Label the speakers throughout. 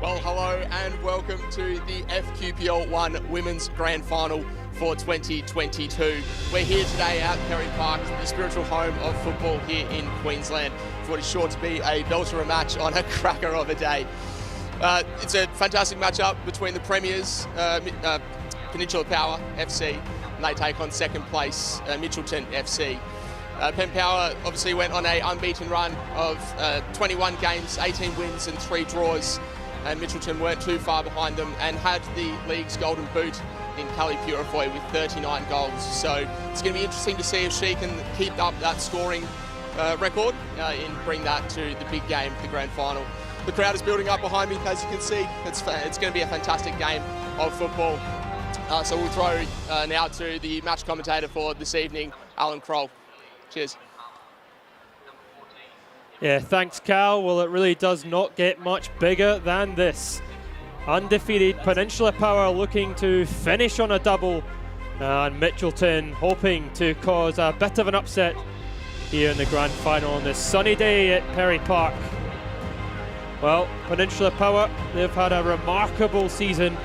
Speaker 1: Well, hello and welcome to the FQPL 1 Women's Grand Final for 2022. We're here today at Perry Park, the spiritual home of football here in Queensland, for what is sure to be a belter match on a cracker of a day. It's a fantastic matchup between the premiers, Peninsula Power FC, and they take on second place Mitchelton FC. Pen Power obviously went on an unbeaten run of 21 games, 18 wins and 3 draws. And Mitchelton weren't too far behind them and had the league's golden boot in Callie Purifoy with 39 goals. So it's going to be interesting to see if she can keep up that scoring record and bring that to the big game, the grand final. The crowd is building up behind me, as you can see. It's going to be a fantastic game of football. So we'll throw now to the match commentator for this evening, Alan Kroll. Cheers.
Speaker 2: Yeah, thanks, Cal. Well, it really does not get much bigger than this. Undefeated Peninsula Power looking to finish on a double, and Mitchelton hoping to cause a bit of an upset here in the grand final on this sunny day at Perry Park. Well, Peninsula Power, they've had a remarkable season,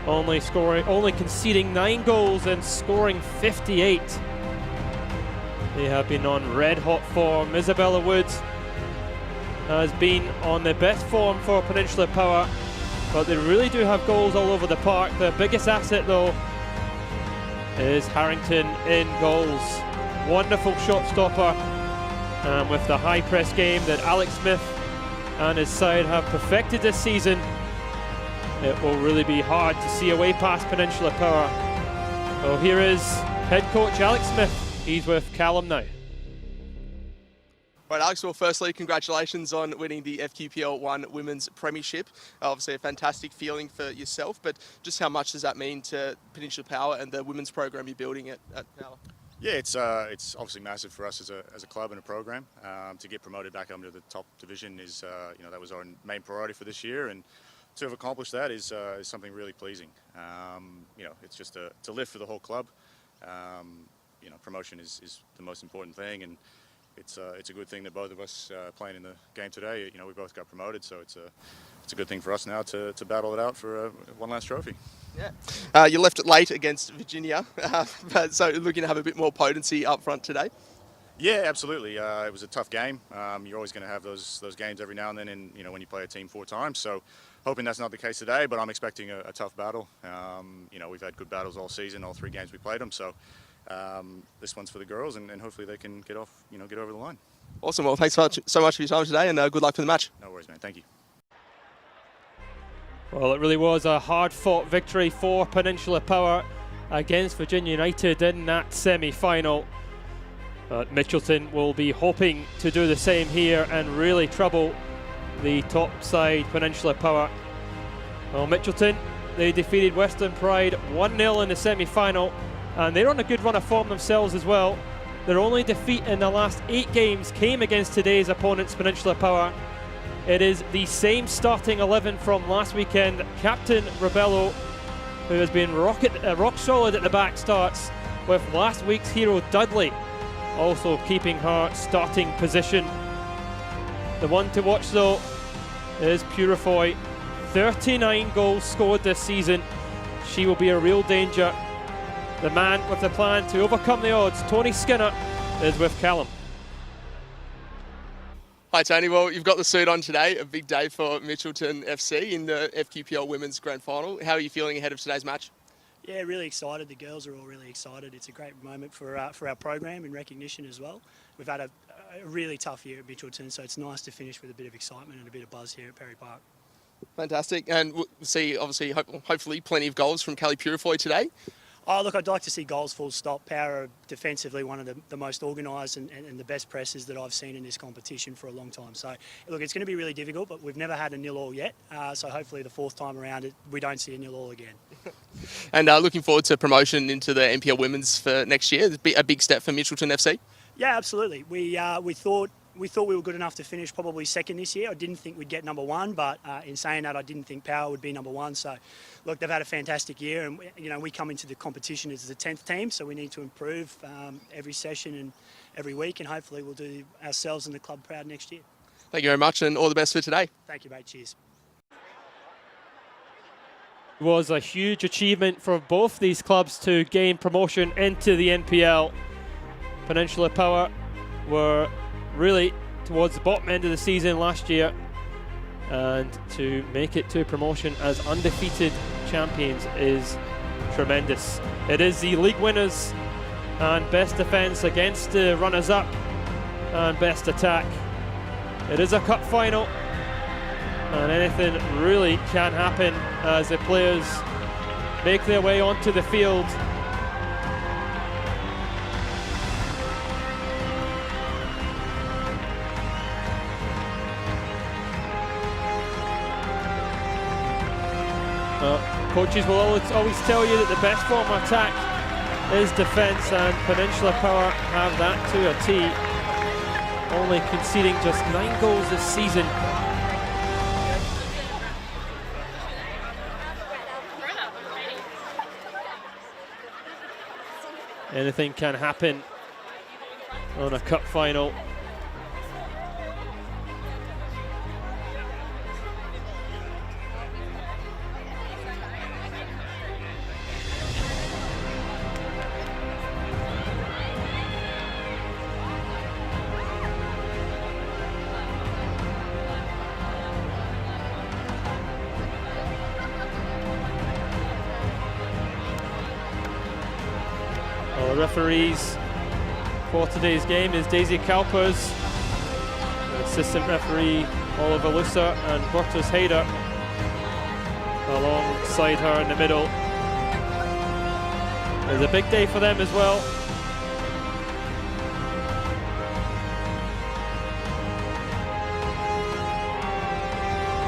Speaker 2: only conceding 9 goals and scoring 58. They have been on red-hot form. Isabella Woods has been on the best form for Peninsula Power, but they really do have goals all over the park. The biggest asset, though, is Harrington in goals. Wonderful shot stopper, and with the high-press game that Alex Smith and his side have perfected this season, it will really be hard to see a way past Peninsula Power. Well, here is head coach Alex Smith. He's with Callum now.
Speaker 1: Right, Alex, well, firstly, congratulations on winning the FQPL 1 Women's Premiership. Obviously a fantastic feeling for yourself, but just how much does that mean to Peninsula Power and the women's program you're building at Power?
Speaker 3: Yeah, it's obviously massive for us as a club and a program. To get promoted back up to the top division is, that was our main priority for this year, and to have accomplished that is something really pleasing. It's just to lift for the whole club. Promotion is the most important thing, and it's a good thing that both of us playing in the game today, we both got promoted, so it's a good thing for us now to battle it out for one last trophy.
Speaker 1: Yeah. You left it late against Virginia, but so looking to have a bit more potency up front today.
Speaker 3: Yeah, absolutely. It was a tough game. You're always going to have those games every now and then, when you play a team 4 times. So hoping that's not the case today, but I'm expecting a tough battle. We've had good battles all season, all 3 games we played them. So this one's for the girls, and hopefully they can get over the line.
Speaker 1: Awesome. Well, thanks so much for your time today, and good luck for the match.
Speaker 3: No worries, man. Thank you.
Speaker 2: Well, it really was a hard-fought victory for Peninsula Power against Virginia United in that semi-final. Mitchelton will be hoping to do the same here and really trouble the top side Peninsula Power. Well, Mitchelton, they defeated Western Pride 1-0 in the semi-final, and they're on a good run of form themselves as well. Their only defeat in the last 8 games came against today's opponents, Peninsula Power. It is the same starting 11 from last weekend. Captain Rebello, who has been rock solid at the back, starts with last week's hero Dudley also keeping her starting position. The one to watch though is Purifoy. 39 goals scored this season. She will be a real danger. The man with the plan to overcome the odds, Tony Skinner, is with Callum.
Speaker 1: Hi Tony, well you've got the suit on today, a big day for Mitchelton FC in the FQPL Women's Grand Final. How are you feeling ahead of today's match?
Speaker 4: Yeah, really excited. The girls are all really excited. It's a great moment for our program in recognition as well. We've had a really tough year at Mitchelton, so it's nice to finish with a bit of excitement and a bit of buzz here at Perry Park.
Speaker 1: Fantastic, and we'll see obviously hopefully plenty of goals from Callie Purifoy today.
Speaker 4: Oh, look, I'd like to see goals full stop. Power are defensively one of the most organised and the best presses that I've seen in this competition for a long time. So, look, it's going to be really difficult, but we've never had a 0-0 yet. So hopefully the fourth time around, we don't see a 0-0 again.
Speaker 1: And looking forward to promotion into the NPL Women's for next year. It'd be a big step for Mitchelton FC.
Speaker 4: Yeah, absolutely. We thought we were good enough to finish probably second this year. I didn't think we'd get number one, but in saying that, I didn't think Power would be number one. So, look, they've had a fantastic year, and we come into the competition as the 10th team, so we need to improve every session and every week, and hopefully we'll do ourselves and the club proud next year.
Speaker 1: Thank you very much, and all the best for today.
Speaker 4: Thank you, mate. Cheers.
Speaker 2: It was a huge achievement for both these clubs to gain promotion into the NPL. Peninsula Power were really towards the bottom end of the season last year, and to make it to promotion as undefeated champions is tremendous. It is the league winners and best defence against the runners-up and best attack. It is a cup final, and anything really can happen as the players make their way onto the field. Coaches will always tell you that the best form of attack is defence, and Peninsula Power have that to a T, only conceding just 9 goals this season. Anything can happen on a cup final. The referees for today's game is Daisy Kalpers, the assistant referee Oliver Lusser, and Bertus Hayder alongside her in the middle. It's a big day for them as well.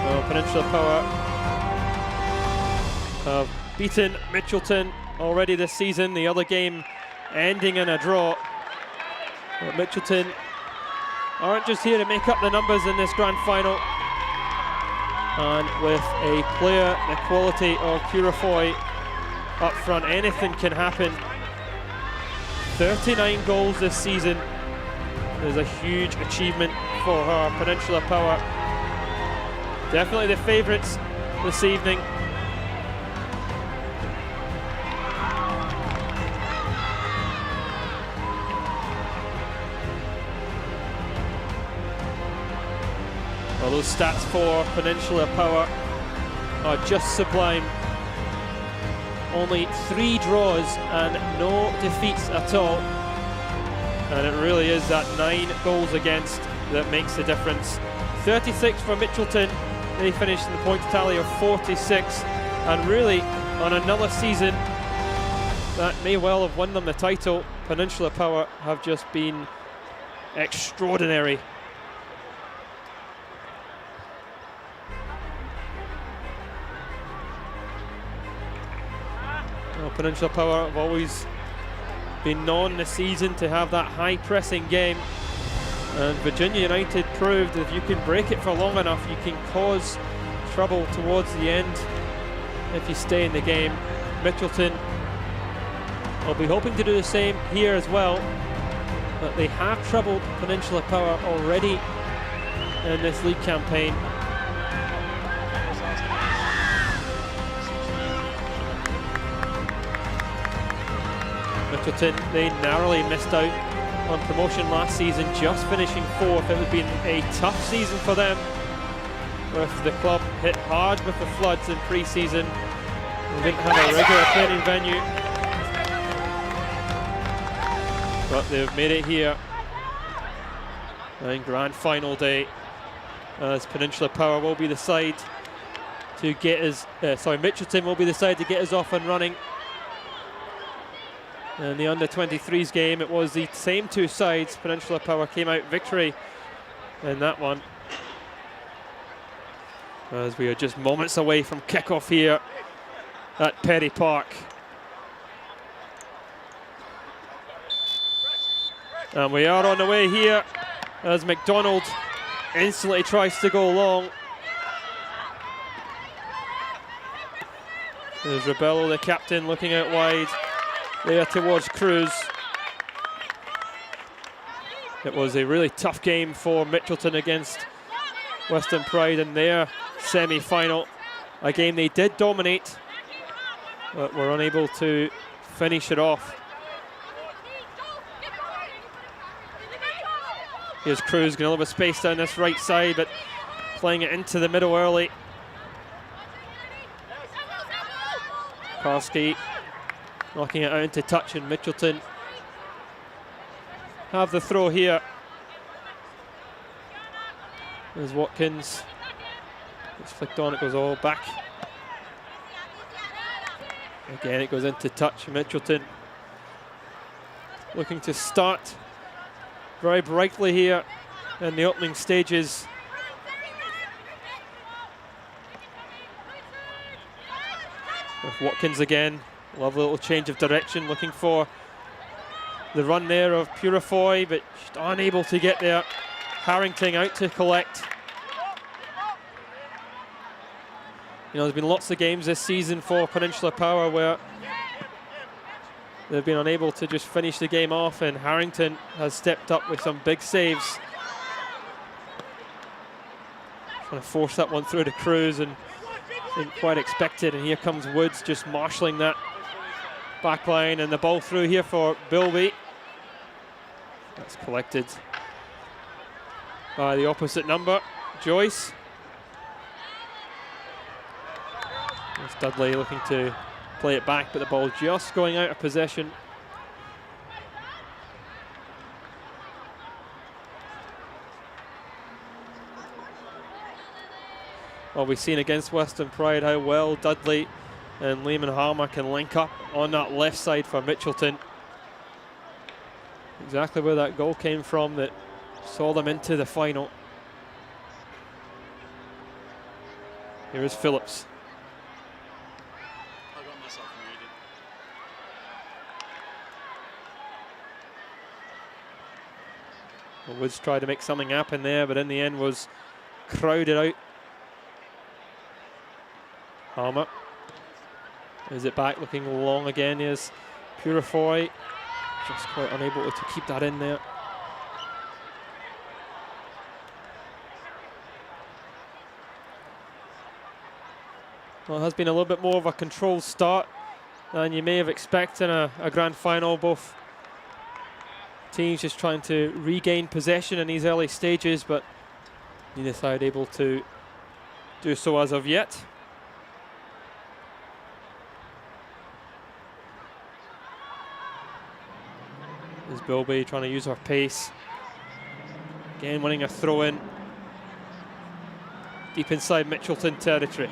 Speaker 2: Well, Peninsula Power have beaten Mitchelton already this season, the other game ending in a draw. But Mitchelton aren't just here to make up the numbers in this grand final, and with a player the quality of Curafoy up front, anything can happen. 39 goals this season is a huge achievement for her. Peninsula Power definitely the favourites this evening. Well, those stats for Peninsula Power are just sublime. Only 3 draws and no defeats at all. And it really is that 9 goals against that makes the difference. 36 for Mitchelton. They finished in the point tally of 46. And really, on another season that may well have won them the title, Peninsula Power have just been extraordinary. Peninsula Power have always been known this season to have that high pressing game, and Virginia United proved that if you can break it for long enough, you can cause trouble towards the end if you stay in the game. Mitchelton will be hoping to do the same here as well, but they have troubled Peninsula Power already in this league campaign. Mitchelton, they narrowly missed out on promotion last season, just finishing 4th. It would have been a tough season for them, with the club hit hard with the floods in pre-season. They didn't have a regular training venue, but they've made it here on grand final day, as Peninsula Power will be the side to get us, Mitchelton will be the side to get us off and running. In the under-23s game, it was the same two sides. Peninsula Power came out victory in that one. As we are just moments away from kickoff here at Perry Park. And we are on the way here as McDonald instantly tries to go long. There's Rebello, the captain, looking out wide there towards Cruz. It was a really tough game for Mitchelton against Western Pride in their semi-final. A game they did dominate, but were unable to finish it off. Here's Cruz, getting a little bit of space down this right side, but playing it into the middle early. Karski knocking it out into touch, and Mitchelton have the throw here. There's Watkins. It's flicked on, it goes all back. Again, it goes into touch. Mitchelton looking to start very brightly here in the opening stages. With Watkins again, lovely little change of direction, looking for the run there of Purifoy, but just unable to get there. Harrington out to collect. You know, there's been lots of games this season for Peninsula Power where they've been unable to just finish the game off, and Harrington has stepped up with some big saves. Trying to force that one through to Cruz, and didn't quite expect it. And here comes Woods just marshalling that back line, and the ball through here for Bilby. That's collected by the opposite number, Joyce. It's Dudley looking to play it back, but the ball just going out of possession. Well, we've seen against Western Pride how well Dudley and Lehman Harmer can link up on that left side for Mitchelton. Exactly where that goal came from that saw them into the final. Here is Phillips. Well, Woods tried to make something happen there, but in the end was crowded out. Harmer is it back, looking long again. Here's Purifoy, just quite unable to keep that in there. Well, it has been a little bit more of a controlled start than you may have expected in a grand final. Both teams just trying to regain possession in these early stages, but neither side able to do so as of yet. There's Bilby trying to use her pace. Again, winning a throw-in. Deep inside Mitchelton territory.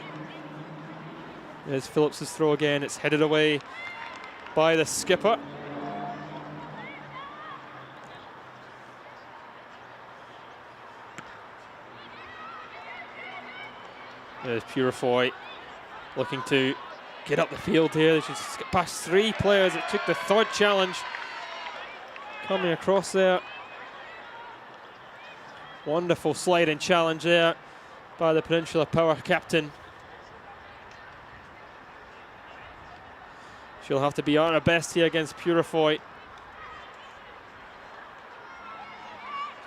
Speaker 2: There's Phillips' throw again. It's headed away by the skipper. There's Purifoy looking to get up the field here. She's past three players. It took the third challenge. Coming across there. Wonderful sliding challenge there by the Peninsula Power captain. She'll have to be on her best here against Purifoy.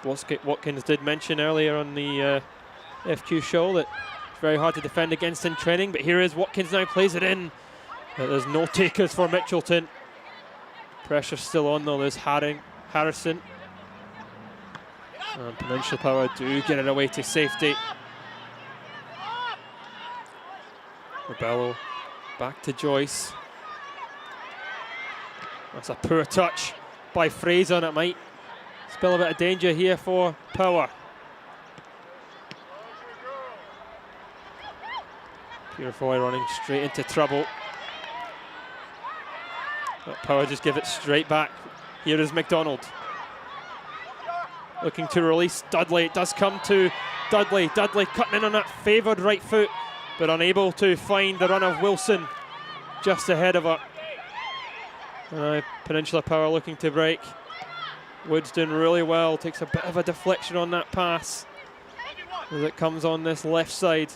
Speaker 2: Watkins did mention earlier on the FQ show that it's very hard to defend against in training, but here is Watkins now, plays it in. There's no takers for Mitchelton. Pressure still on though. There's Harrison. And Peninsula Power do get it away to safety. Rebello back to Joyce. That's a poor touch by Fraser, and it might spell a bit of danger here for Power. Purifoy running straight into trouble. But Power just give it straight back. Here is McDonald. Looking to release Dudley. It does come to Dudley. Dudley cutting in on that favoured right foot, but unable to find the run of Wilson just ahead of her. Peninsula Power looking to break. Wood's doing really well. Takes a bit of a deflection on that pass as it comes on this left side.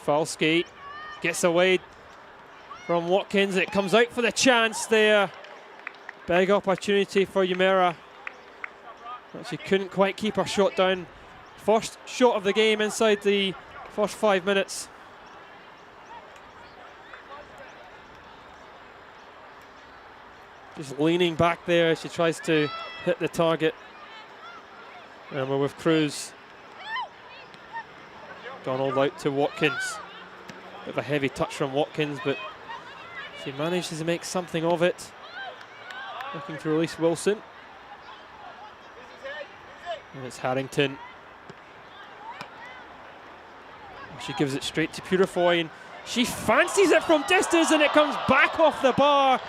Speaker 2: Falski gets away from Watkins. It comes out for the chance there. Big opportunity for Yumera. But she couldn't quite keep her shot down. First shot of the game inside the first 5 minutes. Just leaning back there as she tries to hit the target. And we're with Cruz. Donald out to Watkins. Bit of a heavy touch from Watkins, but she manages to make something of it. Looking to release Wilson. And it's Harrington. She gives it straight to Purifoy, and she fancies it from distance, and it comes back off the bar.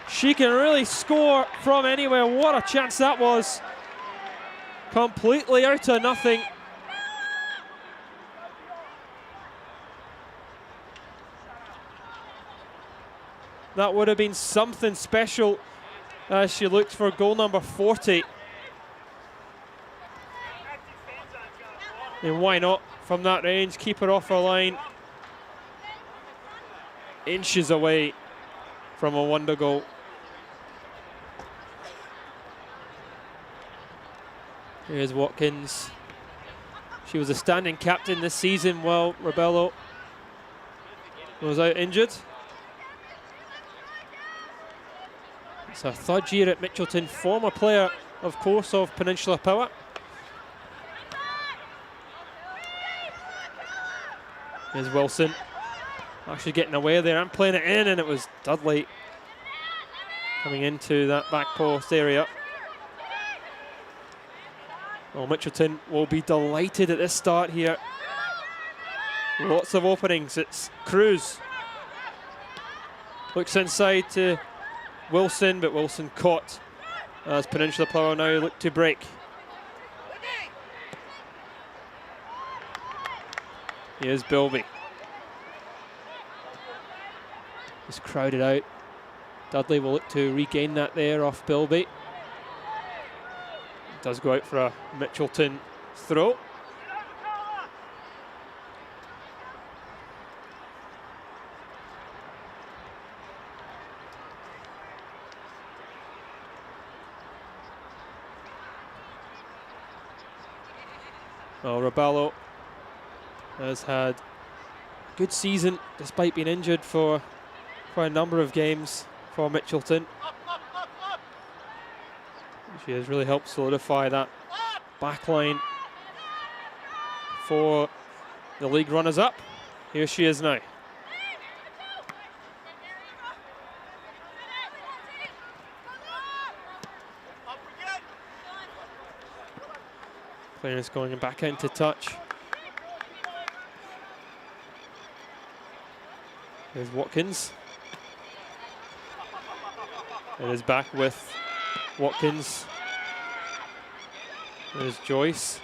Speaker 2: She can really score from anywhere. What a chance that was. Completely out of nothing. That would have been something special as she looked for goal number 40. And why not from that range? Keep her off her line. Inches away from a wonder goal. Here's Watkins. She was a standing captain this season while Rebello was out injured. It's her third year at Mitchelton, former player, of course, of Peninsula Power. Here's Wilson, actually getting away there and playing it in, and it was Dudley coming into that back post area. Well, Mitchelton will be delighted at this start here. Lots of openings. It's Cruz. Looks inside to Wilson, but Wilson caught as Peninsula Power now look to break. Here's Bilby. It's crowded out. Dudley will look to regain that there off Bilby. Does go out for a Mitchelton throw. Well, Raballo has had a good season despite being injured for quite a number of games for Mitchelton. She has really helped solidify that back line for the league runners-up. Here she is now. Players going back into touch. There's Watkins. It is back with Watkins. There's Joyce.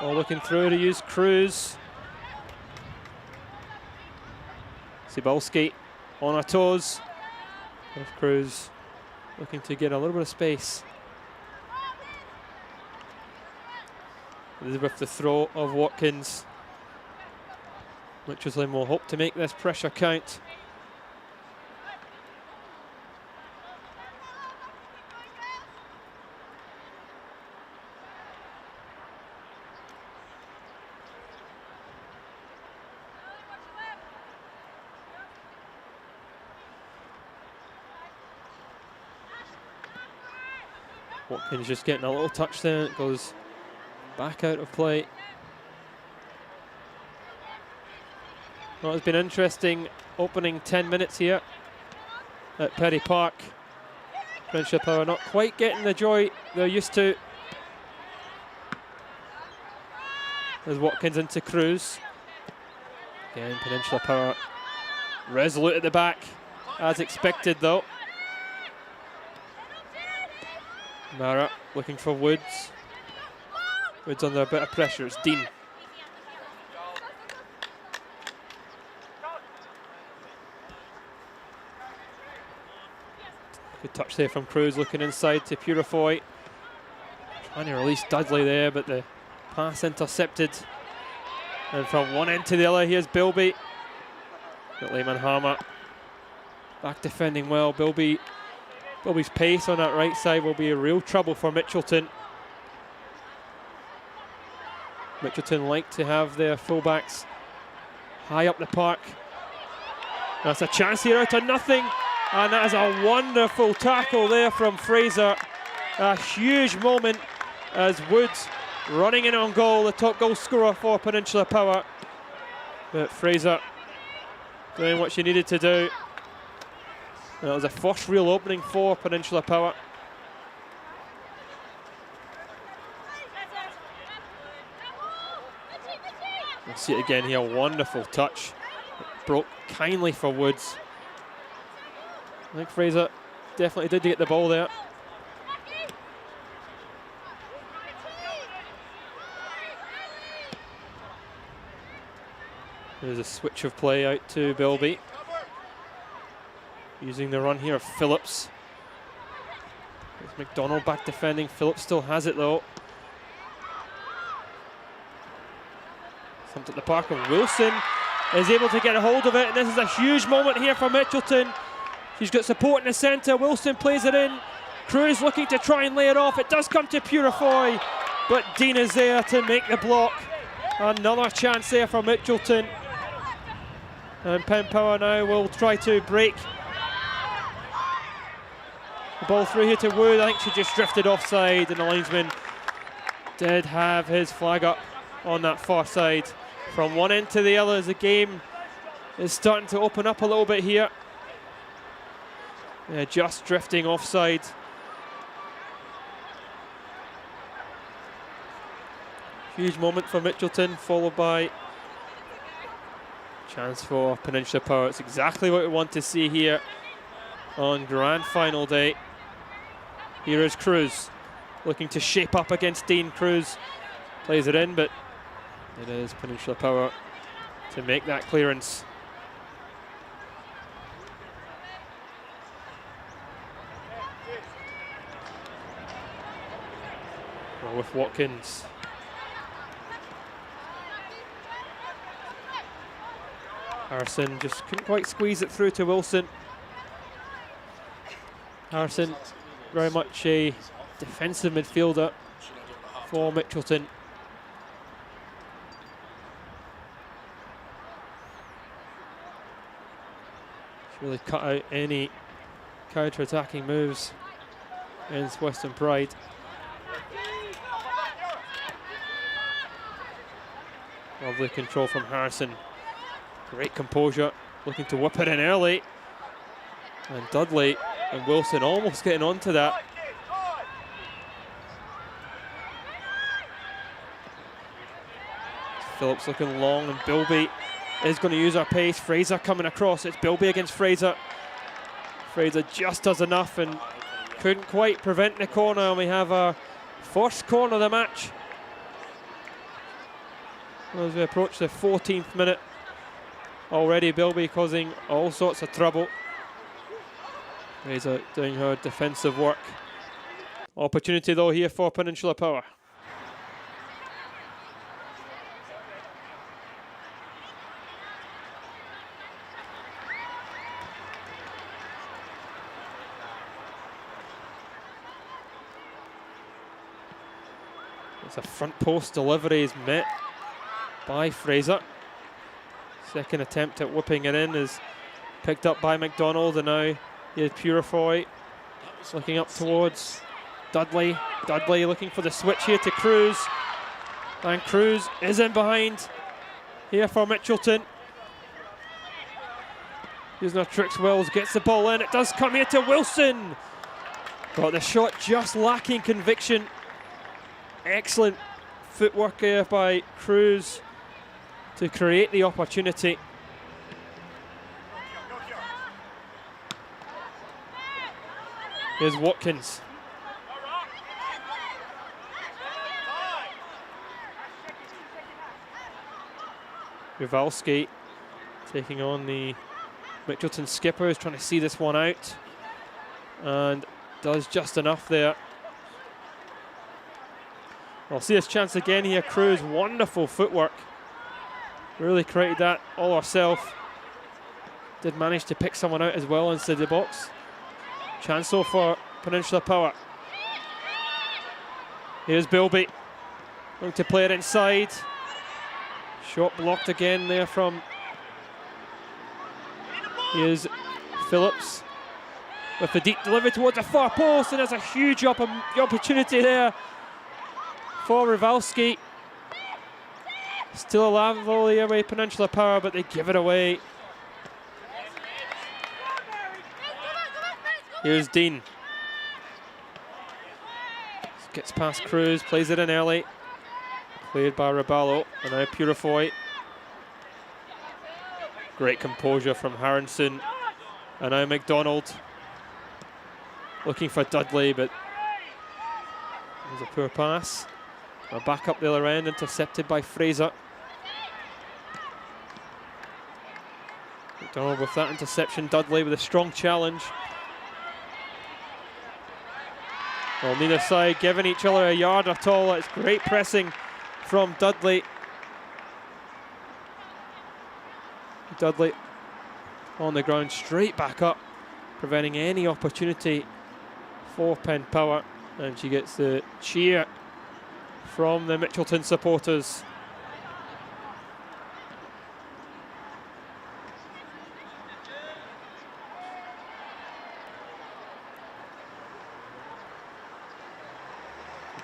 Speaker 2: All looking through to use Cruz. Cybulski on her toes. With Cruz looking to get a little bit of space. This is with the throw of Watkins. Mitchelton will hope to make this pressure count. Watkins just getting a little touch there. It goes back out of play. Well, it's been interesting opening 10 minutes here at Perry Park. Peninsula Power not quite getting the joy they're used to. There's Watkins into Cruz. Again, Peninsula Power resolute at the back, as expected though. Mara looking for Woods. Woods under a bit of pressure, it's Dean. Good touch there from Cruz, looking inside to Purifoy. Trying to release Dudley there, but the pass intercepted. And from one end to the other, here's Bilby. Got Lehman Harmer back defending well. Bilby's pace on that right side will be a real trouble for Mitchelton. Mitchelton like to have their fullbacks high up the park. That's a chance here out of nothing. And that is a wonderful tackle there from Fraser. A huge moment as Woods running in on goal, the top goal scorer for Peninsula Power. But Fraser doing what she needed to do. And that was a first real opening for Peninsula Power. We'll see it again here, wonderful touch. It broke kindly for Woods. I think Fraser definitely did get the ball there. There's a switch of play out to Bilby. Using the run here of Phillips. There's McDonald back defending. Phillips still has it though. Something at the park, and Wilson is able to get a hold of it, and this is a huge moment here for Mitchelton. She's got support in the centre. Wilson plays it in. Cruz looking to try and lay it off. It does come to Purifoy, but Dean is there to make the block. Another chance there for Mitchelton. And Penn Power now will try to break the ball through here to Wood. I think she just drifted offside, and the linesman did have his flag up on that far side. From one end to the other, as the game is starting to open up a little bit here. Yeah, just drifting offside. Huge moment for Mitchelton, followed by chance for Peninsula Power. It's exactly what we want to see here on grand final day. Here is Cruz looking to shape up against Dean. Cruz plays it in, but it is Peninsula Power to make that clearance. Well, with Watkins. Harrison just couldn't quite squeeze it through to Wilson. Harrison, very much a defensive midfielder for Mitchelton. Really cut out any counter-attacking moves against Western Pride. Lovely control from Harrison. Great composure, looking to whip it in early. And Dudley and Wilson almost getting onto that. Phillips looking long, and Bilby is going to use her pace. Fraser coming across. It's Bilby against Fraser. Fraser just does enough and couldn't quite prevent the corner. And we have our first corner of the match as we approach the 14th minute. Already Bilby causing all sorts of trouble. Fraser doing her defensive work. Opportunity though here for Peninsula Power. It's a front post delivery is met by Fraser. Second attempt at whipping it in is picked up by McDonald, and now here's Purifoy looking up towards Dudley. Dudley looking for the switch here to Cruz, and Cruz is in behind here for Mitchelton. Using her tricks, Wills gets the ball in. It does come here to Wilson, Got the shot just lacking conviction. Excellent footwork there by Cruz to create the opportunity. Here's Watkins. Rivalski taking on the Mitchelton skipper, is trying to see this one out and does just enough there. We'll see his chance again here. Cruz, wonderful footwork. Really created that all herself. Did manage to pick someone out as well inside the box. Chance for Peninsula Power. Here's Bilby. Going to play it inside. Shot blocked again there from. Here's Phillips with the deep delivery towards the far post, and there's a huge opportunity there for Rivalski. Still alive here by Peninsula Power, but they give it away. Here's Dean. Gets past Cruz, plays it in early. Cleared by Raballo, and now Purifoy. Great composure from Harrison. And now McDonald. Looking for Dudley, but there's a poor pass. A back up the other end, intercepted by Fraser. McDonald with that interception. Dudley with a strong challenge. Well, neither side giving each other a yard at all. It's great pressing from Dudley. Dudley on the ground, straight back up, preventing any opportunity for Penn Power. And she gets the cheer from the Mitchelton supporters.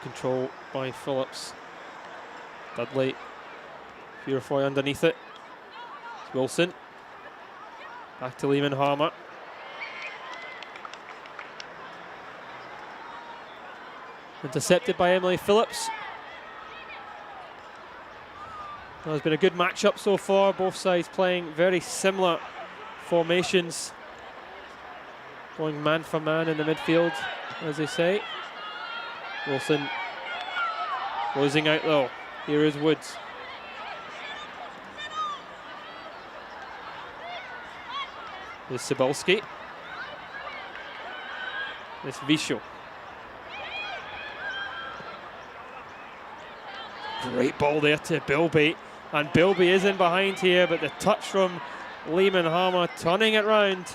Speaker 2: Control by Phillips. Dudley. Purifoy underneath it. It's Wilson. Back to Lehman Harmer. Intercepted by Emily Phillips. Well, there's been a good matchup so far. Both sides playing very similar formations. Going man for man in the midfield, as they say. Wilson closing out though. Here is Woods. There's Cybulski. There's Visho. Great ball there to Bilby. And Bilby is in behind here, but the touch from Lehman Harmer turning it round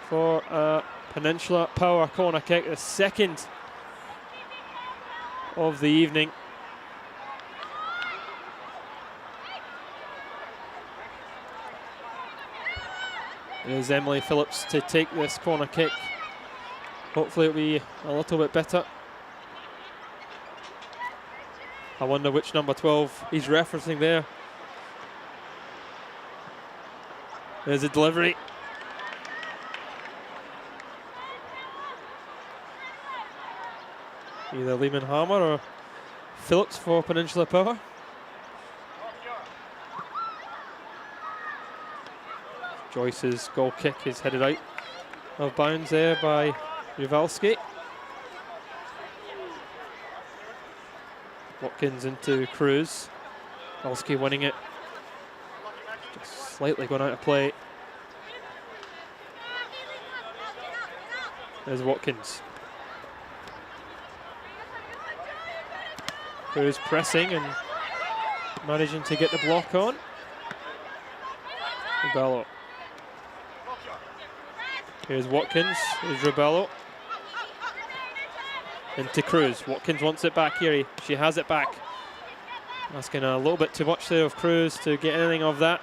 Speaker 2: for a Peninsula Power corner kick, the second of the evening. There's Emily Phillips to take this corner kick. Hopefully it'll be a little bit better. I wonder which number 12 he's referencing there. There's a delivery. Either Lehman Harmer or Phillips for Peninsula Power. Joyce's goal kick is headed out of bounds there by Rivalski. Watkins into Cruz. Rivalski winning it. Just slightly going out of play. There's Watkins. Cruz pressing and managing to get the block on. Rubello. Here's Watkins, here's Rubello. Into Cruz. Watkins wants it back here. She has it back. Asking a little bit too much there of Cruz to get anything of that.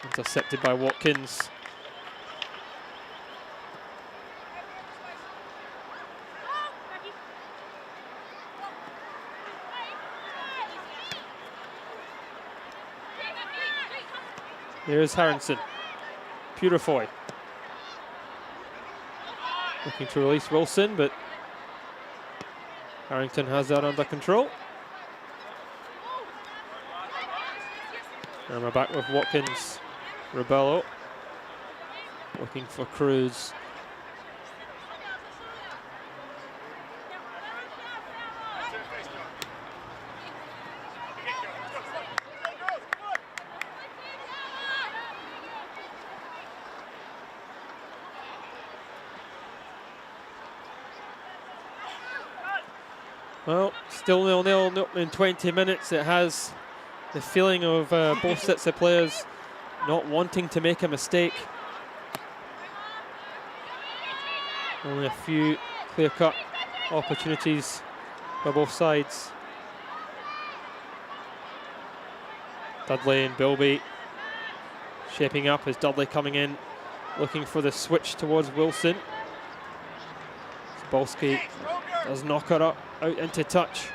Speaker 2: Intercepted by Watkins. Here's Harrison. Purefoy looking to release Wilson, but Harrington has that under control. And we're back with Watkins. Rebello looking for Cruz. Well, still 0-0 in 20 minutes. It has the feeling of both sets of players not wanting to make a mistake. Only a few clear-cut opportunities for both sides. Dudley and Bilby shaping up as Dudley coming in, looking for the switch towards Wilson. Zabolski does knock her up out into touch.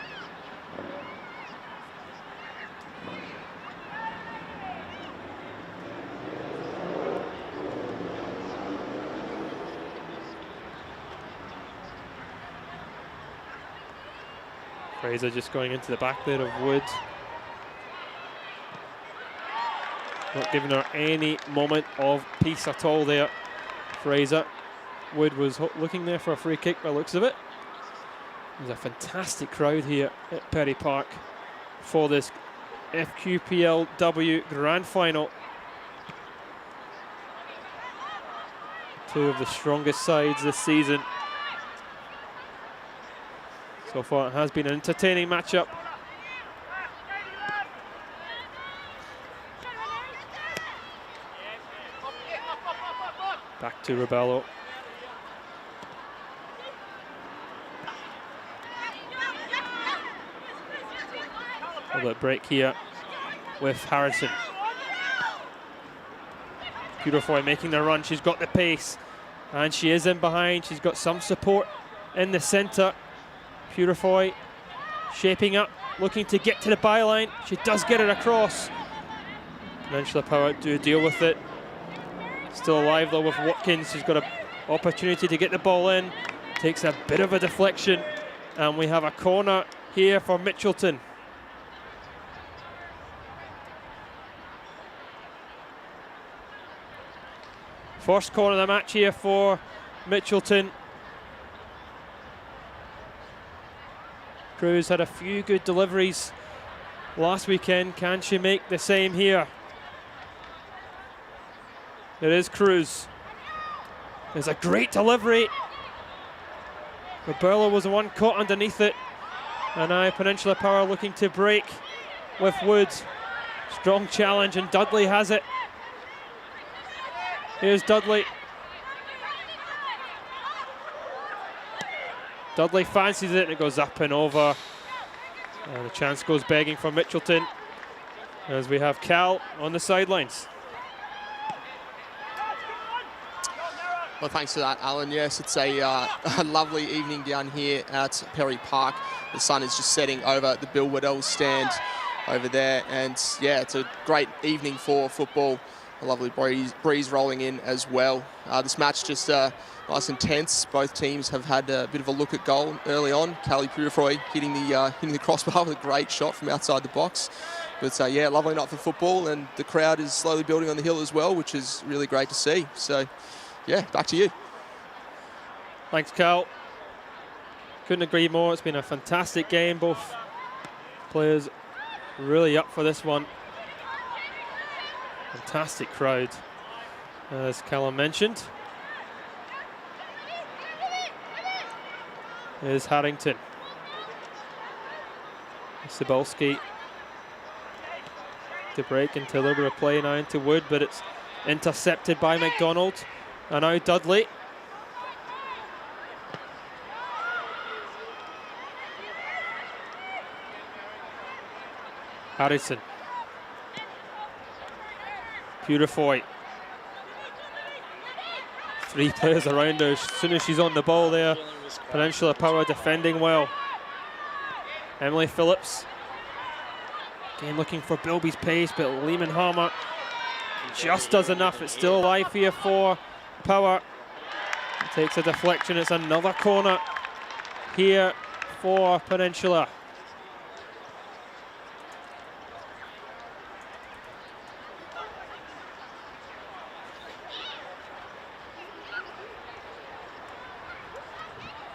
Speaker 2: Fraser just going into the back there of Wood. Not giving her any moment of peace at all there, Fraser. Wood was looking there for a free kick by the looks of it. There's a fantastic crowd here at Perry Park for this FQPLW Grand Final. Two of the strongest sides this season. So far it has been an entertaining matchup. Back to Rebello. A little break here with Harrison. Purefoy making the run. She's got the pace and she is in behind. She's got some support in the centre. Purefoy shaping up, looking to get to the byline. She does get it across. Peninsula Power do deal with it. Still alive though with Watkins. She's got an opportunity to get the ball in. Takes a bit of a deflection. And we have a corner here for Mitchelton. First corner of the match here for Mitchelton. Cruz had a few good deliveries last weekend. Can she make the same here? It is Cruz. There's a great delivery. Roberla was the one caught underneath it. And now Peninsula Power looking to break with Wood. Strong challenge and Dudley has it. Here's Dudley. Dudley fancies it and it goes up and over. And the chance goes begging for Mitchelton as we have Cal on the sidelines.
Speaker 1: Well, thanks for that, Alan. Yes, it's a lovely evening down here at Perry Park. The sun is just setting over the Bill Waddell stand over there. And yeah, it's a great evening for football. A lovely breeze rolling in as well. This match just nice and tense. Both teams have had a bit of a look at goal early on. Callie Purefoy hitting the crossbar with a great shot from outside the box. But yeah, lovely night for football, and the crowd is slowly building on the hill as well, which is really great to see. So yeah, back to you.
Speaker 2: Thanks, Cal. Couldn't agree more. It's been a fantastic game. Both players really up for this one. Fantastic crowd, as Callum mentioned. Here's Harrington. Zabolski to break into a little bit of play now into Wood, but it's intercepted by McDonald. And now Dudley. Harrison. Purefoy. Three players around her as soon as she's on the ball there. Peninsula Power defending well. Emily Phillips. Again looking for Bilby's pace, but Lehman Harmer just does enough. It's still alive here for Power. Takes a deflection. It's another corner here for Peninsula.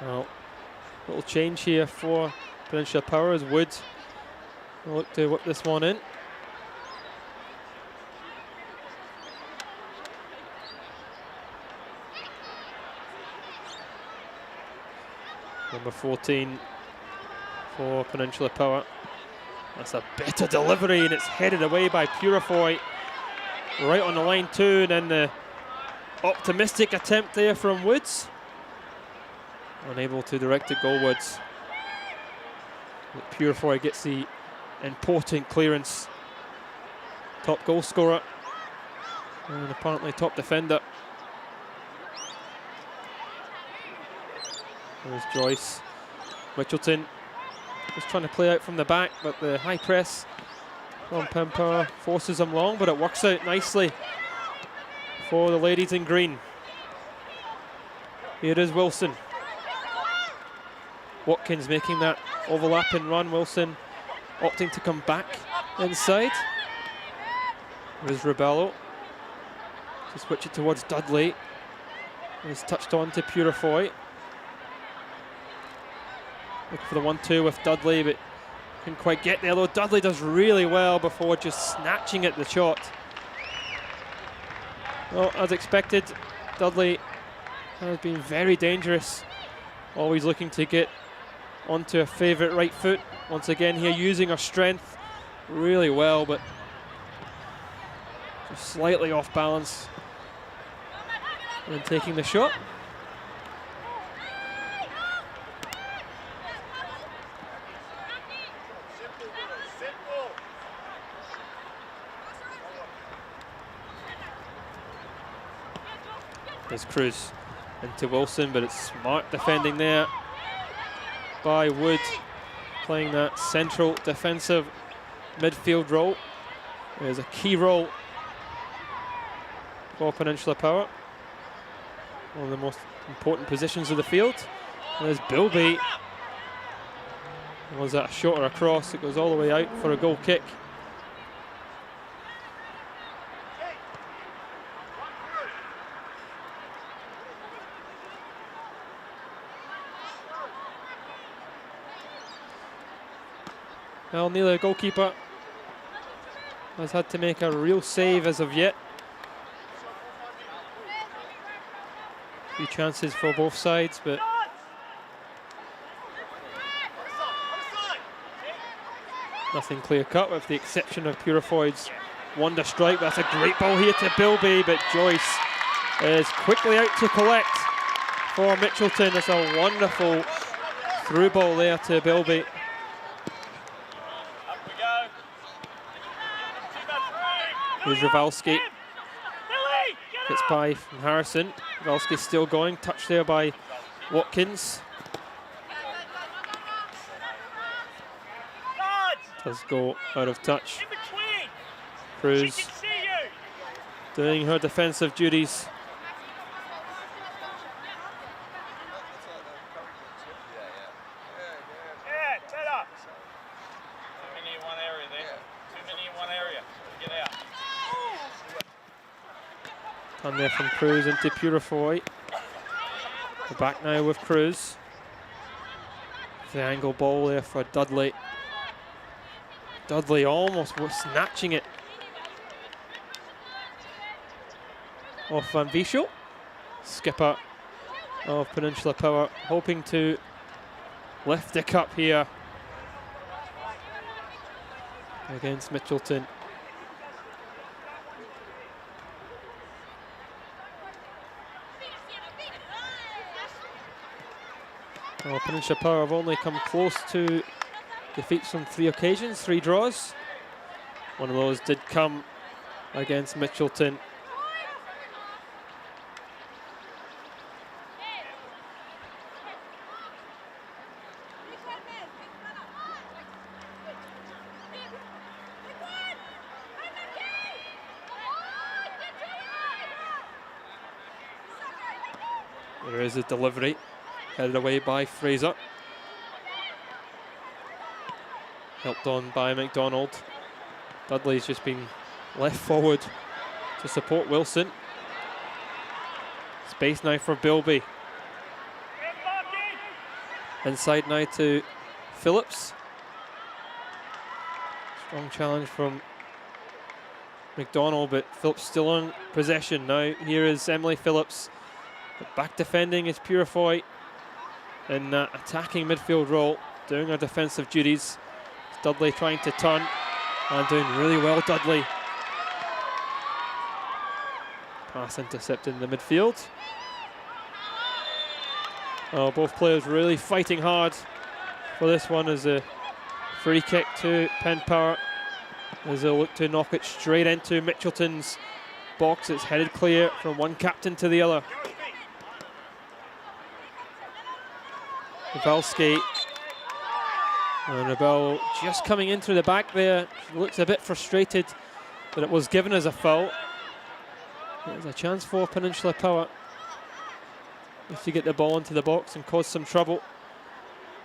Speaker 2: Well, little change here for Peninsula Power as Wood will look to whip this one in. Number 14 for Peninsula Power. That's a better delivery, and it's headed away by Purifoy. Right on the line too, and then the optimistic attempt there from Woods. Unable to direct it goalwards. Purifoy gets the important clearance. Top goal scorer, and apparently top defender. There's Joyce. Mitchelton just trying to play out from the back, but the high press from Power forces him long, but it works out nicely for the ladies in green. Here is Wilson. Watkins making that overlapping run. Wilson opting to come back inside. There's Rebello to switch it towards Dudley. He's touched on to Purifoy. Looking for the 1-2 with Dudley, but couldn't quite get there, though Dudley does really well before just snatching at the shot. Well, as expected, Dudley has been very dangerous, always looking to get onto a favourite right foot. Once again here using her strength really well, but just slightly off balance and taking the shot. There's Cruz into Wilson, but it's smart defending there by Wood, playing that central defensive midfield role. There's a key role for Peninsula Power. One of the most important positions of the field. And there's Bilby. Was that a shot or a cross? It goes all the way out for a goal kick. Well, Neil, the goalkeeper, has had to make a real save as of yet. A few chances for both sides, but nothing clear cut, with the exception of Purifoy's wonder strike. That's a great ball here to Bilby, but Joyce is quickly out to collect for Mitchelton. It's a wonderful through ball there to Bilby. Here's Rowalski. Gets by from Harrison. Rowalski's still going. Touch there by Watkins. Does go out of touch. Cruz doing her defensive duties. And there from Cruz into Purifoy. We're back now with Cruz. The angle ball there for Dudley. Dudley almost was snatching it off Van Viesel. Skipper of Peninsula Power hoping to lift the cup here against Mitchelton. Well, Peninsula Power have only come close to defeats on 3 occasions, 3 draws. One of those did come against Mitchelton. There is a delivery, headed away by Fraser. Helped on by McDonald. Dudley's just been left forward to support Wilson. Space now for Bilby. Inside now to Phillips. Strong challenge from McDonald, but Phillips still on possession now. Here is Emily Phillips. Back defending is Purifoy in that attacking midfield role, doing her defensive duties. Dudley trying to turn and doing really well, Dudley. Pass intercepted in the midfield. Oh, both players really fighting hard for this one as a free kick to Penn Power as they look to knock it straight into Mitchelton's box. It's headed clear from one captain to the other. Ravalski, and Rebel just coming in through the back there. She looks a bit frustrated that it was given as a foul. There's a chance for Peninsula Power to get the ball into the box and cause some trouble.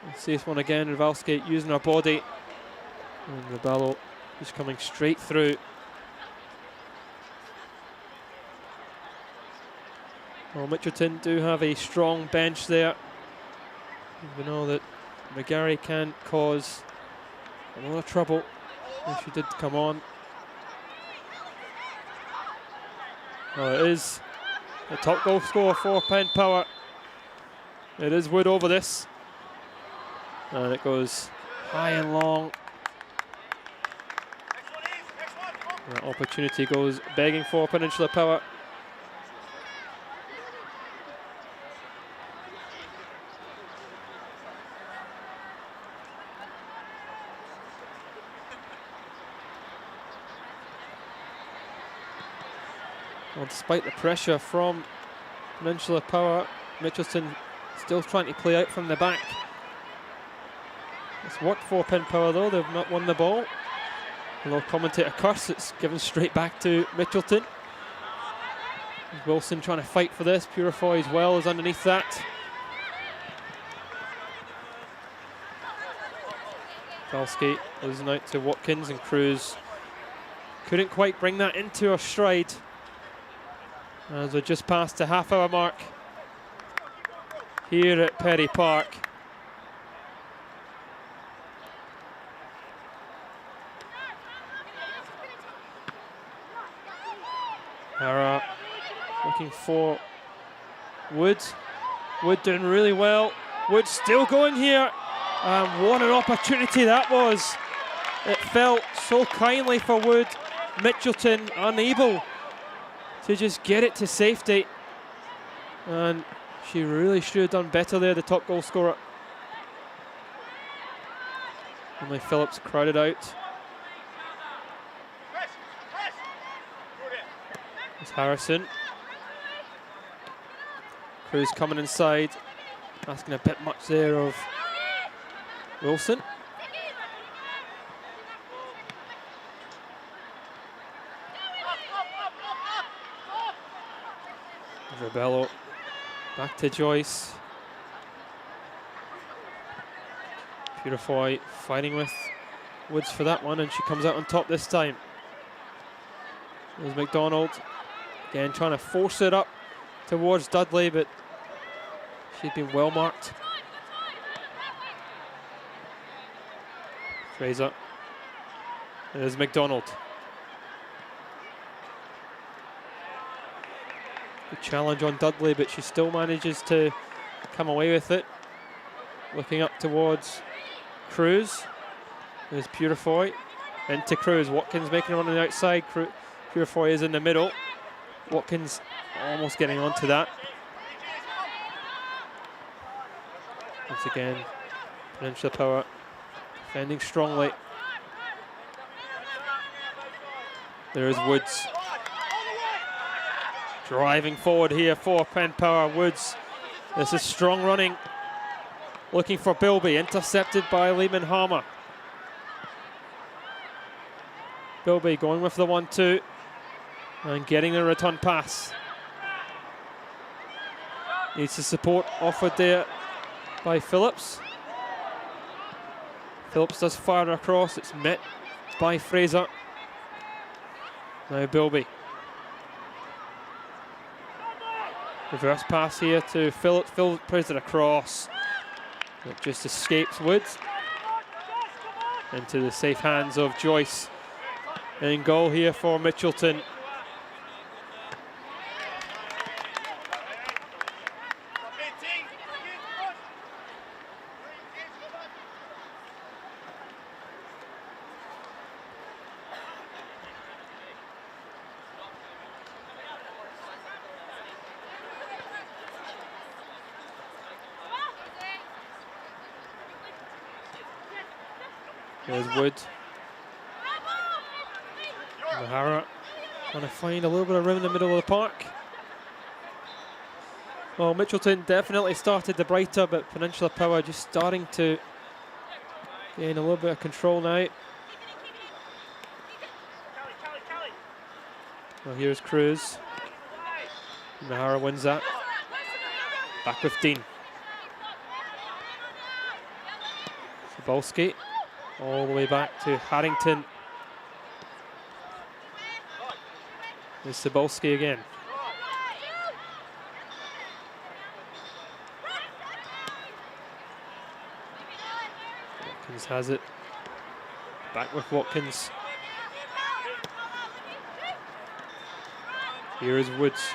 Speaker 2: Let's see this one again. Ravalski using her body, and Rebello just coming straight through. Well, Mitchelton do have a strong bench there. We know that McGarry can cause a lot of trouble if she did come on. Well, it is the top goal scorer for Penn Power. It is Wood over this. And it goes high and long. That opportunity goes begging for Peninsula Power. Well, despite the pressure from Peninsula Power, Mitchelton still trying to play out from the back. It's worked for Penn Power though, they've not won the ball. Although commentator curse, it's given straight back to Mitchelton. Wilson trying to fight for this, Purifoy as well is underneath that. Falski losing out to Watkins, and Cruz couldn't quite bring that into her stride. As we're just past the half-hour mark here at Perry Park. Hara looking for Wood. Wood doing really well. Wood still going here. And what an opportunity that was. It felt so kindly for Wood. Mitchelton unable to just get it to safety. And she really should have done better there, the top goal scorer. Emily Phillips crowded out. It's Harrison. Cruz coming inside, asking a bit much there of Wilson. Rebello back to Joyce. Purifoy fighting with Woods for that one, and she comes out on top this time. There's McDonald again trying to force it up towards Dudley, but she'd been well marked. Fraser. There's McDonald. Good challenge on Dudley, but she still manages to come away with it. Looking up towards Cruz. There's Purifoy. Into Cruz. Watkins making a run on the outside. Purifoy is in the middle. Watkins almost getting onto that. Once again, Peninsula Power defending strongly. There is Woods. Driving forward here for Penn Power. Woods. This is strong running. Looking for Bilby. Intercepted by Lehman Harmer. Bilby going with the 1-2 and getting the return pass. Needs the support offered there by Phillips. Phillips does fire across. It's met by Fraser. Now Bilby. Reverse pass here to Phillips. Phillips plays it across. It just escapes Woods. Into the safe hands of Joyce. In goal here for Mitchelton. There's Wood. Mahara trying to find a little bit of room in the middle of the park. Well, Mitchelton definitely started the brighter, but Peninsula Power just starting to gain a little bit of control now. Well, here's Cruz. Mahara wins that. Back with Dean. Sabolski. All the way back to Harrington. There's Sabolski again. Watkins has it. Back with Watkins. Here is Woods.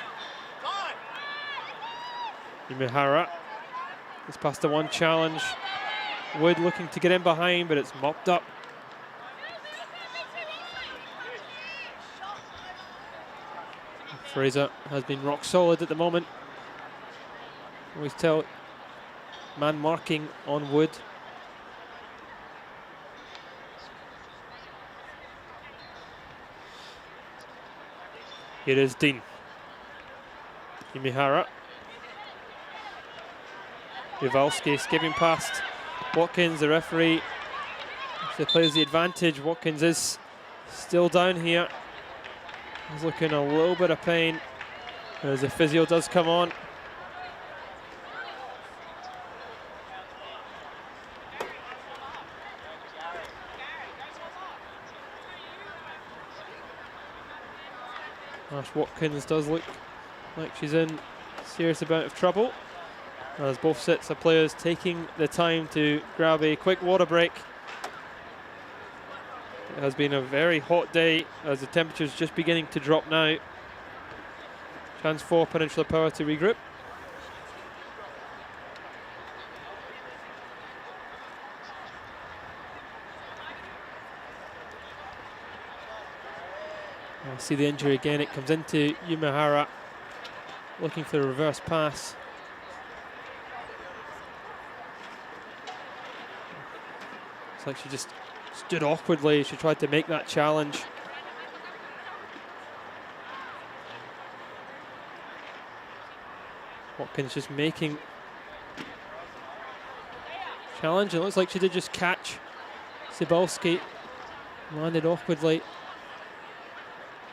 Speaker 2: Imihara. It's past the one challenge. Wood looking to get in behind, but it's mopped up. Fraser has been rock solid at the moment. Always tell man marking on Wood. Here is Dean. Imihara. Uvalski skipping past Watkins, the referee. If plays the advantage, Watkins is still down here. He's looking a little bit of pain as the physio does come on. Ash Watkins does look like she's in a serious amount of trouble, as both sets of players taking the time to grab a quick water break. It has been a very hot day as the temperature's just beginning to drop now. Chance for Peninsula Power to regroup. I see the injury again. It comes into Yumahara, looking for the reverse pass. It's like she just stood awkwardly. She tried to make that challenge. Watkins just making challenge. It looks like she did just catch Sabolski. Landed awkwardly.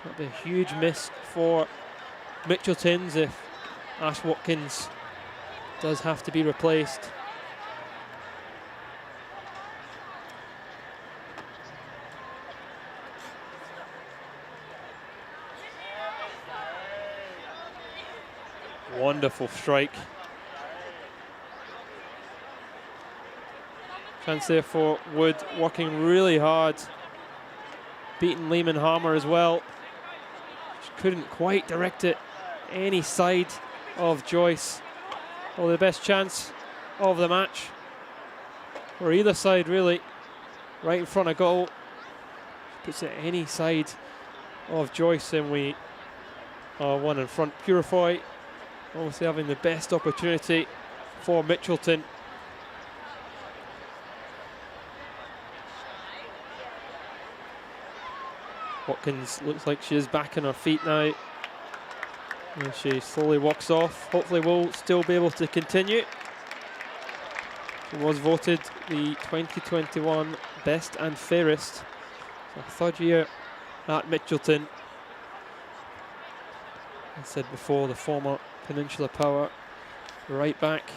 Speaker 2: That'd be a huge miss for Mitchelton's if Ash Watkins does have to be replaced. Wonderful strike. Chance there for Wood, working really hard. Beating Lehman Hammer as well. Just couldn't quite direct it any side of Joyce. Well, the best chance of the match for either side, really. Right in front of goal. Puts it any side of Joyce, and we are one in front. Purifoy obviously having the best opportunity for Mitchelton. Watkins looks like she is back on her feet now. And she slowly walks off. Hopefully we'll still be able to continue. She was voted the 2021 best and fairest. So third year at Mitchelton. I said before, the former Peninsula Power right back.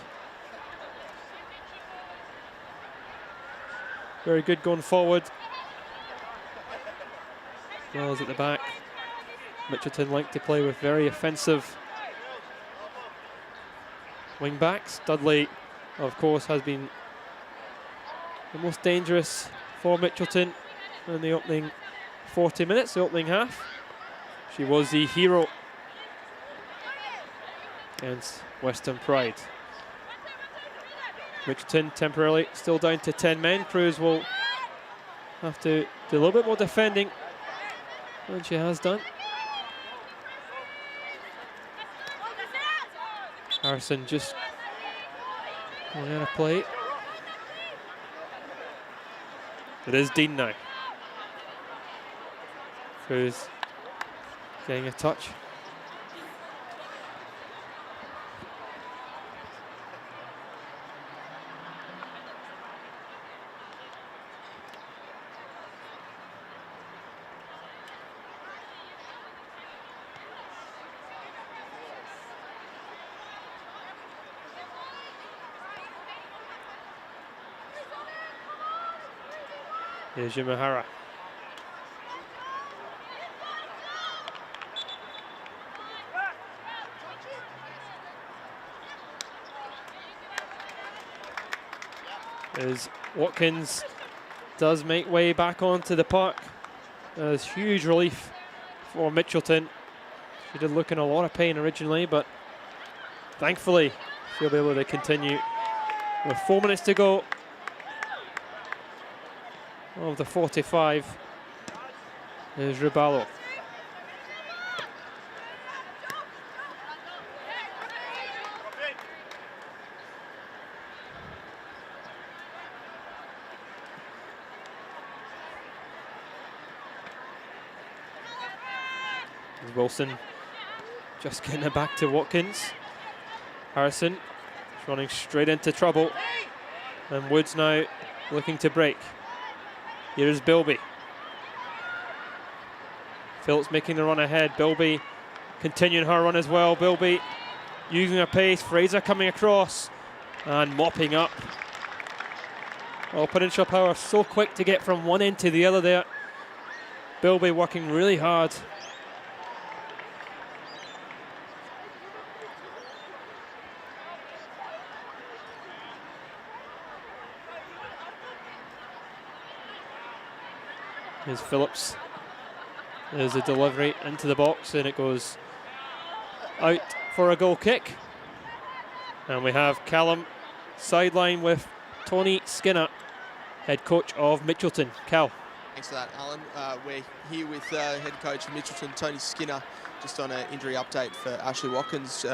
Speaker 2: Very good going forward. As well as at the back. Mitchelton like to play with very offensive wing backs. Dudley, of course, has been the most dangerous for Mitchelton in the opening 40 minutes, the opening half. She was the hero against Western Pride. Mitchelton temporarily still down to 10 men. Cruz will have to do a little bit more defending than she has done. Harrison just going out of play. It is Dean now. Cruz getting a touch. Here's Yamahara. As Watkins does make way back onto the park. There's huge relief for Mitchelton. She did look in a lot of pain originally, but thankfully she'll be able to continue. With 4 minutes to go of the 45. There's Rubalo. Wilson just getting it back to Watkins. Harrison running straight into trouble. And Woods now looking to break. Here's Bilby. Phillips making the run ahead. Bilby continuing her run as well. Bilby using her pace. Fraser coming across and mopping up. Oh, Peninsula Power so quick to get from one end to the other there. Bilby working really hard. Here's Phillips. There's a delivery into the box and it goes out for a goal kick. And we have Callum sideline with Tony Skinner, head coach of Mitchelton. Cal.
Speaker 1: Thanks for that, Alan. We're here with head coach of Mitchelton, Tony Skinner, just on an injury update for Ashley Watkins,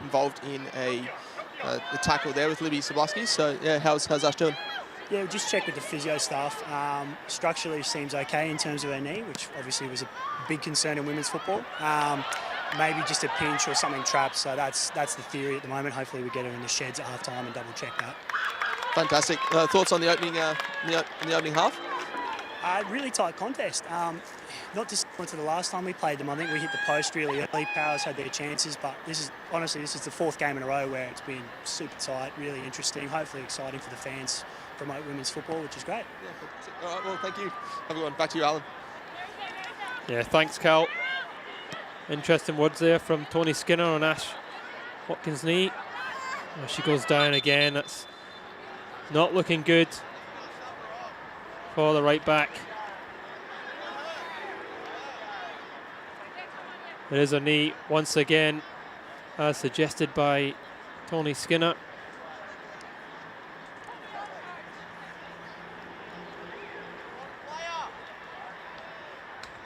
Speaker 1: involved in the tackle there with Libby Sabluski. So, yeah, how's Ash doing?
Speaker 4: Yeah, we just checked with the physio staff. Structurally seems okay in terms of her knee, which obviously was a big concern in women's football. Maybe just a pinch or something trapped, so that's the theory at the moment. Hopefully we get her in the sheds at half-time and double-check that.
Speaker 1: Fantastic. Thoughts on the opening in the opening half?
Speaker 4: Really tight contest. Not dissimilar to the last time we played them. I think we hit the post really early. Powers had their chances, but this is the fourth game in a row where it's been super tight, really interesting, hopefully exciting for the fans. Promote women's football, which is great.
Speaker 1: Yeah, all right, well, thank you. Have a good one. Back to you, Alan.
Speaker 2: Yeah, thanks, Cal. Interesting words there from Tony Skinner on Ash Watkins' knee. Oh, she goes down again. That's not looking good for the right back. There is a knee once again, as suggested by Tony Skinner.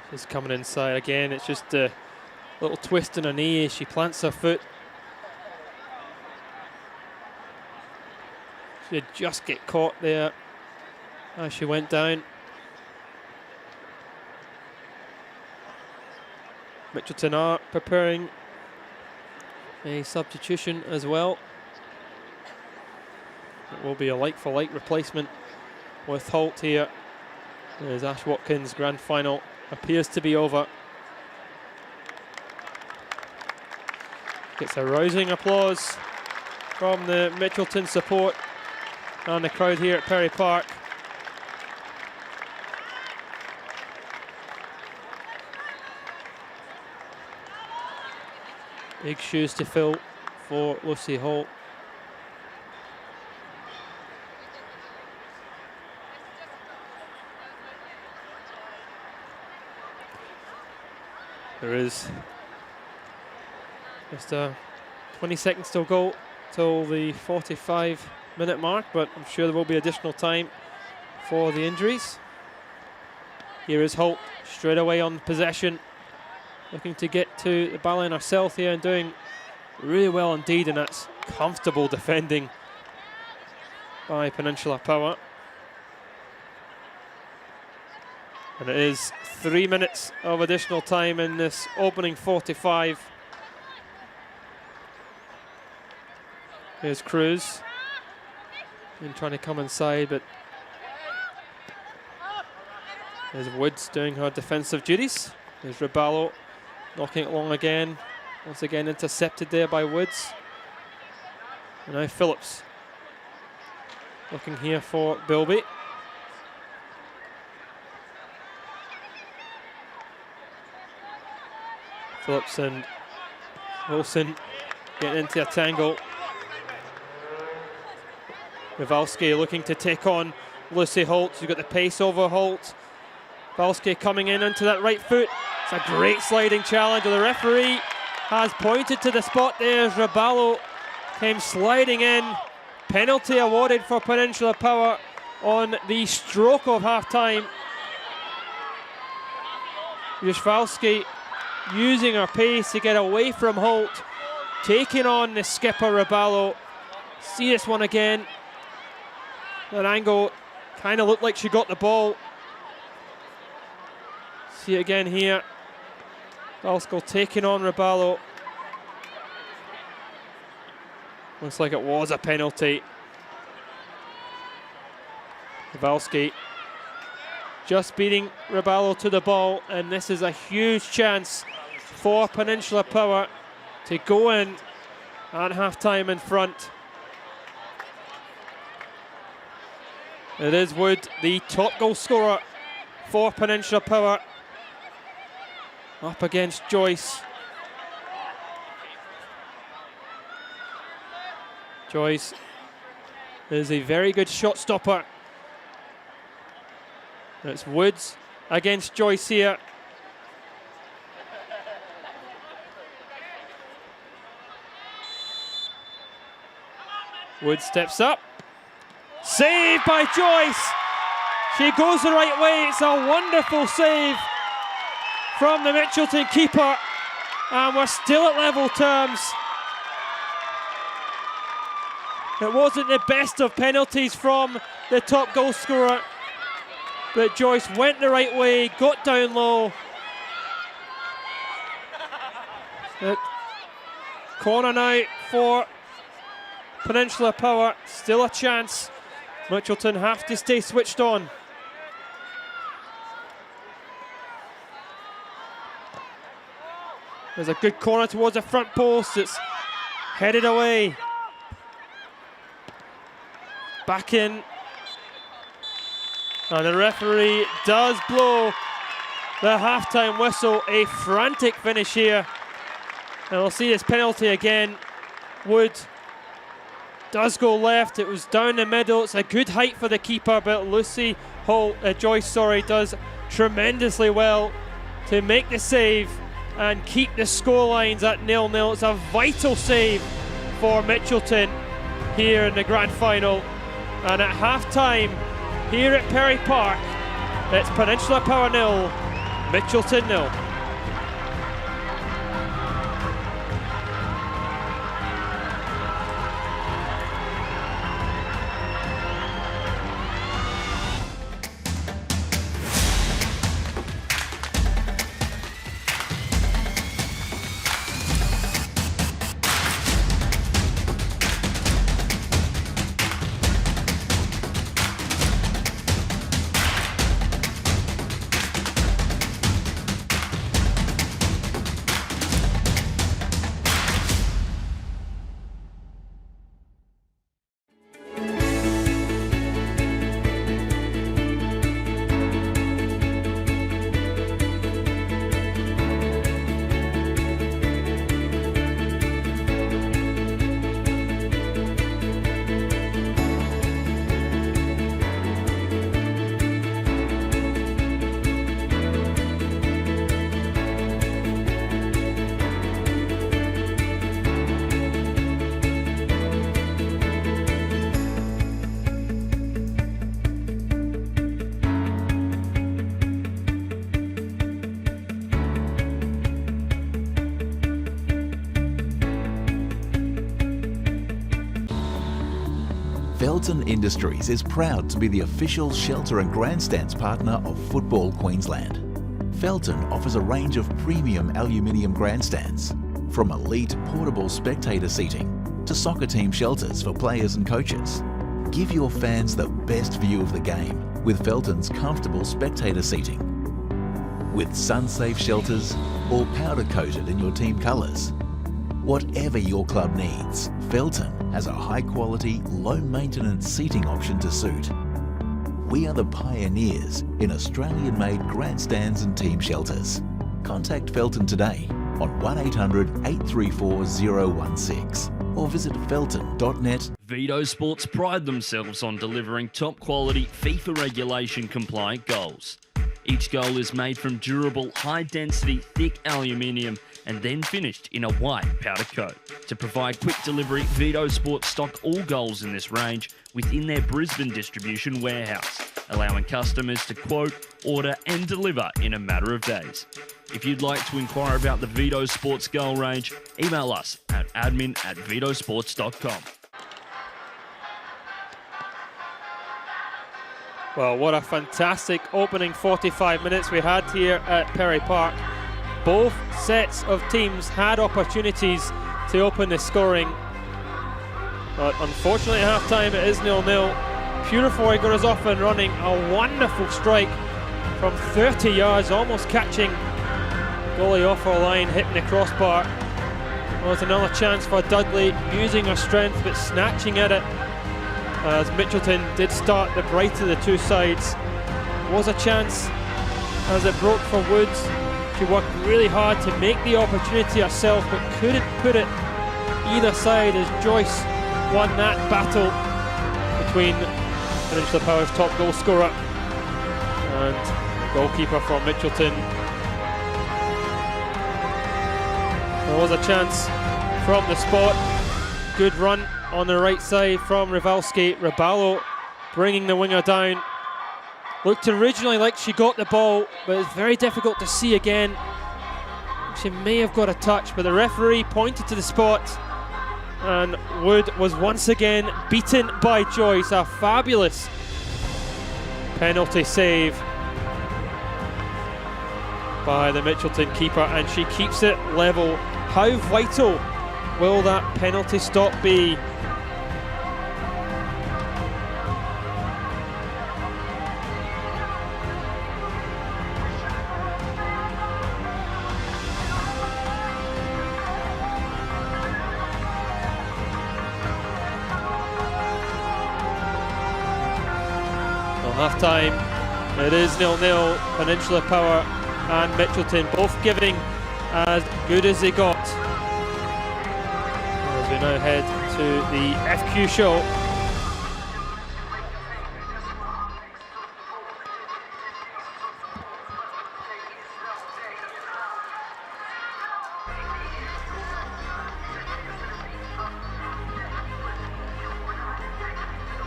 Speaker 2: She's coming inside again. It's just a little twist in her knee as she plants her foot. She did just get caught there as she went down. Mitchelton are preparing a substitution as well. It will be a like-for-like replacement with Holt here. There's Ash Watkins' grand final appears to be over. Gets a rousing applause from the Mitchelton support and the crowd here at Perry Park. Big shoes to fill for Lucy Holt. There is just 20 seconds to go till the 45-minute mark, but I'm sure there will be additional time for the injuries. Here is Holt straight away on possession, looking to get to the ball in herself here and doing really well indeed, and that's comfortable defending by Peninsula Power. And it is 3 minutes of additional time in this opening 45. Here's Cruz. Been trying to come inside, but there's Woods doing her defensive duties. There's Raballo knocking it long again. Once again intercepted there by Woods. And now Phillips looking here for Bilby. Phillips and Wilson getting into a tangle. Rowalski looking to take on Lucy Holt. She's got the pace over Holt. Rowalski coming in onto that right foot. It's a great sliding challenge. The referee has pointed to the spot there as Raballo came sliding in. Penalty awarded for Peninsula Power on the stroke of half-time. Rowalski using her pace to get away from Holt, taking on the skipper Raballo. See this one again. That angle kind of looked like she got the ball. See it again here. Valsko taking on Raballo. Looks like it was a penalty. Rowalski just beating Raballo to the ball, and this is a huge chance for Peninsula Power to go in at half-time in front. It is Wood, the top goal scorer for Peninsula Power, up against Joyce. Joyce is a very good shot stopper. It's Woods against Joyce here. Woods steps up. Saved by Joyce. She goes the right way. It's a wonderful save from the Mitchelton keeper. And we're still at level terms. It wasn't the best of penalties from the top goal scorer, but Joyce went the right way, got down low. Corner now for Peninsula Power. Still a chance. Mitchelton have to stay switched on. There's a good corner towards the front post. It's headed away. Back in. And the referee does blow the halftime whistle. A frantic finish here. And we'll see this penalty again. Wood does go left. It was down the middle. It's a good height for the keeper, but Joyce does tremendously well to make the save and keep the score lines at 0-0. It's a vital save for Mitchelton here in the grand final. And at half-time here at Perry Park, it's Peninsula Power 0, Mitchelton 0.
Speaker 5: Felton Industries is proud to be the official shelter and grandstands partner of Football Queensland. Felton offers a range of premium aluminium grandstands, from elite portable spectator seating to soccer team shelters for players and coaches. Give your fans the best view of the game with Felton's comfortable spectator seating. With sun-safe shelters or powder-coated in your team colours. Whatever your club needs, Felton has a high-quality, low-maintenance seating option to suit. We are the pioneers in Australian-made grandstands and team shelters. Contact Felton today on 1800 834 016 or visit felton.net.
Speaker 6: Vito Sports pride themselves on delivering top-quality FIFA regulation-compliant goals. Each goal is made from durable, high-density, thick aluminium and then finished in a white powder coat. To provide quick delivery, Vito Sports stock all goals in this range within their Brisbane distribution warehouse, allowing customers to quote, order and deliver in a matter of days. If you'd like to inquire about the Vito Sports goal range, email us at admin@vitosports.com.
Speaker 2: Well, what a fantastic opening 45 minutes we had here at Perry Park. Both sets of teams had opportunities to open the scoring, but unfortunately at half-time it is 0-0. Purifoy goes off and running, a wonderful strike from 30 yards, almost catching goalie off our line, hitting the crossbar. Well, it's another chance for Dudley, using her strength but snatching at it, as Mitchelton did start the brighter of the two sides. Was a chance as it broke for Woods. She worked really hard to make the opportunity herself but couldn't put it either side as Joyce won that battle between Peninsula Power's top goal scorer and the goalkeeper from Mitchelton. There was a chance from the spot. Good run on the right side from Rivalski. Raballo bringing the winger down. Looked originally like she got the ball, but it's very difficult to see again. She may have got a touch, but the referee pointed to the spot, and Wood was once again beaten by Joyce. A fabulous penalty save by the Mitchelton keeper, and she keeps it level. How vital will that penalty stop be? Half-time, it is 0-0. Peninsula Power and Mitchelton both giving as good as they got. As we now head to the FQ show.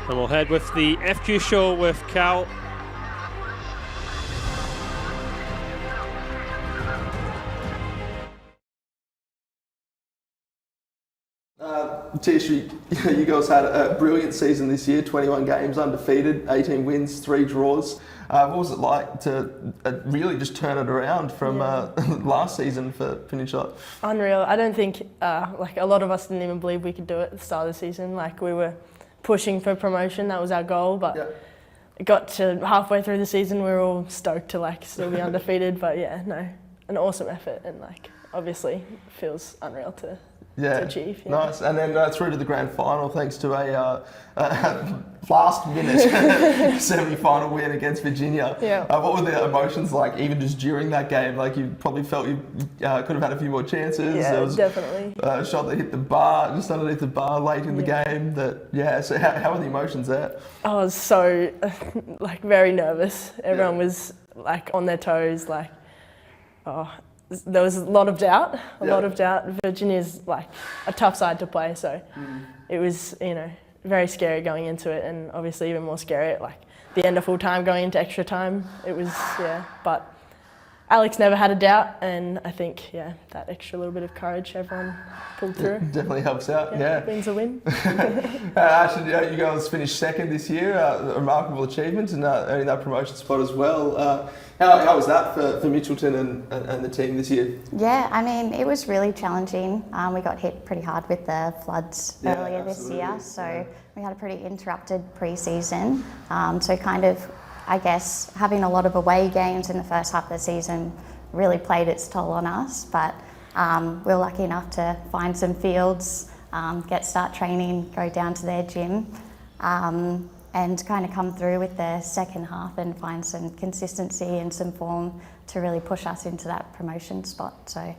Speaker 2: And we'll head with the FQ show with Cal.
Speaker 7: Tish, you guys had a brilliant season this year, 21 games undefeated, 18 wins, 3 draws. What was it like to really just turn it around from last season for Peninsula?
Speaker 8: Unreal. I don't think, like a lot of us didn't even believe we could do it at the start of the season. Like we were pushing for promotion, that was our goal, but it got to halfway through the season, we were all stoked to like still be undefeated, but yeah, no, an awesome effort, and like obviously feels unreal to achieve. Yeah. Nice,
Speaker 7: and then through to the grand final thanks to a last minute semi-final win against Virginia. What were the emotions like even just during that game? Like you probably felt you could have had a few more chances.
Speaker 8: Yeah,
Speaker 7: there was
Speaker 8: definitely.
Speaker 7: A shot that hit the bar, just underneath the bar late in the game. So how were the emotions there?
Speaker 8: I was so like very nervous. Everyone was like on their toes, like there was a lot of doubt, Virginia's like a tough side to play, so it was, very scary going into it, and obviously even more scary at like the end of full time, going into extra time. It was, but Alex never had a doubt, and I think, yeah, that extra little bit of courage everyone pulled through.
Speaker 7: Definitely helps out, yeah.
Speaker 8: Wins a win.
Speaker 7: Actually, you guys finished second this year, a remarkable achievement, and earning that promotion spot as well. How was that for Mitchelton and the team this year?
Speaker 9: Yeah, I mean, it was really challenging. We got hit pretty hard with the floods earlier this year, so we had a pretty interrupted pre-season. So kind of, I guess, having a lot of away games in the first half of the season really played its toll on us, but we were lucky enough to find some fields, start training, go down to their gym, and kind of come through with the second half and find some consistency and some form to really push us into that promotion spot. So,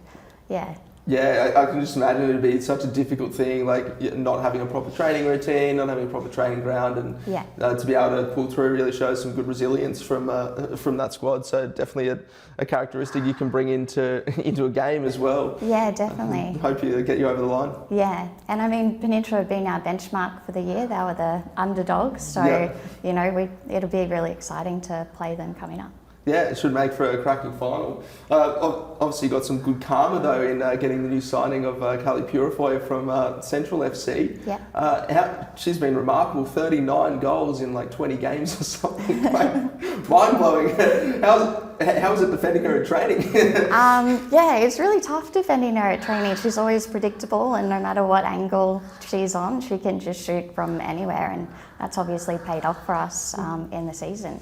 Speaker 9: yeah.
Speaker 7: Yeah, I can just imagine it'd be such a difficult thing, like not having a proper training routine, not having a proper training ground, and to be able to pull through really shows some good resilience from that squad. So definitely a characteristic you can bring into a game as well.
Speaker 9: Yeah, definitely.
Speaker 7: Hope you get you over the line.
Speaker 9: Yeah, and I mean, Peninsula being our benchmark for the year, they were the underdogs, so you know, it'll be really exciting to play them coming up.
Speaker 7: Yeah, it should make for a cracking final. Obviously, got some good karma though in getting the new signing of Callie Purifoy from Central FC.
Speaker 9: Yeah.
Speaker 7: She's been remarkable. 39 goals in like 20 games or something. Mind blowing. How is it defending her at training?
Speaker 9: Yeah, it's really tough defending her at training. She's always predictable, and no matter what angle she's on, she can just shoot from anywhere, and that's obviously paid off for us in the season.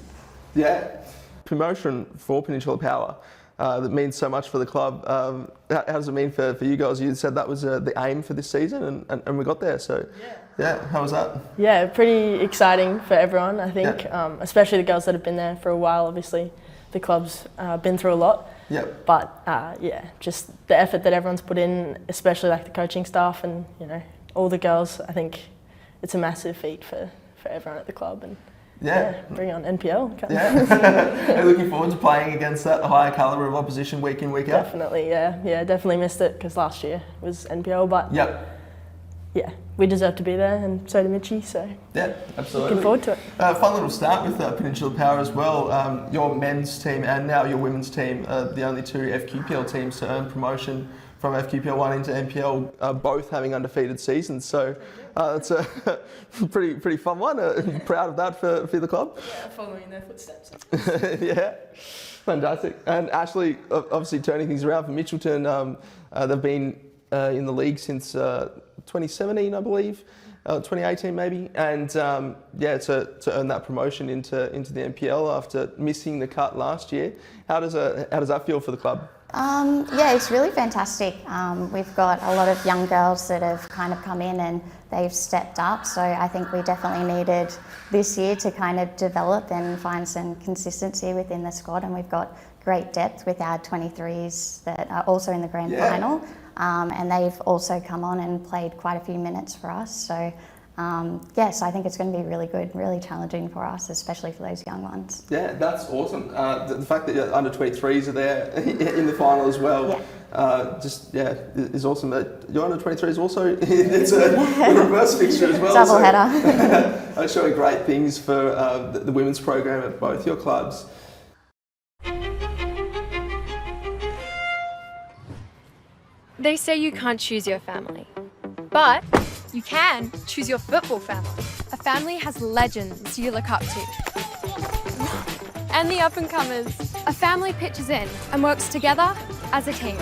Speaker 7: Yeah. Promotion for Peninsula Power that means so much for the club. How does it mean for you guys? You said that was the aim for this season, and we got there. So, yeah, how was that?
Speaker 8: Yeah, pretty exciting for everyone, I think, especially the girls that have been there for a while. Obviously, the club's been through a lot.
Speaker 7: Yep.
Speaker 8: But just the effort that everyone's put in, especially like the coaching staff and all the girls. I think it's a massive feat for everyone at the club. And bring on NPL.
Speaker 7: Yeah. Are you looking forward to playing against that higher calibre of opposition week in, week out?
Speaker 8: Definitely, yeah. Definitely missed it because last year was NPL, but we deserve to be there, and so do Mitchie, so
Speaker 7: yeah, absolutely.
Speaker 8: Looking forward to it.
Speaker 7: Fun little start with Peninsula Power as well. Your men's team and now your women's team are the only two FQPL teams to earn promotion from FQPL 1 into NPL, both having undefeated seasons. So it's a pretty fun one. Proud of that for the club.
Speaker 8: Yeah, following their footsteps.
Speaker 7: Yeah, fantastic. And Ashley, obviously turning things around for Mitchelton. They've been in the league since 2017, I believe. 2018 maybe, and to earn that promotion into the NPL after missing the cut last year. How does that feel for the club?
Speaker 9: It's really fantastic. We've got a lot of young girls that have kind of come in and they've stepped up, so I think we definitely needed this year to kind of develop and find some consistency within the squad, and we've got great depth with our 23s that are also in the grand final, and they've also come on and played quite a few minutes for us, so so I think it's going to be really good, really challenging for us, especially for those young ones. Yeah,
Speaker 7: that's awesome. The fact that your under 23s are there in the final as well, is awesome. Your under 23s also, it's a reverse fixture as well.
Speaker 9: Double header.
Speaker 7: I'm showing great things for the women's program at both your clubs.
Speaker 10: They say you can't choose your family, but you can choose your football family. A family has legends you look up to. And the up-and-comers. A family pitches in and works together as a team.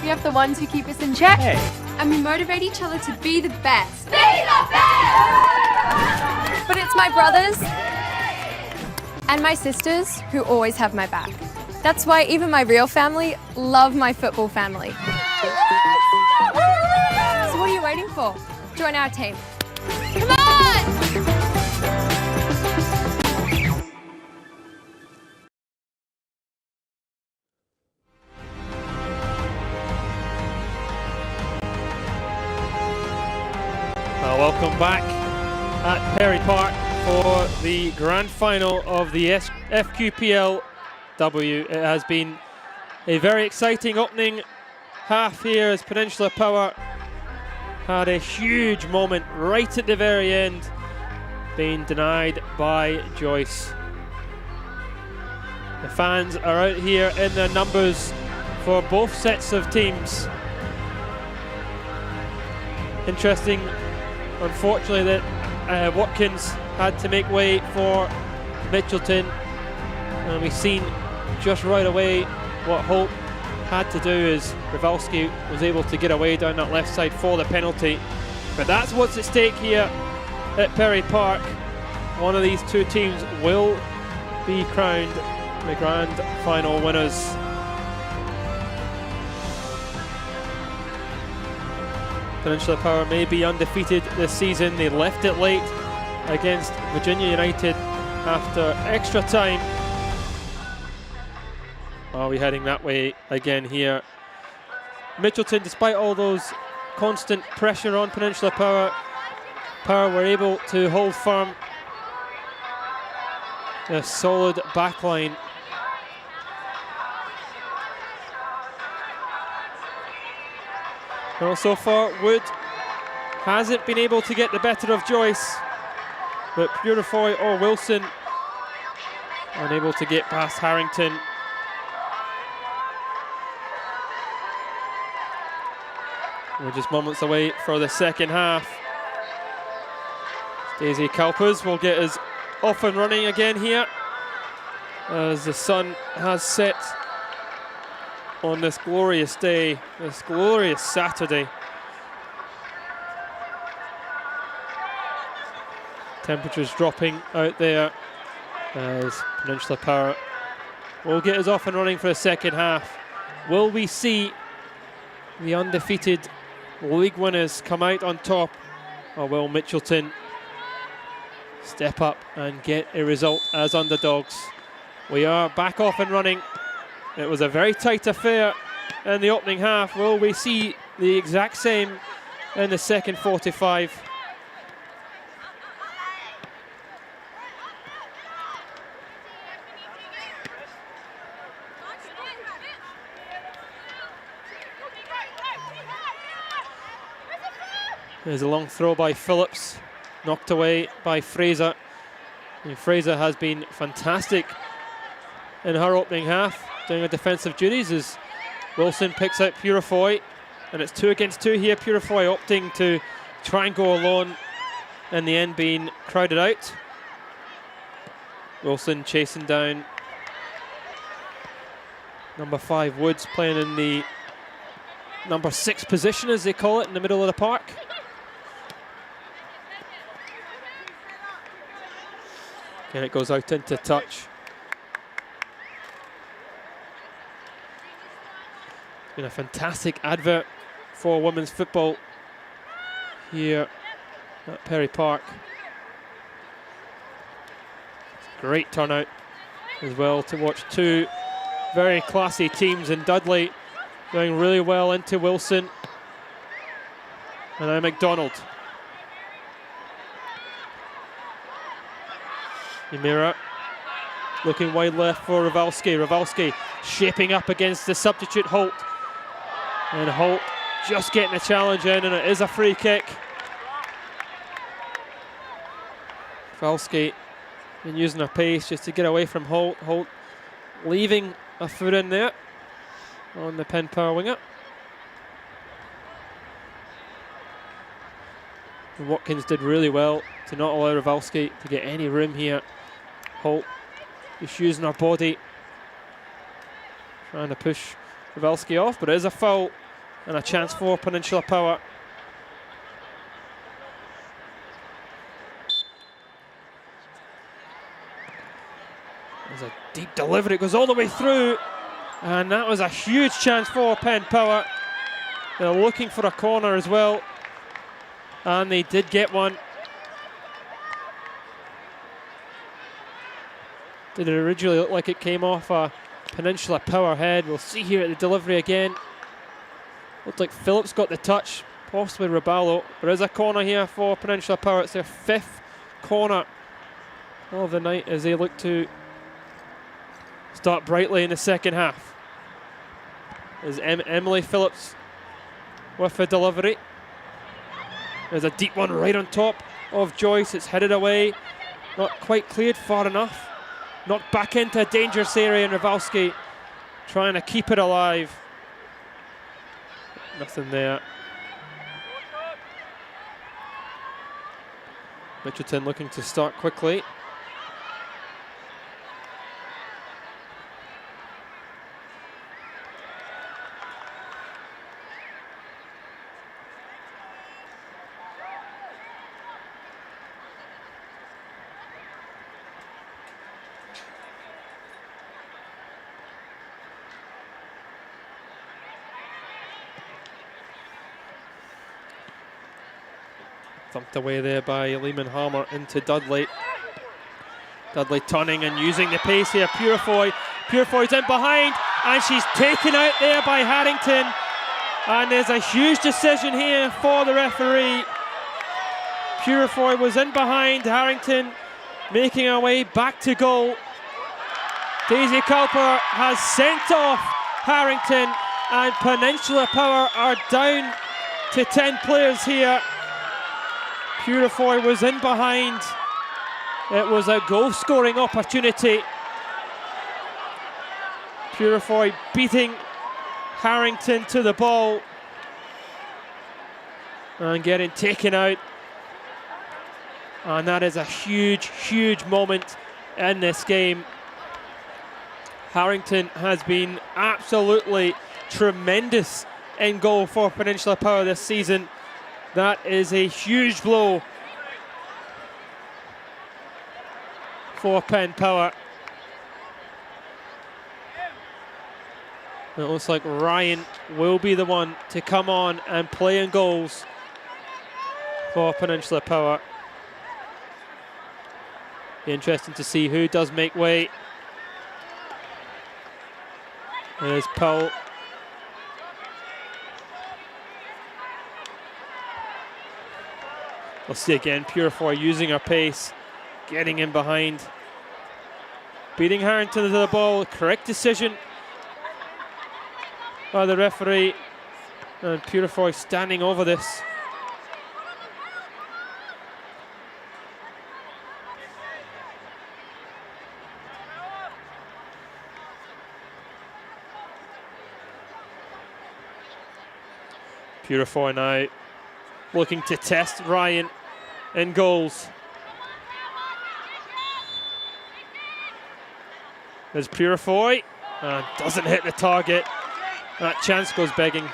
Speaker 10: We have the ones who keep us in check, and we motivate each other to be the best. Be the best! But it's my brothers and my sisters who always have my back. That's why even my real family love my football family. So what are you waiting for? Join our team. Come on!
Speaker 2: Welcome back at Perry Park for the grand final of the FQPL W. It has been a very exciting opening half here as Peninsula Power had a huge moment right at the very end, being denied by Joyce. The fans are out here in their numbers for both sets of teams. Interesting, unfortunately, that Watkins had to make way for Mitchelton, and we've seen just right away what Holt had to do is Rowalski was able to get away down that left side for the penalty. But that's what's at stake here at Perry Park. One of these two teams will be crowned the grand final winners. Peninsula Power may be undefeated this season. They left it late against Virginia United after extra time. Are we heading that way again here? Mitchelton, despite all those constant pressure on Peninsula Power, were able to hold firm. A solid backline. Well, so far, Wood hasn't been able to get the better of Joyce, but Purifoy or Wilson unable to get past Harrington. We're just moments away for the second half. Daisy Kalpers will get us off and running again here as the sun has set on this glorious day, this glorious Saturday. Temperatures dropping out there as Peninsula Power will get us off and running for the second half. Will we see the undefeated league winners come out on top, or will Mitchelton step up and get a result as underdogs? We are back off and running. It was a very tight affair in the opening half. Will we see the exact same in the second 45? There's a long throw by Phillips, knocked away by Fraser. And Fraser has been fantastic in her opening half, doing her defensive duties as Wilson picks out Purifoy. And it's 2 against 2 here. Purifoy opting to try and go alone, in the end being crowded out. Wilson chasing down number 5 Woods, playing in the number 6 position, as they call it, in the middle of the park. And it goes out into touch. It's been a fantastic advert for women's football here at Perry Park. Great turnout as well to watch two very classy teams in Dudley going really well into Wilson. And now McDonald. Yamira looking wide left for Rowalski. Rowalski shaping up against the substitute Holt. And Holt just getting a challenge in, and it is a free kick. Rowalski been using her pace just to get away from Holt. Holt leaving a foot in there on the Penn Power winger. And Watkins did really well to not allow Rowalski to get any room here. Holt just using her body, trying to push Rowalski off, but it is a foul and a chance for Peninsula Power. There's a deep delivery, it goes all the way through, and that was a huge chance for Penn Power. They're looking for a corner as well, and they did get one. Did it originally look like it came off a Peninsula Power head? We'll see here at the delivery again. Looked like Phillips got the touch, possibly Raballo. There is a corner here for Peninsula Power. It's their 5th corner of the night as they look to start brightly in the second half. There's Emily Phillips with the delivery. There's a deep one right on top of Joyce. It's headed away, not quite cleared far enough. knocked back into a dangerous area, and Rowalski trying to keep it alive. Nothing there. Mitchelton looking to start quickly. Thumped away there by Lehman Harmer into Dudley. Dudley turning and using the pace here. Purefoy's in behind, and she's taken out there by Harrington. And there's a huge decision here for the referee. Purefoy was in behind Harrington, making her way back to goal. Daisy Culper has sent off Harrington, and Peninsula Power are down to 10 players here. Purefoy was in behind. It was a goal-scoring opportunity. Purefoy beating Harrington to the ball and getting taken out. And that is a huge, huge moment in this game. Harrington has been absolutely tremendous in goal for Peninsula Power this season. That is a huge blow for Penn Power. It looks like Ryan will be the one to come on and play in goals for Peninsula Power. Be interesting to see who does make way. There's Powell. We'll see again, Purefoy using her pace, getting in behind, beating Harrington to the ball. Correct decision by the referee, and Purefoy standing over this. Purefoy now looking to test Ryan in goals. There's Purefoy, and doesn't hit the target. That chance goes begging.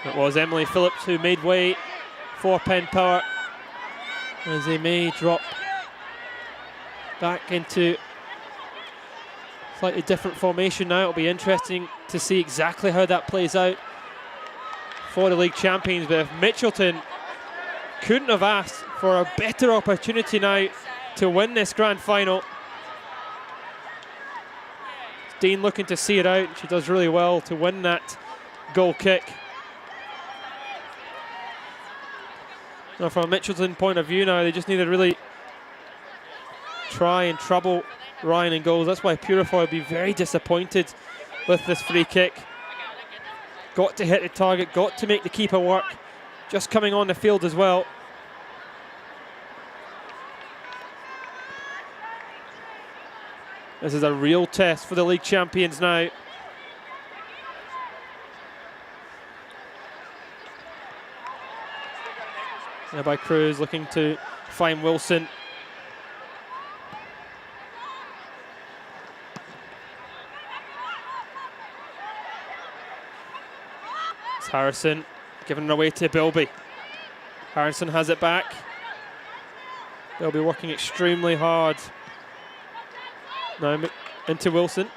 Speaker 2: It was Emily Phillips who made way for Penn Power, as they may drop back into slightly different formation now. It'll be interesting to see exactly how that plays out for the league champions, but if Mitchelton couldn't have asked for a better opportunity now to win this grand final. Dean looking to see it out. She does really well to win that goal kick. Now from a Mitchelton point of view now, they just need to really try and trouble Ryan in goals. That's why Purefoy will be very disappointed with this free kick. Got to hit the target, got to make the keeper work. Just coming on the field as well. This is a real test for the league champions now. Now by Cruz looking to find Wilson. It's Harrison giving it away to Bilby. Harrison has it back. They'll be working extremely hard. Now into Wilson.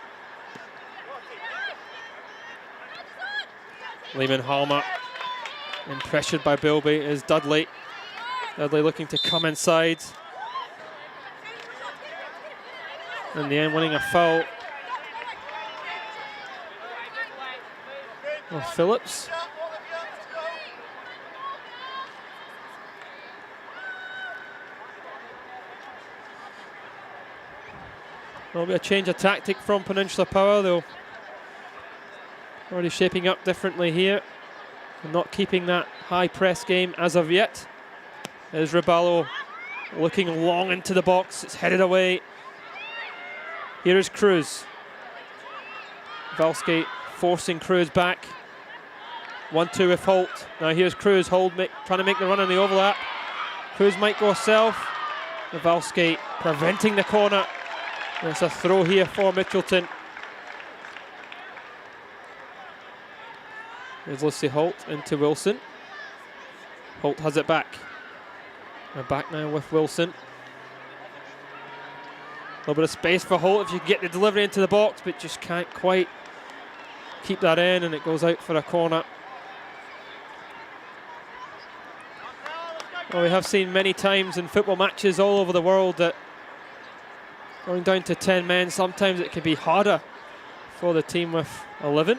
Speaker 2: Lehman Harmer and pressured by Bilby is Dudley. Dudley looking to come inside. In the end, winning a foul. Oh, Phillips. There'll be a change of tactic from Peninsula Power. They'll already shaping up differently here. They're not keeping that high press game as of yet. There's Riballo looking long into the box. It's headed away. Here is Cruz. Valsky forcing Cruz back. 1-2 with Holt. Now here's Cruz. Holt trying to make the run on the overlap. Cruz might go self. Valsky preventing the corner. It's a throw here for Mitchelton. There's Lucy Holt into Wilson. Holt has it back. We're back now with Wilson. A little bit of space for Holt if you can get the delivery into the box, but just can't quite keep that in, and it goes out for a corner. Well, we have seen many times in football matches all over the world that going down to 10 men, sometimes it can be harder for the team with 11.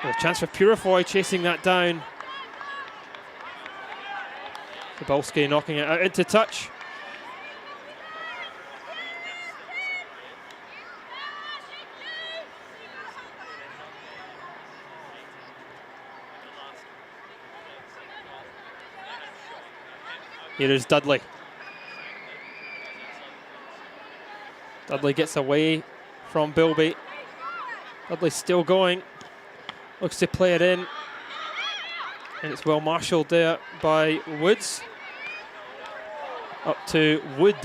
Speaker 2: A chance for Purifoy chasing that down. Zabalski knocking it out into touch. Here is Dudley. Dudley gets away from Bilby. Dudley's still going. Looks to play it in. And it's well marshalled there by Woods. Up to Wood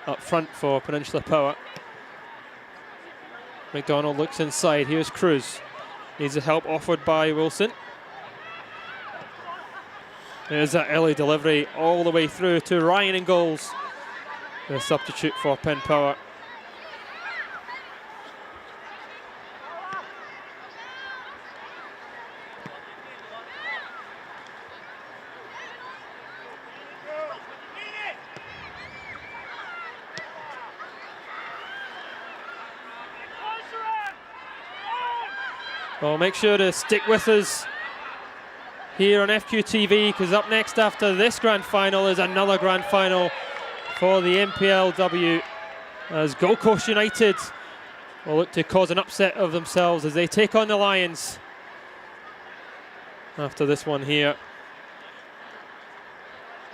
Speaker 2: up front for Peninsula Power. McDonald looks inside. Here's Cruz. Needs the help offered by Wilson. There's that early delivery all the way through to Ryan in goals. The substitute for Penn Power. Well, make sure to stick with us here on FQTV, because up next after this grand final is another grand final for the MPLW, as Gold Coast United will look to cause an upset of themselves as they take on the Lions after this one here.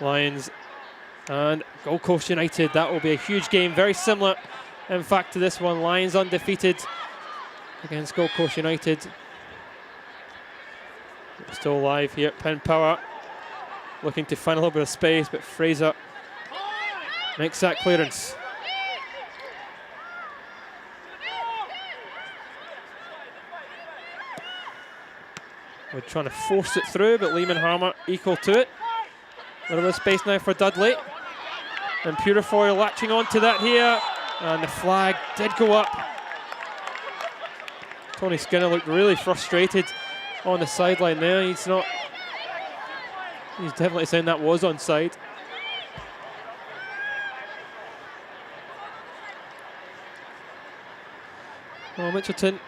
Speaker 2: Lions and Gold Coast United, that will be a huge game, very similar in fact to this one. Lions undefeated against Gold Coast United. We're still live here at Penn Power, looking to find a little bit of space, but Fraser makes that clearance. We're trying to force it through, but Lehman Harmer equal to it. A little bit of space now for Dudley. And Purifoy latching onto that here, and the flag did go up. Tony Skinner looked really frustrated on the sideline there. He's definitely saying that was onside. Well, Mitchelton,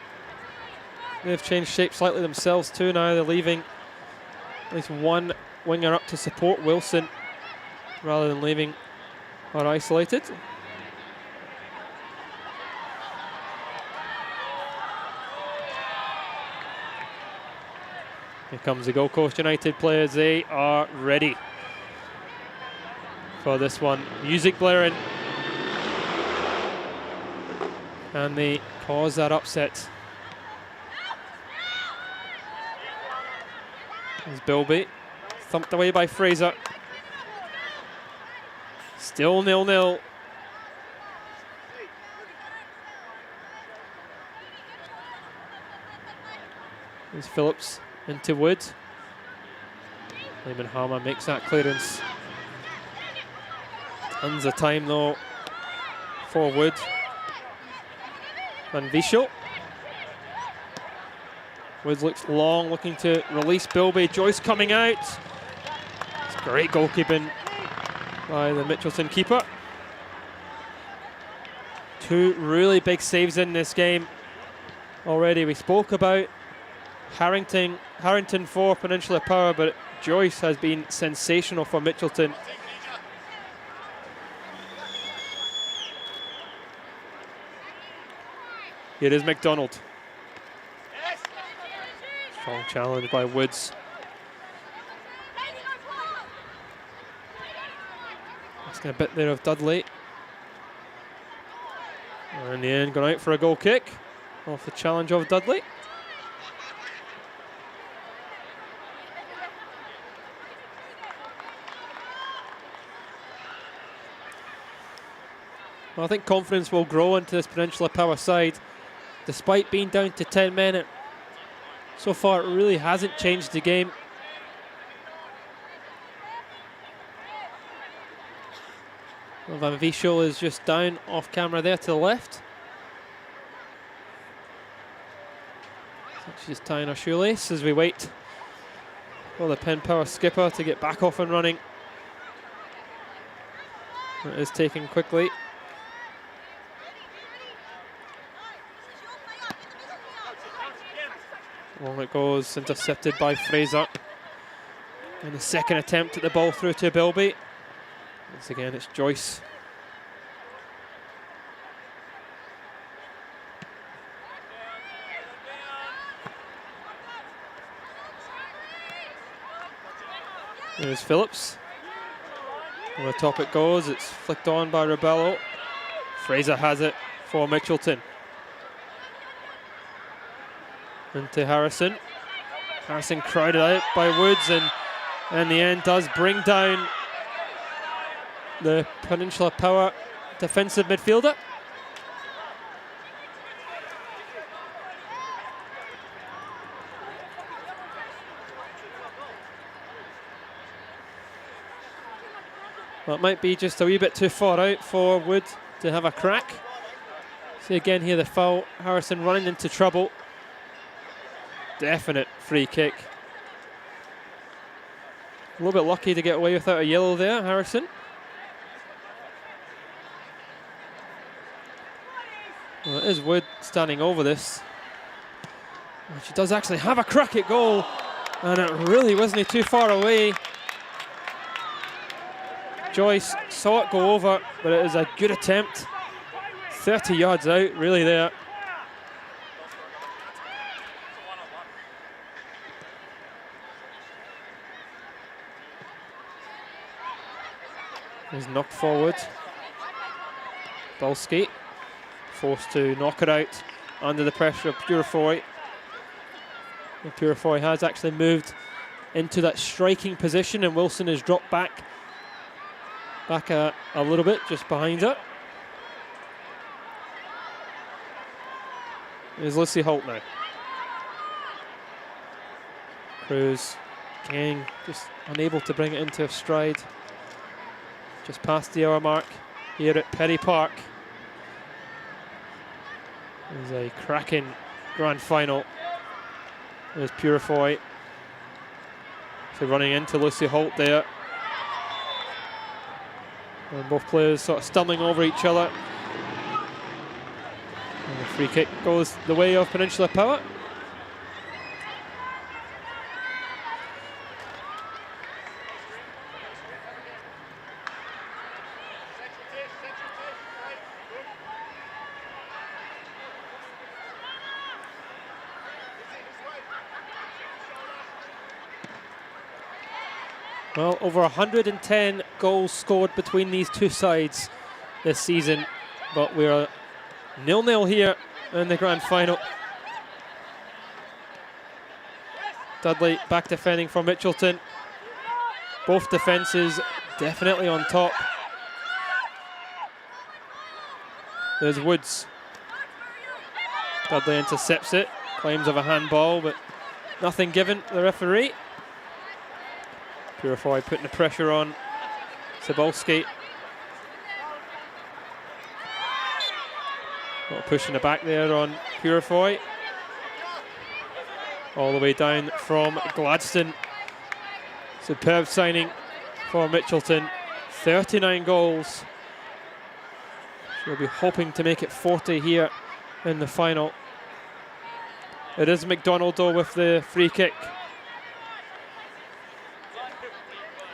Speaker 2: they've changed shape slightly themselves too now. They're leaving at least one winger up to support Wilson rather than leaving her isolated. Here comes the Gold Coast United players. They are ready for this one. Music blaring. And they cause that upset. There's Bilby. Thumped away by Fraser. Still 0-0. There's Phillips into Wood. Lehman Harmer makes that clearance. Tons of time though for Wood. Van Vischel. Wood looks long, looking to release Bilby. Joyce coming out. It's great goalkeeping by the Mitchelton keeper. Two really big saves in this game already. We spoke about Harrington for Peninsula Power, but Joyce has been sensational for Mitchelton Here is McDonald. Strong challenge by Woods. Asking a bit there of Dudley. And in the end, going out for a goal kick off the challenge of Dudley. Well, I think confidence will grow into this Peninsula Power side. Despite being down to 10 men, so far it really hasn't changed the game. Well, Van Vischel is just down off camera there to the left. She's tying her shoelace as we wait for the Pen Power skipper to get back off and running. It is taken quickly. Long it goes, intercepted by Fraser. And the second attempt at the ball through to Bilby. Once again, it's Joyce. There's Phillips. Over the top it goes, it's flicked on by Rebello. Fraser has it for Mitchelton. Into Harrison. Harrison crowded out by Woods, and in the end does bring down the Peninsula Power defensive midfielder. Well, it might be just a wee bit too far out for Wood to have a crack. See again here the foul. Harrison running into trouble. Definite free kick. A little bit lucky to get away without a yellow there, Harrison. Well, it is Wood standing over this. And she does actually have a crack at goal, and it really wasn't too far away. Joyce saw it go over, but it is a good attempt. 30 yards out, really there. Is knocked forward. Bulski forced to knock it out under the pressure of Purifoy. Purifoy has actually moved into that striking position, and Wilson has dropped back a little bit just behind her. There's Lucy Holt now. Cruz again just unable to bring it into a stride. Just past the hour mark here at Perry Park. There's a cracking grand final. There's Purifoy. So running into Lucy Holt there. And both players sort of stumbling over each other. And the free kick goes the way of Peninsula Power. Well, over 110 goals scored between these two sides this season, but we're 0-0 here in the grand final. Dudley back defending for Mitchelton. Both defences definitely on top. There's Woods. Dudley intercepts it, claims of a handball, but nothing given to the referee. Purifoy putting the pressure on Cebulski. Pushing the back there on Purifoy. All the way down from Gladstone. Superb signing for Mitchelton. 39 goals. She'll be hoping to make it 40 here in the final. It is McDonald though with the free kick.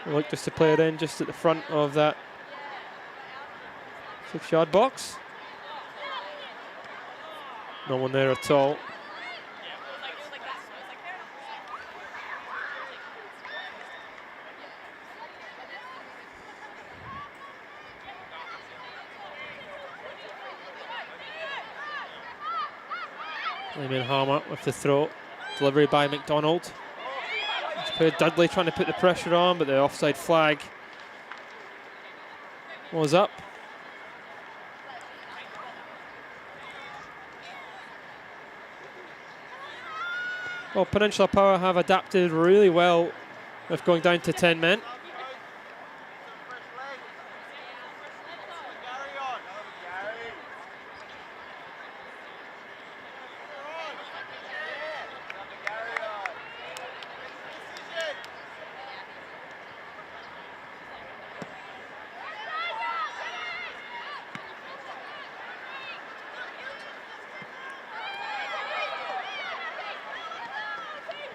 Speaker 2: We'll look just to play it in just at the front of that 6-yard box. No one there at all. Layman Harmer with the throw. Delivery by McDonald. Dudley trying to put the pressure on, but the offside flag was up. Well, Peninsula Power have adapted really well with going down to 10 men.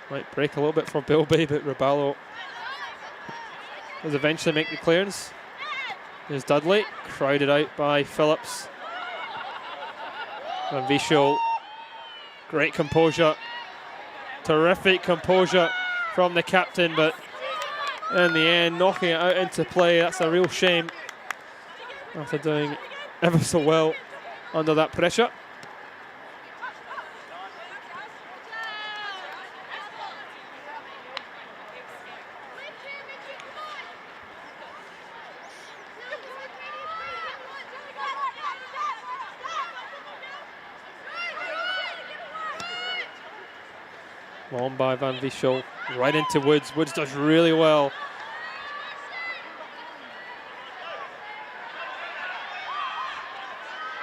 Speaker 2: Might break a little bit for Bilby, but Raballo does eventually make the clearance. There's Dudley, crowded out by Phillips. Van Vischel, great composure. Terrific composure from the captain, but in the end, knocking it out into play. That's a real shame after doing ever so well under that pressure. Long by Van Vischel, right into Woods. Woods does really well.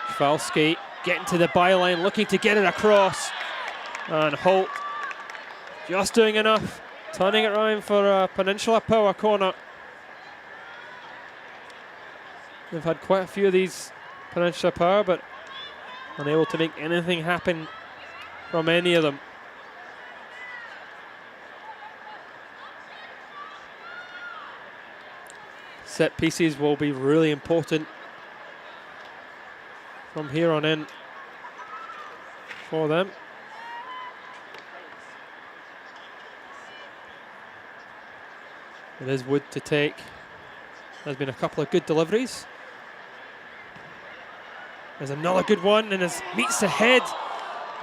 Speaker 2: Falski getting to the byline, looking to get it across. And Holt just doing enough, turning it around for a Peninsula Power corner. They've had quite a few of these Peninsula Power, but unable to make anything happen from any of them. Set pieces will be really important from here on in for them. It is Wood to take. There's been a couple of good deliveries. There's another good one, and it meets the head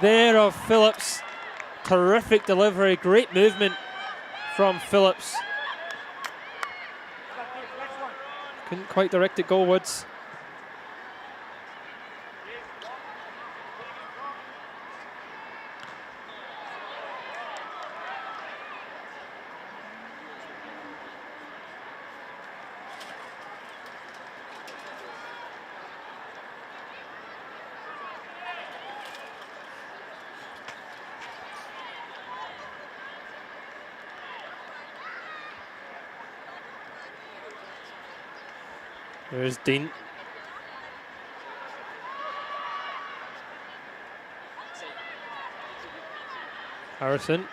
Speaker 2: there of Phillips. Terrific delivery, great movement from Phillips. Couldn't quite direct it goalwards. There's Dean. Harrison.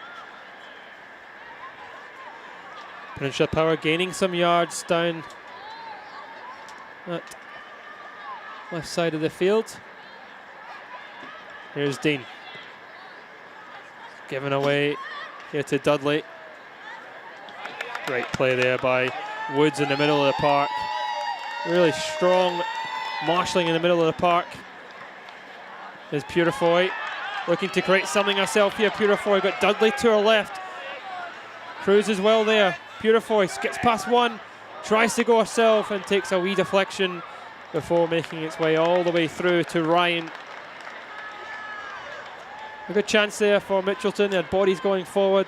Speaker 2: Peninsula Power gaining some yards down that left side of the field. Here's Dean. Given away here to Dudley. Great play there by Woods in the middle of the park. Really strong marshalling in the middle of the park. There's Purifoy looking to create something herself here. Purifoy got Dudley to her left. Cruz as well there. Purifoy skips past one, tries to go herself and takes a wee deflection before making its way all the way through to Ryan. A good chance there for Mitchelton. They had bodies going forward.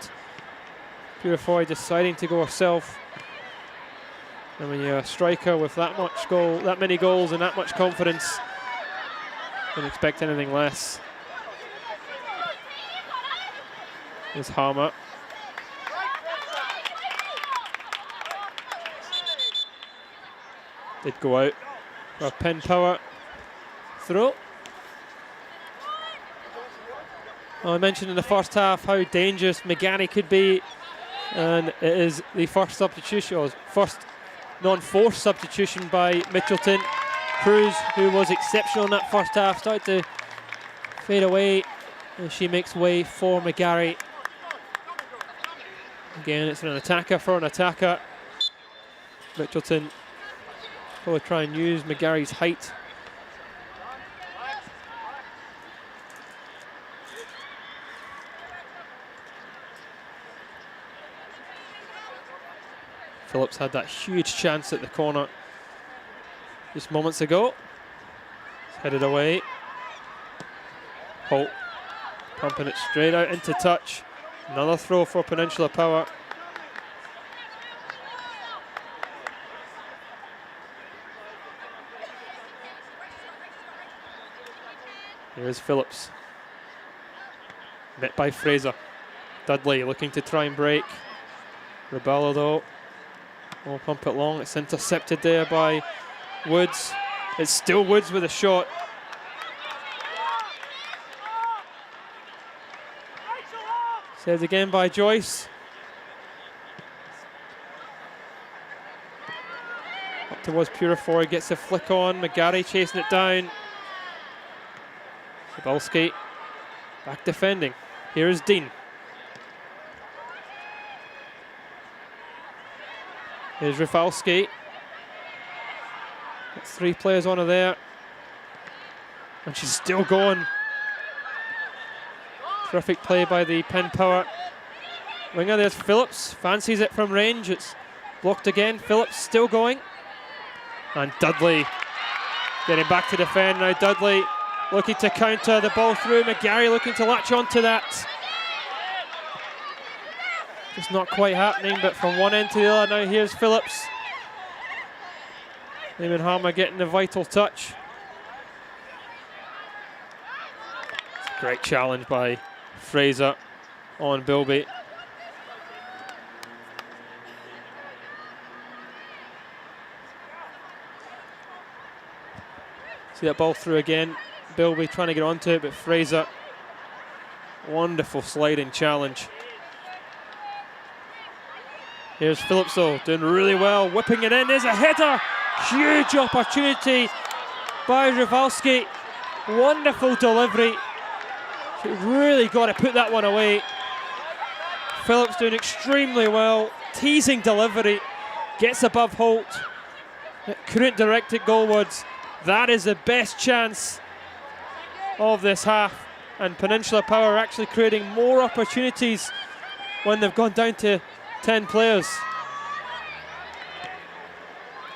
Speaker 2: Purifoy deciding to go herself. And when you're a striker with that many goals and that much confidence, don't expect anything less. There's Harmer. Did go out for a Penn Power throw. I mentioned in the first half how dangerous McGarry could be, and it is the first substitution, or first non-forced substitution by Mitchelton. Cruz, who was exceptional in that first half, started to Fade away, and she makes way for McGarry. Again, it's an attacker for an attacker. Mitchelton will try and use McGarry's height. Phillips had that huge chance at the corner just moments ago. It's headed away. Holt pumping it straight out into touch. Another throw for Peninsula Power. Here's Phillips. Met by Fraser. Dudley looking to try and break. Rebello though will pump it long. It's intercepted there by Woods. It's still Woods with a shot. Saved again by Joyce. Up towards Purifoy, gets a flick on. McGarry chasing it down. Cebulski back defending. Here is Dean. Here's Rafalski. That's 3 players on her there. And she's still going. Terrific play by the Penn Power winger. There's Phillips. Fancies it from range. It's blocked again. Phillips still going. And Dudley getting back to defend. Now Dudley looking to counter the ball through. McGarry looking to latch onto that. Just not quite happening, but from one end to the other. Now here's Phillips. Eamon Harmer getting the vital touch. Great challenge by Fraser on Bilby. See that ball through again. Bilby trying to get onto it, but Fraser, wonderful sliding challenge. Here's Phillips though, doing really well, whipping it in. There's a header. Huge opportunity by Rafalski. Wonderful delivery. She really got to put that one away. Phillips doing extremely well. Teasing delivery. Gets above Holt. Couldn't direct it goalwards. That is the best chance of this half. And Peninsula Power actually creating more opportunities when they've gone down to 10 players.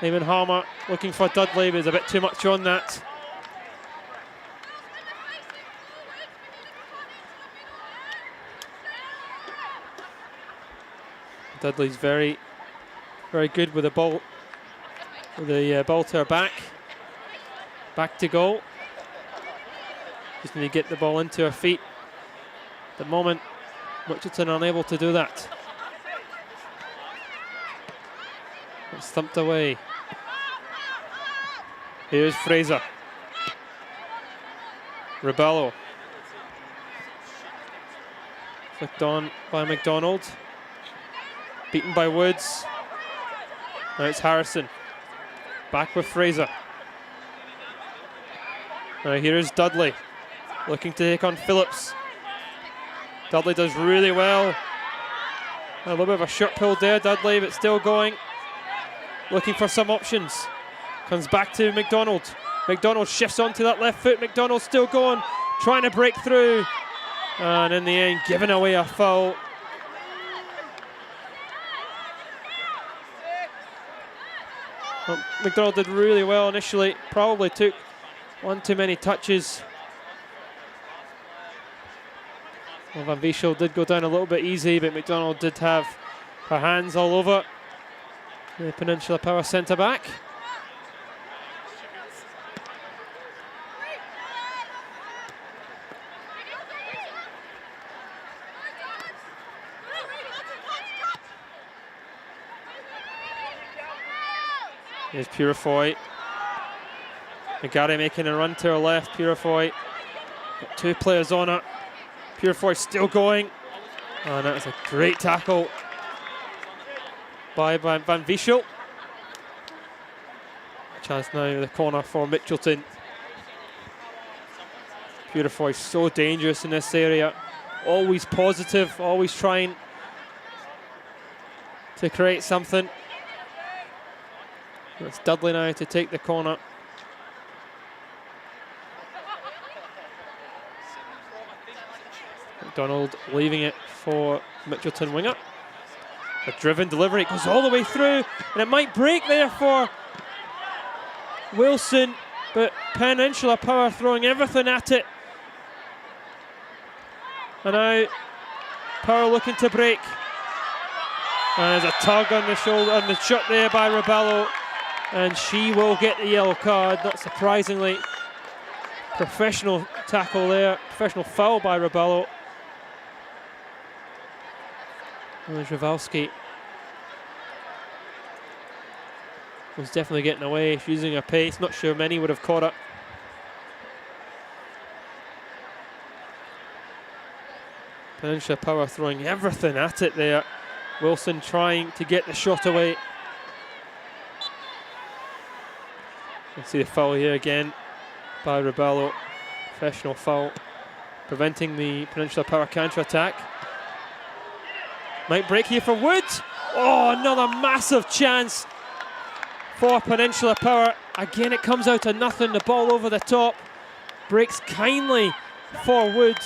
Speaker 2: Eamon Harmer looking for Dudley, but there's a bit too much on that. Dudley's very, very good with the ball, with the ball to her back. Back to goal. Just need to get the ball into her feet. At the moment, Mitchelton unable to do that. It's thumped away. Here's Fraser. Rebello. Flicked on by McDonald. Beaten by Woods. Now it's Harrison. Back with Fraser. Now here is Dudley. Looking to take on Phillips. Dudley does really well. A little bit of a short pull there, Dudley, but still going. Looking for some options. Comes back to McDonald. McDonald shifts onto that left foot. McDonald still going. Trying to break through. And in the end, giving away a foul. Well, McDonald did really well initially. Probably took one too many touches. Well, Van Wiesel did go down a little bit easy, but McDonald did have her hands all over the Peninsula Power centre back. Here's Purifoy. McGarry making a run to her left. Purifoy. Got 2 players on her. Purifoy still going. Oh, that was a great tackle by Van Wiesel. Chance now in the corner for Mitchelton. Purifoy so dangerous in this area. Always positive, always trying to create something. It's Dudley now to take the corner. McDonald leaving it for Mitchelton winger. A driven delivery, it goes all the way through, and it might break there for Wilson, but Peninsula Power throwing everything at it. And now Power looking to break. And there's a tug on the shoulder, on the shot there by Rebello, and she will get the yellow card, not surprisingly. Professional tackle there, professional foul by Rebello. And Rzavalski was definitely getting away. She's using her pace. Not sure many would have caught up. Peninsula Power throwing everything at it there. Wilson trying to get the shot away. You see the foul here again by Rebello. Professional foul, preventing the Peninsula Power counter-attack. Might break here for Wood. Oh, another massive chance for Peninsula Power. Again, it comes out to nothing. The ball over the top. Breaks kindly for Wood.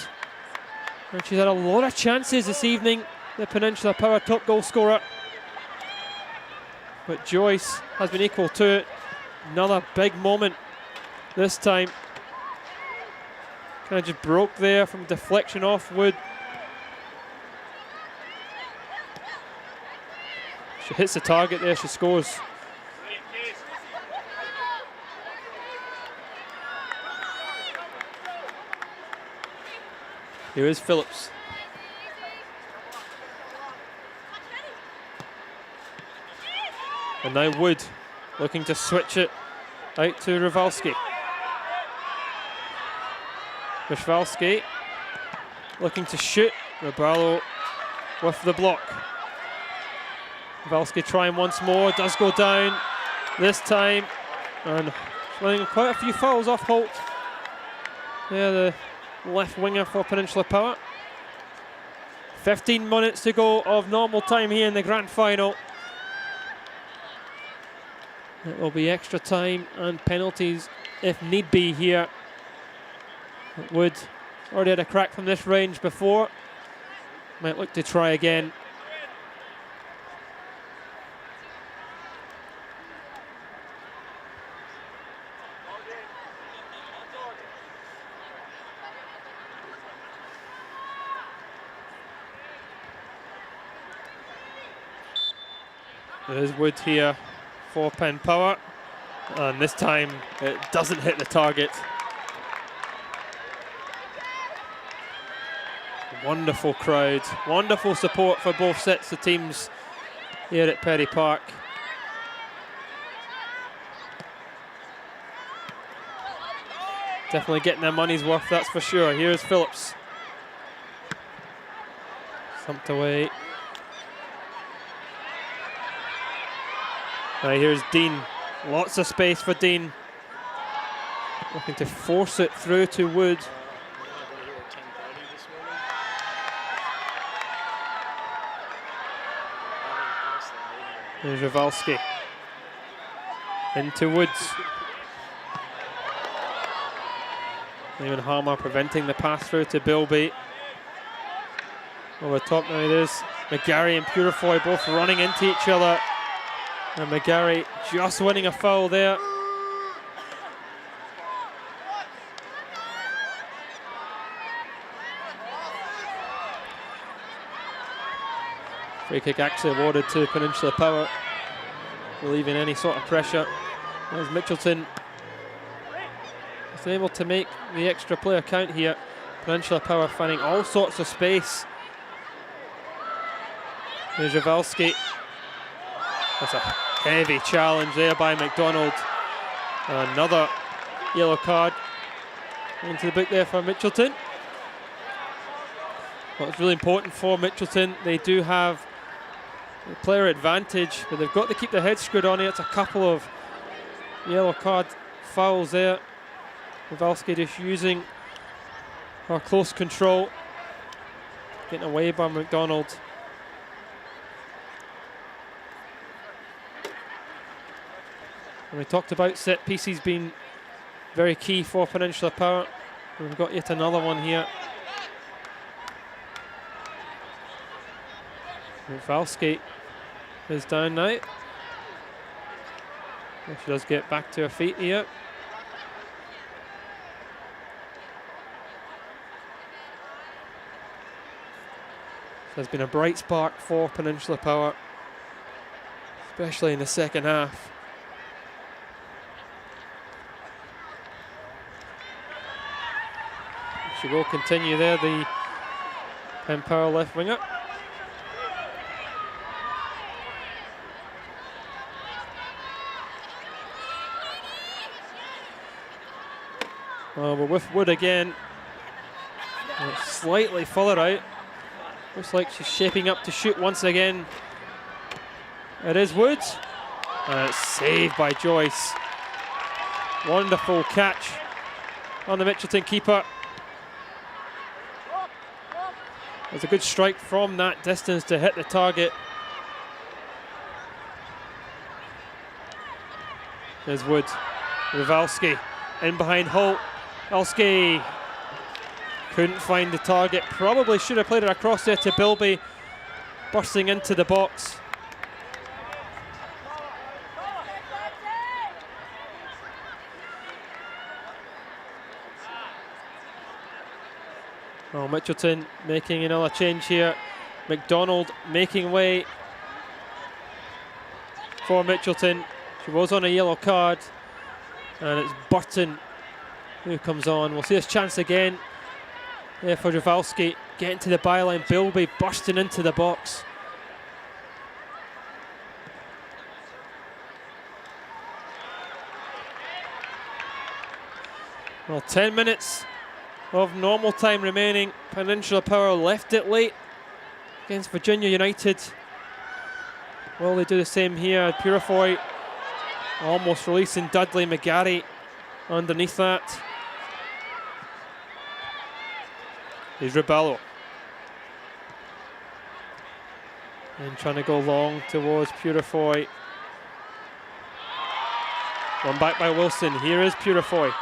Speaker 2: And she's had a lot of chances this evening, the Peninsula Power top goal scorer. But Joyce has been equal to it. Another big moment this time. Kind of just broke there from deflection off Wood. She hits the target there, she scores. Here is Phillips. And now Wood looking to switch it out to Rzavalski. Rzavalski looking to shoot. Rebello with the block. Rzavalski trying once more, does go down this time, and playing quite a few fouls off Holt. Yeah, the left winger for Peninsula Power. 15 minutes to go of normal time here in the grand final. It will be extra time and penalties if need be here. Wood already had a crack from this range before. Might look to try again. There's Wood here for Penn Power, and this time it doesn't hit the target. Wonderful crowd, wonderful support for both sets of teams here at Perry Park. Definitely getting their money's worth, that's for sure. Here's Phillips. Thumped away. Now here's Dean. Lots of space for Dean. Looking to force it through to Wood. There's Rzavalski. Into Woods. Eamon Harmer preventing the pass through to Bilby. Over the top now it is. McGarry and Purifoy both running into each other. And McGarry just winning a foul there. Free kick actually awarded to Peninsula Power, relieving any sort of pressure. As Mitchelton is able to make the extra player count here. Peninsula Power finding all sorts of space. There's Rzavalski. That's a heavy challenge there by McDonald. Another yellow card into the book there for Mitchelton. What's really important for Mitchelton, they do have a player advantage, but they've got to keep their head screwed on it. It's a couple of yellow card fouls there. Rzavalski just using or close control. Getting away by McDonald. And we talked about set pieces being very key for Peninsula Power. We've got yet another one here. Valsky is down now. She does get back to her feet here. There's been a bright spark for Peninsula Power, especially in the second half. She will continue there, the Penn Power left winger. Oh, we're with Wood again. And it's slightly further out. Looks like she's shaping up to shoot once again. It is Wood. And it's saved by Joyce. Wonderful catch on the Mitchelton keeper. There's a good strike from that distance to hit the target. There's Wood. Rivalski in behind Holt. Valsky couldn't find the target. Probably should have played it across there to Bilby. Bursting into the box. Oh, Mitchelton making another change here. McDonald making way for Mitchelton. She was on a yellow card. And it's Burton who comes on. We'll see this chance again. There for Javalski. Getting to the byline. Bilby bursting into the box. Well, 10 minutes of normal time remaining. Peninsula Power left it late against Virginia United. Will they do the same here? Purifoy almost releasing Dudley. McGarry underneath that. Here's Ribello. And trying to go long towards Purifoy. One back by Wilson. Here is Purifoy.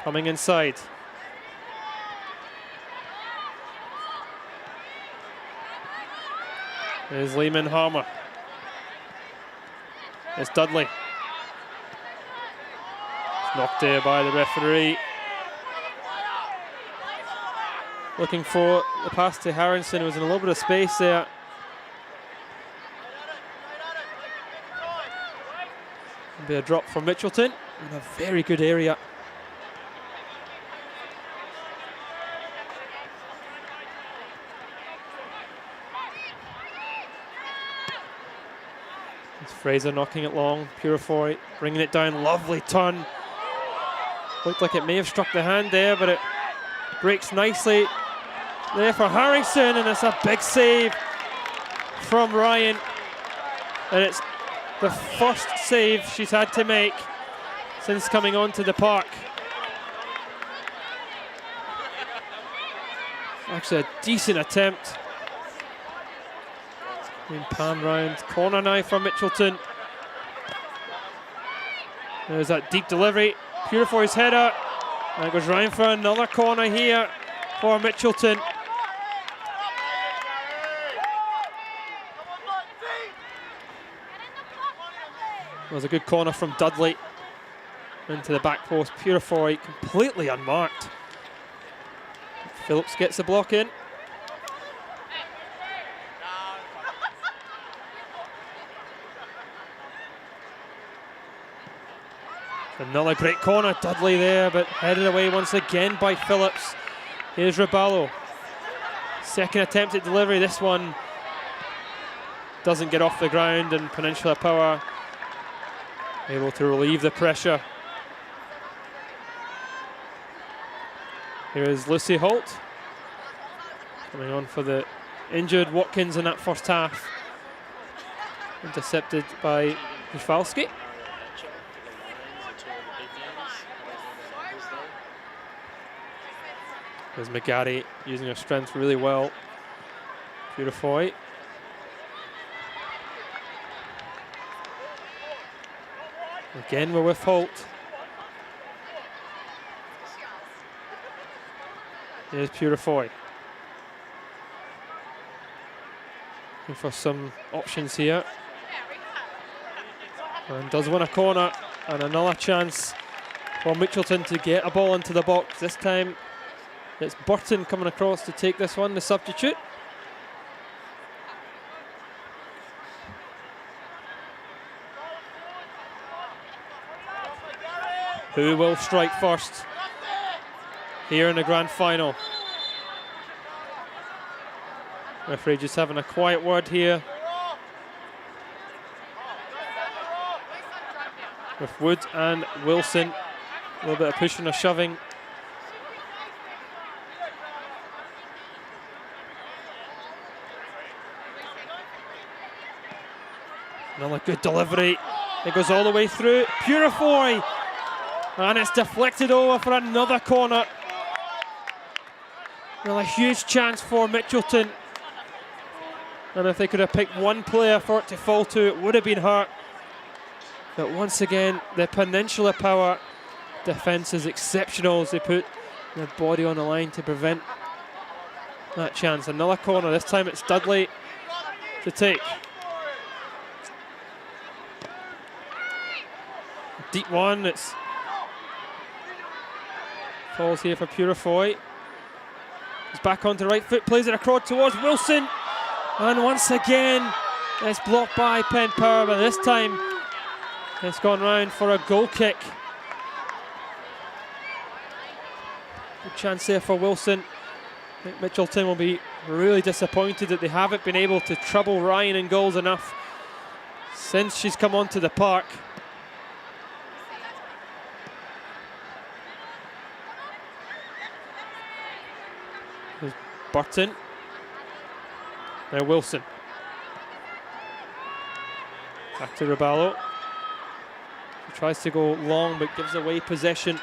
Speaker 2: Coming inside. There's Lehman Harmer. It's Dudley. It's knocked there by the referee. Looking for the pass to Harrison. It was in a little bit of space there. It'll be a drop from Mitchelton in a very good area. It's Fraser knocking it long. Purifoy bringing it down. Lovely turn. Looked like it may have struck the hand there, but it breaks nicely there for Harrison, and it's a big save from Ryan. And it's the first save she's had to make since coming onto the park. Actually a decent attempt. And pan round, corner now for Mitchelton. There's that deep delivery. Purifoy's header. And it goes round for another corner here for Mitchelton. It was a good corner from Dudley into the back post. Purifoy completely unmarked. Phillips gets the block in. Another great corner, Dudley there, but headed away once again by Phillips. Here's Ribello. Second attempt at delivery. This one doesn't get off the ground, and Peninsula Power able to relieve the pressure. Here is Lucy Holt coming on for the injured Watkins in that first half. Intercepted by Rafalski. There's McGarry using her strength really well. Beautiful. Again, we're with Holt. Here's Purifoy. Looking for some options here. And does win a corner. And another chance for Mitchelton to get a ball into the box. This time it's Burton coming across to take this one, the substitute. Who will strike first here in the grand final? Referee just having a quiet word here with Wood and Wilson. A little bit of pushing or shoving. Another good delivery. It goes all the way through. Purifoy! And it's deflected over for another corner. Another huge chance for Mitchelton. And if they could have picked one player for it to fall to, it would have been her. But once again, the Peninsula Power defence is exceptional as they put their body on the line to prevent that chance. Another corner. This time it's Dudley to take. Deep one. It's falls here for Purifoy. He's back onto right foot, plays it across towards Wilson. And once again, it's blocked by Penn Power, but this time it's gone round for a goal kick. Good chance there for Wilson. I think Mitchelton will be really disappointed that they haven't been able to trouble Ryan in goals enough since she's come onto the park. There's Burton. Now Wilson. Back to Raballo. He tries to go long but gives away possession.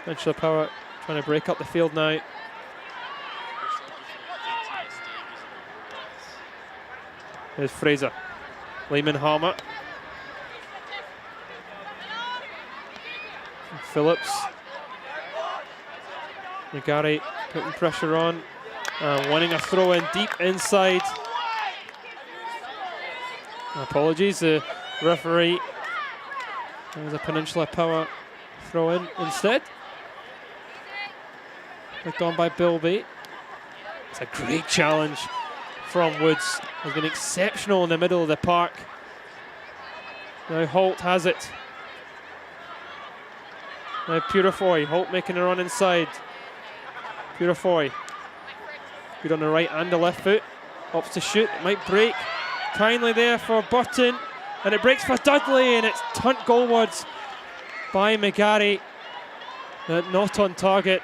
Speaker 2: Peninsula Power trying to break up the field now. There's Fraser. Lehman Harmer. And Phillips. McGarry putting pressure on. Winning a throw in deep inside. Apologies, the referee. There's a Peninsula Power throw in instead. Looked on by Bilby. It's a great challenge from Woods. Has been exceptional in the middle of the park. Now Holt has it. Now Purifoy. Holt making a run inside. Purifoy. Good on the right and the left foot. Opts to shoot. It might break. Kindly there for Burton. And it breaks for Dudley. And it's tunt goalwards by McGarry. Not on target.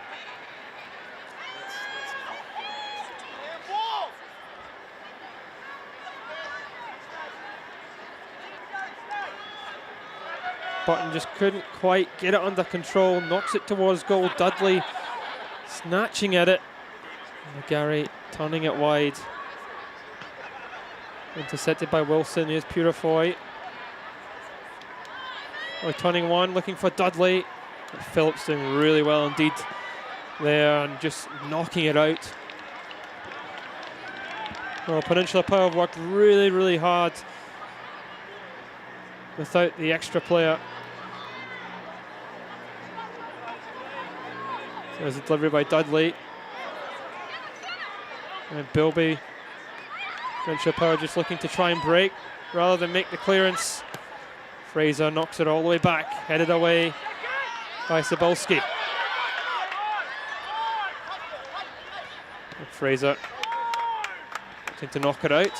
Speaker 2: Burton just couldn't quite get it under control. Knocks it towards goal. Dudley snatching at it. McGarry turning it wide. Intercepted by Wilson. Here's Purifoy. Turning one, looking for Dudley. Phillips doing really well indeed there and just knocking it out. Well, Peninsula Power have worked really, really hard without the extra player. So there's a delivery by Dudley. And Bilby. Peninsula Power just looking to try and break rather than make the clearance. Fraser knocks it all the way back, headed away by Cebulski. And Fraser looking to knock it out.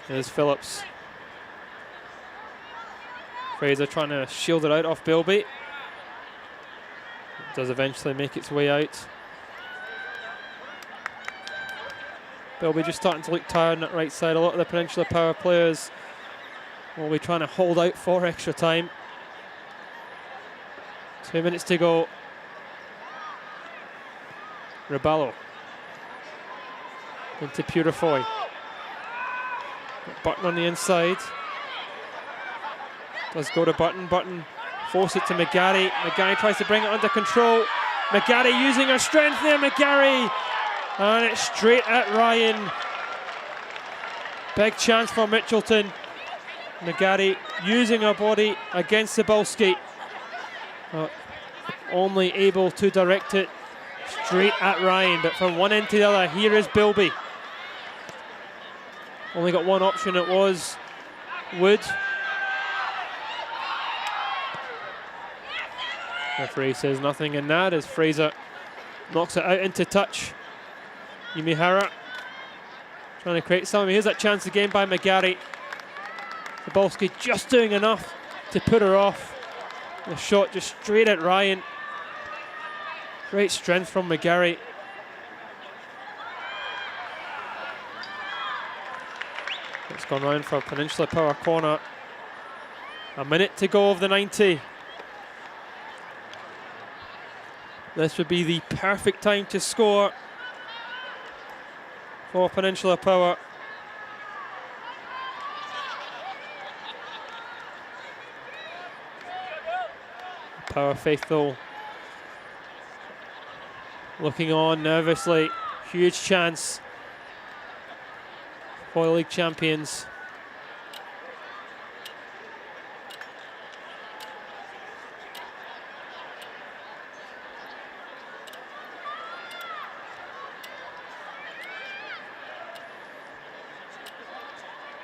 Speaker 2: There's Phillips. Fraser trying to shield it out off Bilby. It does eventually make its way out. Bilby just starting to look tired on that right side. A lot of the Peninsula Power players will be trying to hold out for extra time. 2 minutes to go. Raballo into Purifoy. Button on the inside. Does go to Button. Button force it to McGarry. McGarry tries to bring it under control. McGarry using her strength there. McGarry. And it's straight at Ryan. Big chance for Mitchelton. McGarry using her body against Cybulski. Only able to direct it straight at Ryan, but from one end to the other, here is Bilby. Only got one option, it was Wood. Referee says nothing in that as Fraser knocks it out into touch. Yumihara trying to create something. Here's that chance again by McGarry. Cybulski just doing enough to put her off. The shot just straight at Ryan. Great strength from McGarry. It's gone round for Peninsula Power corner. A minute to go of the 90. This would be the perfect time to score for Peninsula Power. Power faithful looking on nervously. Huge chance for the league champions.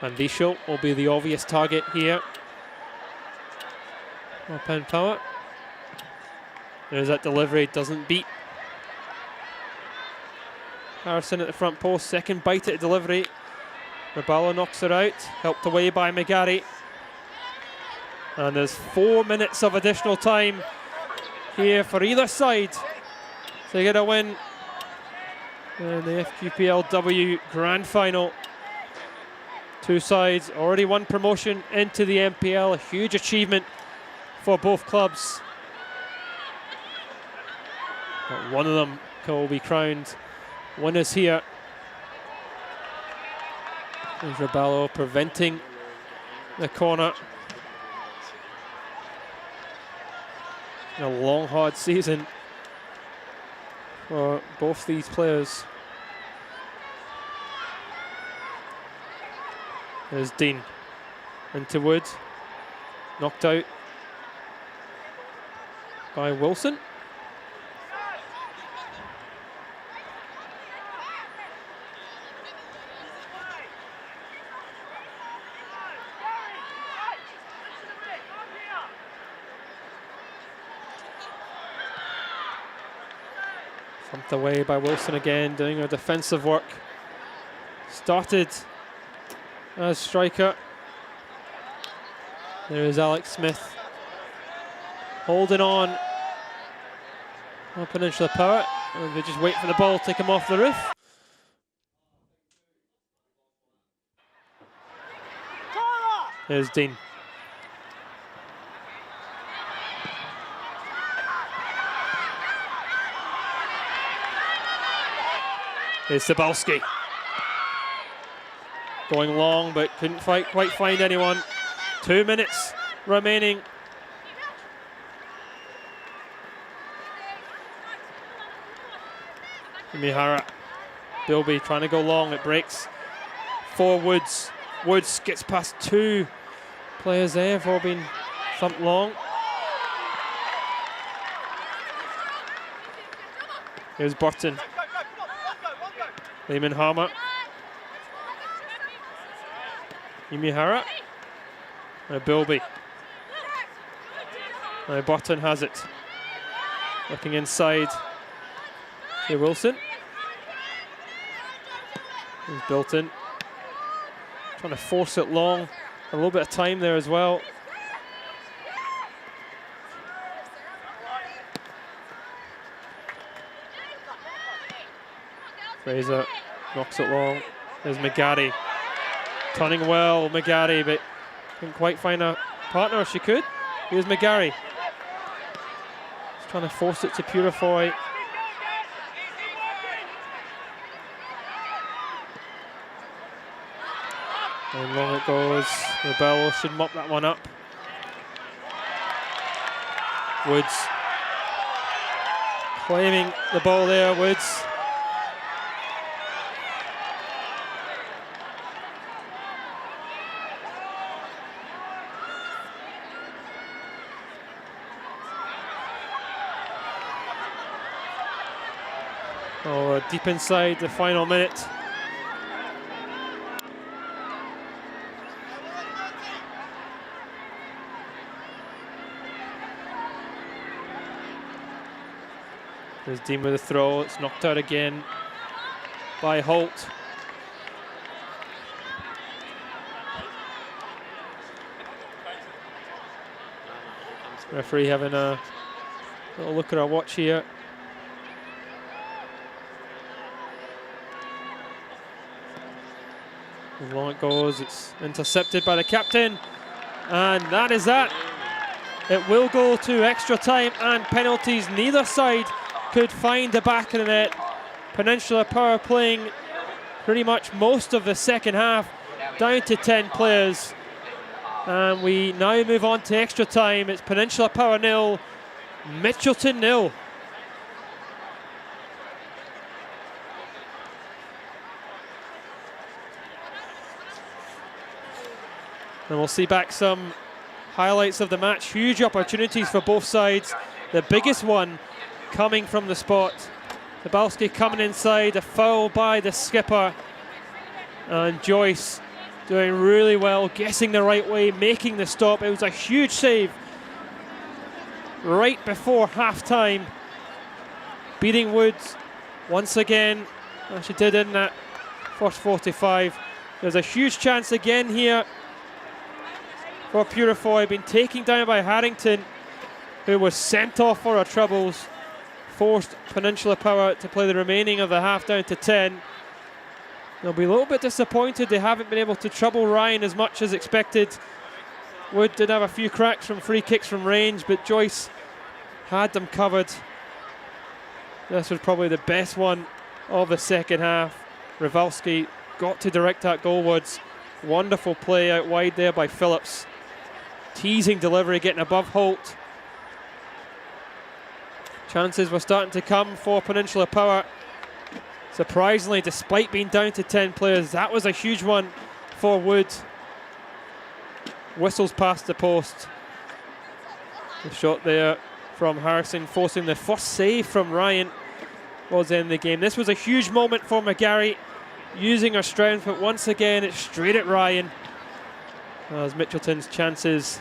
Speaker 2: And Vishal will be the obvious target here. Penn Power. There's that delivery, doesn't beat. Harrison at the front post, second bite at delivery. Raballo knocks her out, helped away by McGarry. And there's 4 minutes of additional time here for either side to get a win in the FQPLW Grand Final. Two sides already won promotion into the MPL, a huge achievement for both clubs. But one of them will be crowned winners here. There's Raballo preventing the corner. A long, hard season for both these players. There's Dean into Wood, knocked out by Wilson. Thumped away by Wilson again, doing her defensive work. Started as striker. There is Alex Smith holding on. Peninsula Power. And they just wait for the ball to come off the roof. There's Dean. Here's Cybulski. Going long, but couldn't quite find anyone. 2 minutes remaining. Mihara. Bilby trying to go long, it breaks for Woods. Woods gets past two players there, have all been thumped long. Here's Burton. Lehman Harmer. Yumihara. And Bilby. Now Burton has it. Looking inside. Here Wilson. He's built in. Trying to force it long. A little bit of time there as well. Fraser Knocks it long. There's McGarry. Turning well, McGarry, but couldn't quite find a partner if she could. Here's McGarry. Just trying to force it to Purifoy. And long it goes. Rebello should mop that one up. Woods claiming the ball there, Woods. Oh, deep inside the final minute. There's Dean with a throw. It's knocked out again by Holt. Referee having a little look at our watch here. As long it goes, it's intercepted by the captain. And that is that. It will go to extra time and penalties. Neither side could find the back of the net. Peninsula Power playing pretty much most of the second half, down to 10 players. And we now move on to extra time. It's Peninsula Power 0, Mitchelton 0. And we'll see back some highlights of the match. Huge opportunities for both sides. The biggest one coming from the spot. Tabalski coming inside, a foul by the skipper. And Joyce doing really well, guessing the right way, making the stop. It was a huge save right before half-time. Beating Woods once again, as she did in that first 45. There's a huge chance again here for Purifoy, been taken down by Harrington, who was sent off for her troubles. Forced Peninsula Power to play the remaining of the half down to 10. They'll be a little bit disappointed they haven't been able to trouble Ryan as much as expected. Wood did have a few cracks from free kicks from range, but Joyce had them covered. This was probably the best one of the second half. Rewalski got to direct that goalwards. Wonderful play out wide there by Phillips. Teasing delivery, getting above Holt. Chances were starting to come for Peninsula Power. Surprisingly, despite being down to 10 players, that was a huge one for Wood. Whistles past the post. The shot there from Harrison, forcing the first save from Ryan towards the end of the game. This was a huge moment for McGarry, using her strength, but once again, it's straight at Ryan. As Mitchelton's chances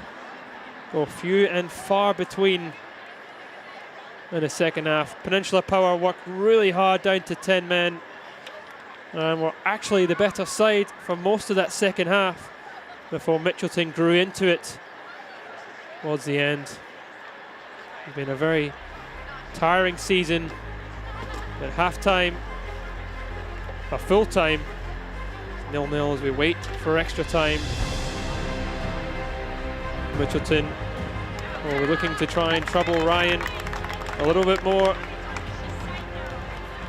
Speaker 2: go few and far between in the second half. Peninsula Power worked really hard down to 10 men and were actually the better side for most of that second half before Mitchelton grew into it towards the end. It's been a very tiring season. At half-time, a full time, 0-0 as we wait for extra time. Mitchelton, we're looking to try and trouble Ryan a little bit more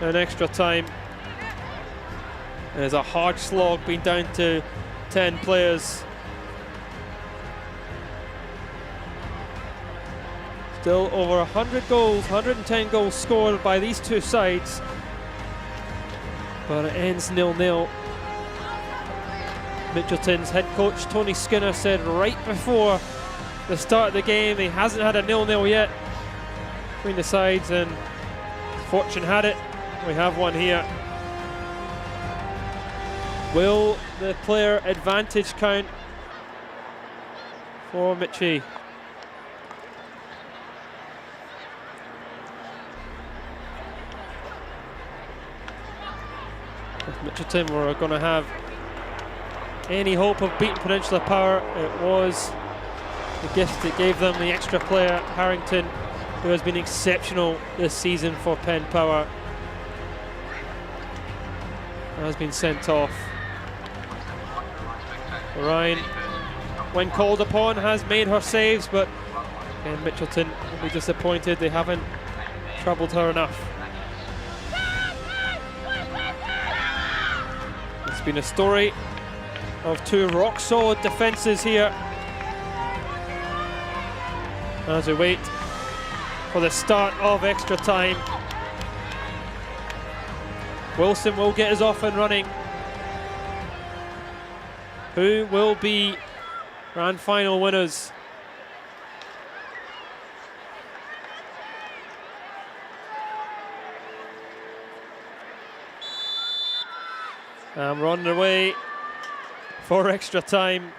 Speaker 2: in extra time. There's a hard slog, being down to 10 players. Still over 100 goals, 110 goals scored by these two sides. But it ends 0-0. Mitchelton's head coach Tony Skinner said right before the start of the game he hasn't had a 0-0 yet between the sides, and fortune had it. We have one here. Will the player advantage count for Mitchie? If Mitchelton were going to have any hope of beating Peninsula Power, it was the gift that gave them the extra player, Harrington, who has been exceptional this season for Penn Power. has been sent off. Ryan, when called upon, has made her saves, but again, Mitchelton will be disappointed. They haven't troubled her enough. It's been a story of two rock-solid defences here as we wait for the start of extra time. Wilson will get us off and running. Who will be grand final winners? And we're on the way for extra time.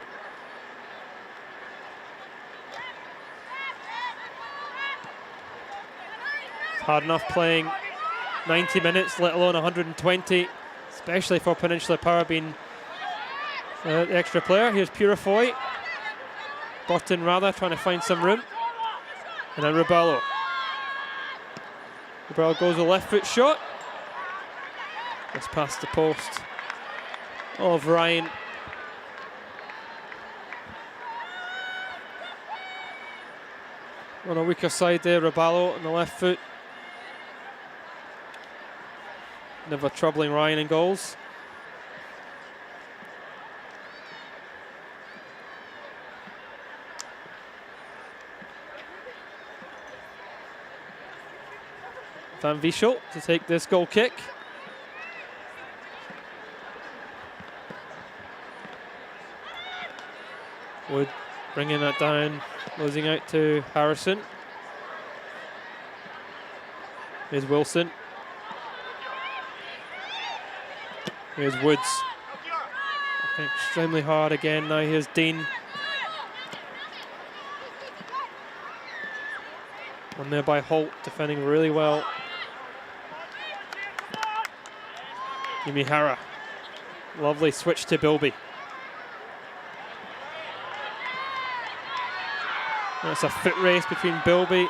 Speaker 2: It's hard enough playing 90 minutes, let alone 120, especially for Peninsula Power being the extra player. Here's Purifoy. Burton rather, trying to find some room. And then Rubello. Rubello goes a left foot shot. It's past the post of Ryan. On a weaker side there, Rubello on the left foot. Never troubling Ryan in goals. Van Wiesel to take this goal kick. Wood bringing that down, losing out to Harrison. Here's Wilson. Here's Woods. Extremely hard again. Now here's Dean. One there by Holt, defending really well. Yumihara. Lovely switch to Bilby. That's a foot race between Bilby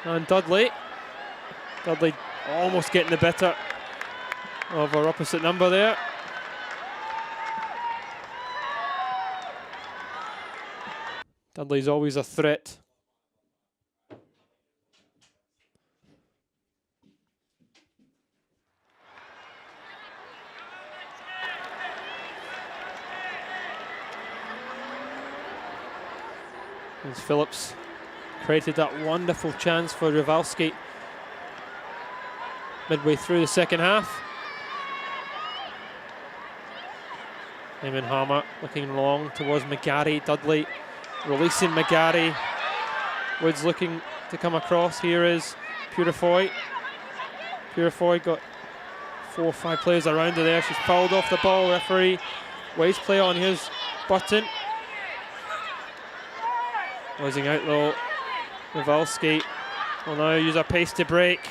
Speaker 2: and Dudley. Dudley almost getting the better of our opposite number there. Dudley's always a threat. As Phillips created that wonderful chance for Rywalski midway through the second half. Eamon Hammer looking long towards McGarry. Dudley releasing McGarry. Woods looking to come across. Here is Purifoy. Purifoy got 4 or 5 players around her there. She's fouled off the ball. Referee waves play on. Here's Burton. Losing out though. Rywalski will now use her pace to break.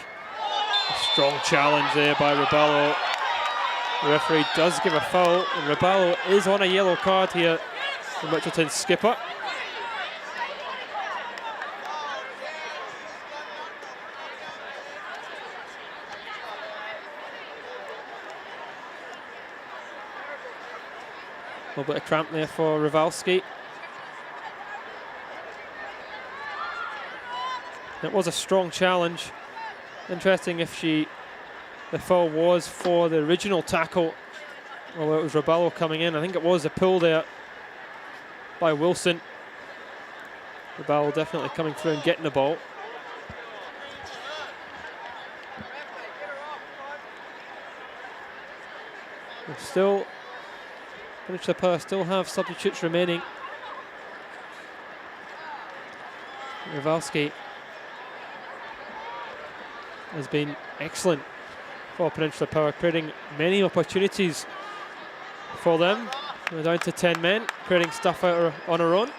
Speaker 2: A strong challenge there by Rubello. The referee does give a foul, and Rubello is on a yellow card here from Mitchelton's skipper. A little bit of cramp there for Rywalski. It was a strong challenge. Interesting if the foul was for the original tackle, although it was Rubello coming in. I think it was a pull there by Wilson. Rubello definitely coming through and getting the ball. And still, Peninsula Power still have substitutes remaining. Rywalski has been excellent for Peninsula Power, creating many opportunities for them. We're down to 10 men, creating stuff out on her own.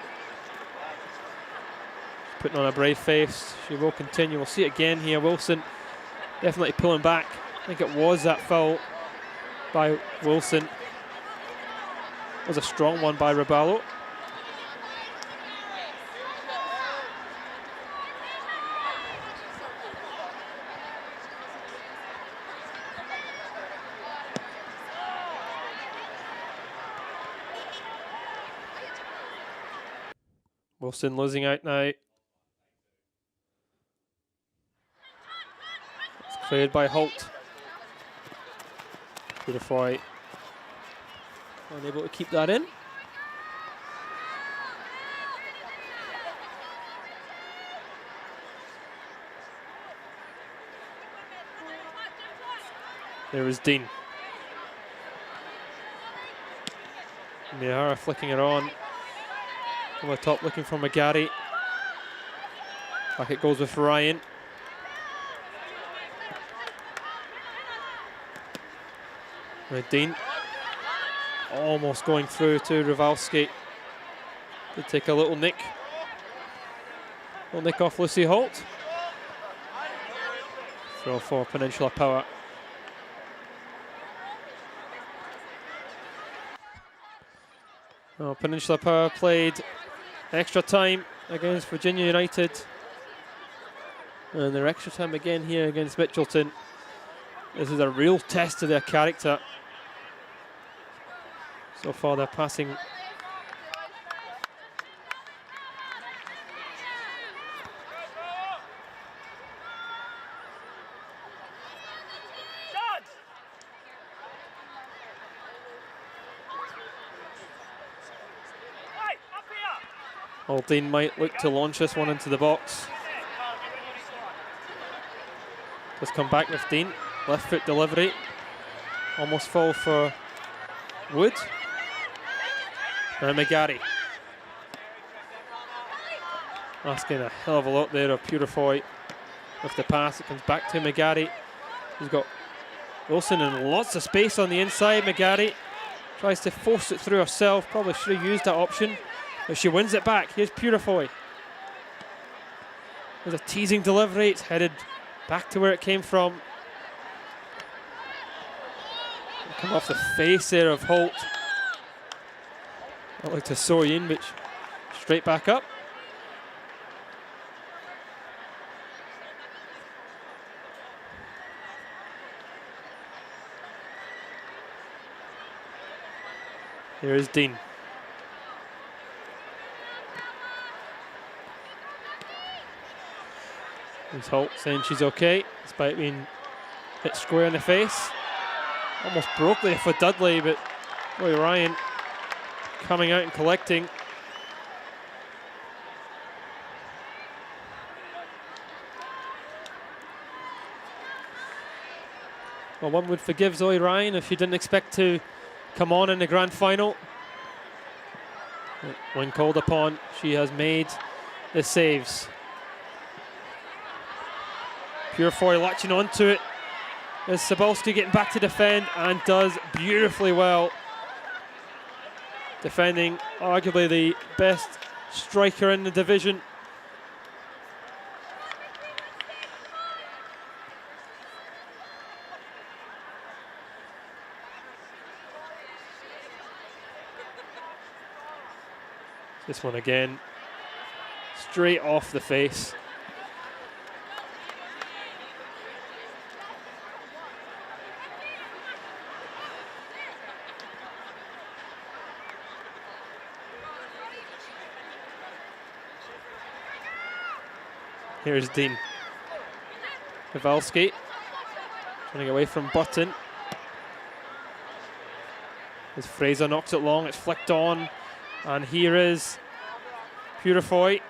Speaker 2: Putting on a brave face. She will continue. We'll see it again here. Wilson definitely pulling back. I think it was that foul by Wilson. It was a strong one by Rubello. Wilson losing out now. It's cleared by Holt. Beautiful. Unable to keep that in. There is Dean. Mihara flicking it on the top, looking for McGarry. Back it goes with Ryan. With Dean almost going through to Rowalski. Did take a little nick. Little nick off Lucy Holt. Throw for Peninsula Power. Oh, Peninsula Power played extra time against Virginia United. And their extra time again here against Mitchelton. This is a real test of their character. So far they're passing. Aldine might look to launch this one into the box. Just come back with Dean. Left foot delivery. Almost fall for Wood. And McGarry. Asking a hell of a lot there of Purifoy with the pass. It comes back to McGarry. He's got Wilson and lots of space on the inside. McGarry tries to force it through herself. Probably should have used that option. But she wins it back. Here's Purifoy. There's a teasing delivery. It's headed back to where it came from. Come off the face there of Holt. Not like to soar in, but straight back up. Here is Dean. Here's Holt saying she's okay, despite being hit square in the face. Almost broke there for Dudley, but boy, Ryan coming out and collecting. Well, one would forgive Zoe Ryan if she didn't expect to come on in the grand final. But when called upon, she has made the saves. Purifoy latching onto it. There's Sabolski getting back to defend and does beautifully well. Defending arguably the best striker in the division. This one again, straight off the face. Here's Dean. Pavelski trying to get away from Button. As Fraser knocks it long, it's flicked on. And here is Purifoy.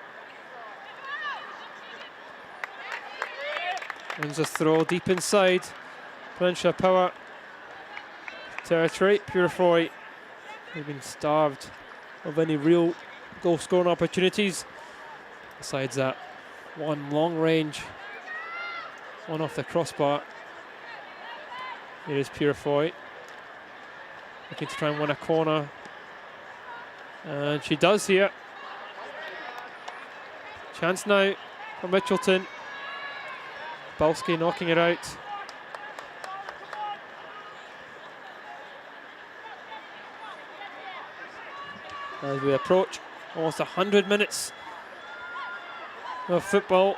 Speaker 2: Wins a throw deep inside Peninsula Power territory. Purifoy have been starved of any real goal scoring opportunities. Besides that, one long range, one off the crossbar. Here is Purifoy, looking to try and win a corner. And she does here. Chance now for Mitchelton. Balski knocking it out. As we approach almost 100 minutes of football.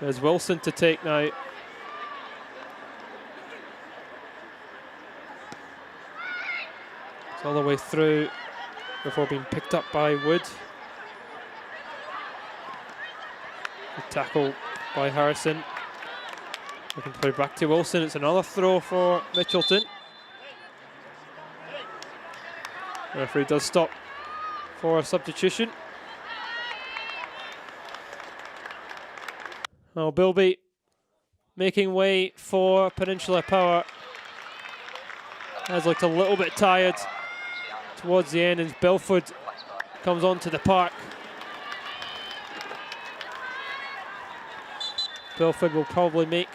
Speaker 2: There's Wilson to take now. all the way through before being picked up by Wood. The tackle by Harrison. Looking to play back to Wilson. It's another throw for Mitchelton. The referee does stop for a substitution. Oh, Bilby making way for Peninsula Power. Has looked a little bit tired towards the end as Belford comes onto the park. Belford will probably make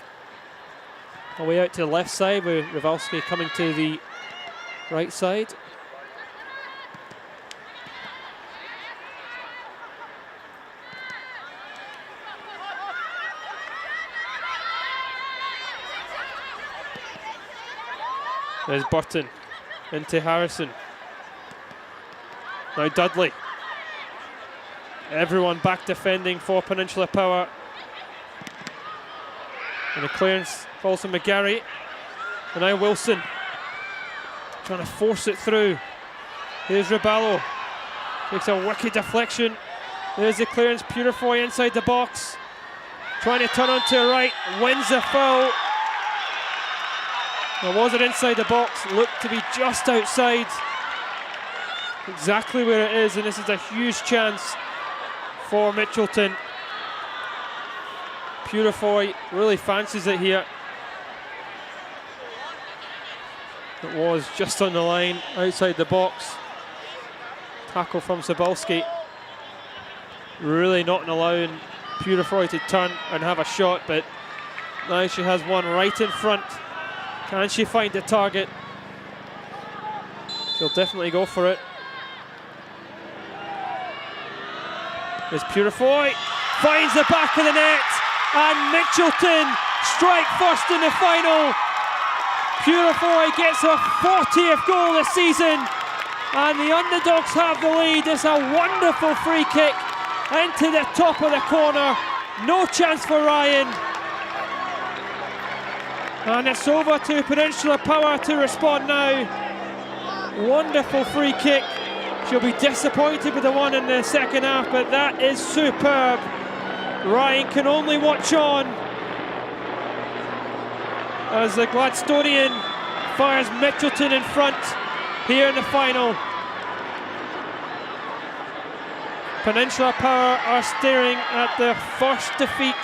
Speaker 2: a way out to the left side with Rowalski coming to the right side. There's Burton into Harrison. Now Dudley. Everyone back defending for Peninsula Power. And the clearance falls to McGarry. And now Wilson trying to force it through. Here's Riballo. Takes a wicked deflection. There's the clearance. Purifoy inside the box. Trying to turn onto the right. Wins the foul. Now, was it inside the box? Looked to be just outside. Exactly where it is, and this is a huge chance for Mitchelton. Purifoy really fancies it here. It was just on the line, outside the box. Tackle from Sobolski. Really not allowing Purifoy to turn and have a shot, but now she has one right in front. Can she find the target? She'll definitely go for it. There's Purifoy, finds the back of the net, and Mitchelton strike first in the final. Purifoy gets her 40th goal this season, and the underdogs have the lead. It's a wonderful free kick into the top of the corner. No chance for Ryan. And it's over to Peninsula Power to respond now. Wonderful free kick. She'll be disappointed with the one in the second half, but that is superb. Ryan can only watch on as the Gladstonian fires Mitchelton in front here in the final. Peninsula Power are staring at their first defeat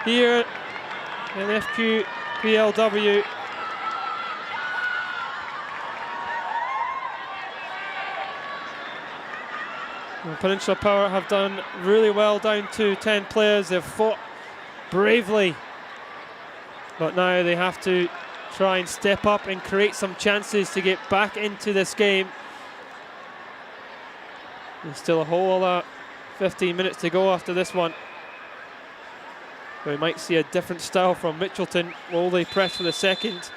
Speaker 2: here in FQPLW. Well, Peninsula Power have done really well down to 10 players. They've fought bravely, but now they have to try and step up and create some chances to get back into this game. There's still a whole 15 minutes to go after this one. We might see a different style from Mitchelton. Will they press for the second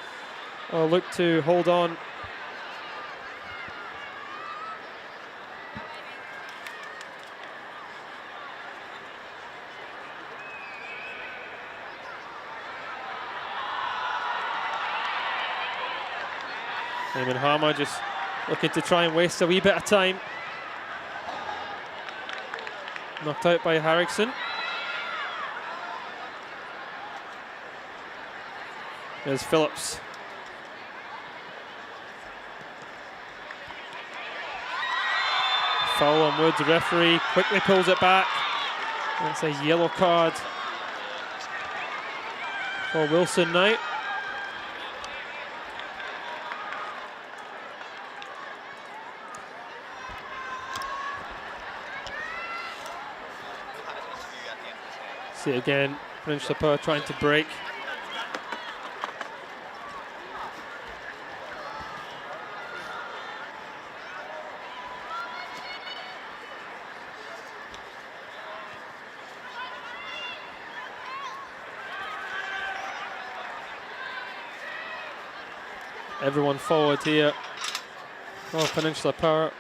Speaker 2: or look to hold on? Eamon Harmer just looking to try and waste a wee bit of time. Knocked out by Harrison. There's Phillips. Foul on Woods. The referee quickly pulls it back. That's a yellow card for Wilson now. See it again. Peninsula Power trying to break. Everyone forward here. Oh, Peninsula Power.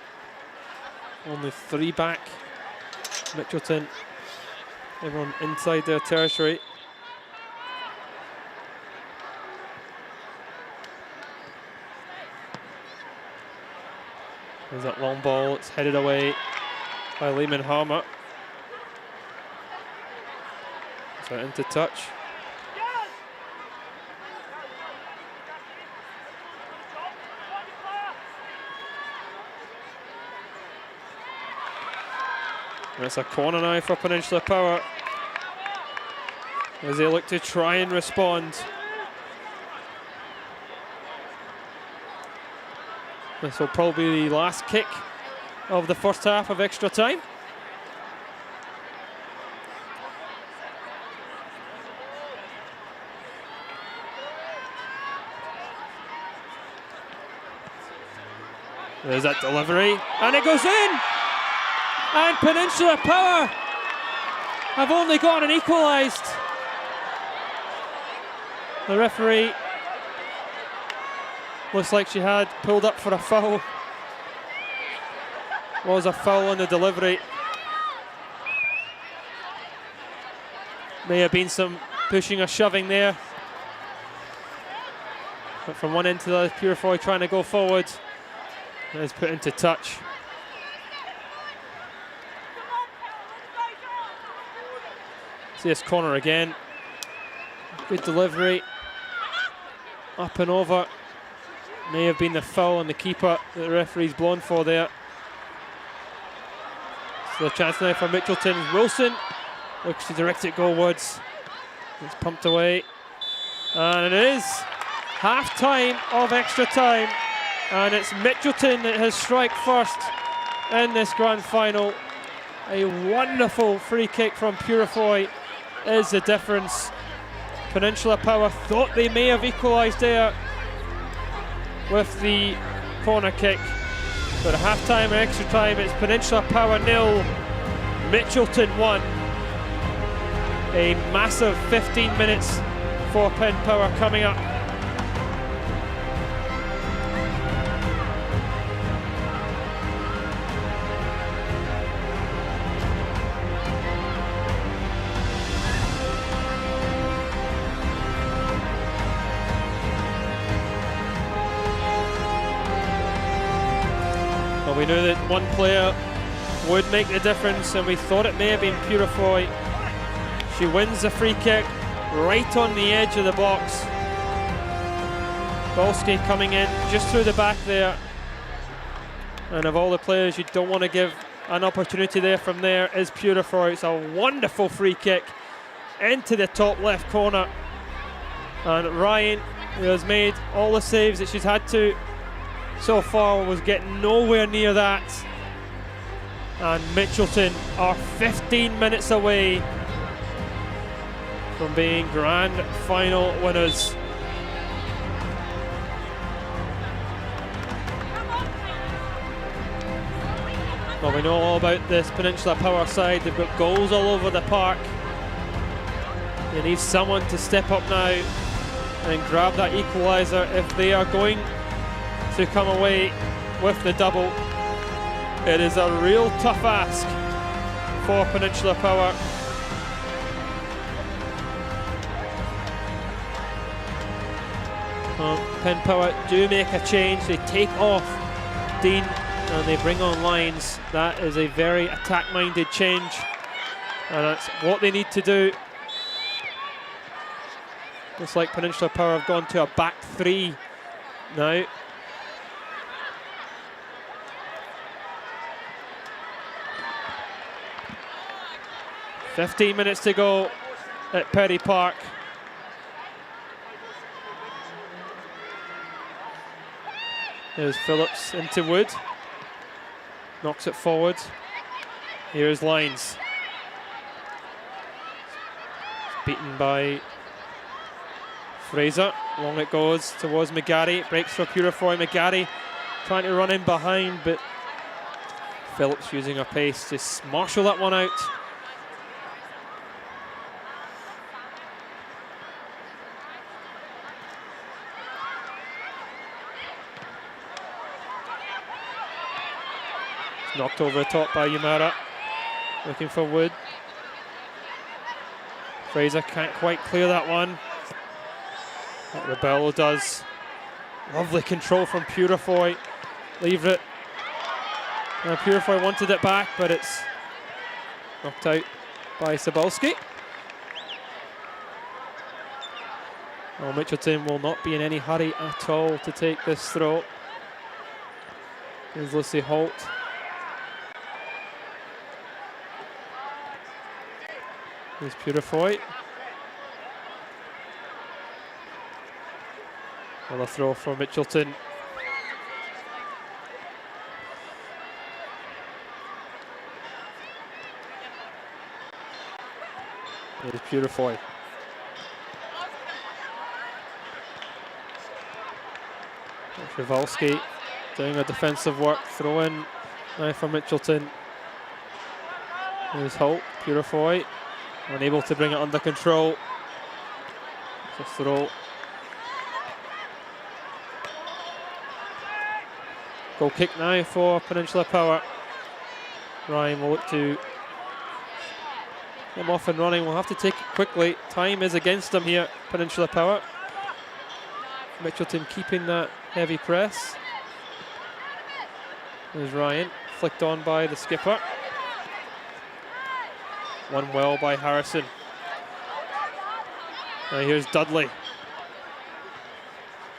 Speaker 2: Only 3 back. Mitchelton. Everyone inside their territory. There's that long ball, it's headed away by Lehman Harmer. So into touch. And it's a corner now for Peninsula Power as they look to try and respond. This will probably be the last kick of the first half of extra time. There's that delivery, and it goes in! And Peninsula Power have only gone and equalised. The referee looks like she had pulled up for a foul. Was a foul on the delivery. May have been some pushing or shoving there. But from one end to the other, Purefoy trying to go forward. And is put into touch. See this corner again. Good delivery. Up and over. May have been the foul on the keeper that the referee's blown for there. So a chance now for Mitchelton. Wilson looks to direct it goalwards. It's pumped away. And it is half time of extra time. And it's Mitchelton that has strike first in this grand final. A wonderful free kick from Purefoy is the difference. Peninsula Power thought they may have equalised there with the corner kick. But at half time and extra time, it's Peninsula Power 0, Mitchelton 1. A massive 15 minutes for Pen Power coming up. We knew that one player would make the difference, and we thought it may have been Purefoy. She wins the free kick right on the edge of the box. Balski coming in just through the back there. And of all the players you don't want to give an opportunity there from there is Purefoy. It's a wonderful free kick into the top left corner. And Ryan, who has made all the saves that she's had to so far, was getting nowhere near that. And Mitchelton are 15 minutes away from being grand final winners. Well, we know all about this Peninsula Power side. They've got goals all over the park. They need someone to step up now and grab that equaliser if they are going to come away with the double. It is a real tough ask for Peninsula Power. Pen Power do make a change. They take off Dean and they bring on Lyons. That is a very attack-minded change, and that's what they need to do. Looks like Peninsula Power have gone to a back three now. "15 minutes to go at Perry Park." There's Phillips into Wood. Knocks it forward. Here's Lyons. Beaten by Fraser. Long it goes towards McGarry. Breaks for Purefoy. McGarry trying to run in behind, but Phillips using her pace to marshal that one out. Knocked over the top by Yumara. Looking for Wood. Fraser can't quite clear that one. What Rebello does. Lovely control from Purefoy. Leave it Purify wanted it back, but it's knocked out by Cebulski. Well, Mitchelton will not be in any hurry at all to take this throw. Here's Lucy Holt. Here's Purifoy. Another throw for Mitchelton. Here's Purifoy. Przewalski doing a defensive work, throw in now for Mitchelton. Here's Holt, Purifoy, unable to bring it under control. It's a throw. Goal kick now for Peninsula Power. Ryan will look to get him off and running. We'll have to take it quickly. Time is against them here, Peninsula Power. Mitchelton keeping that heavy press. There's Ryan, flicked on by the skipper. Won well by Harrison. Now here's Dudley.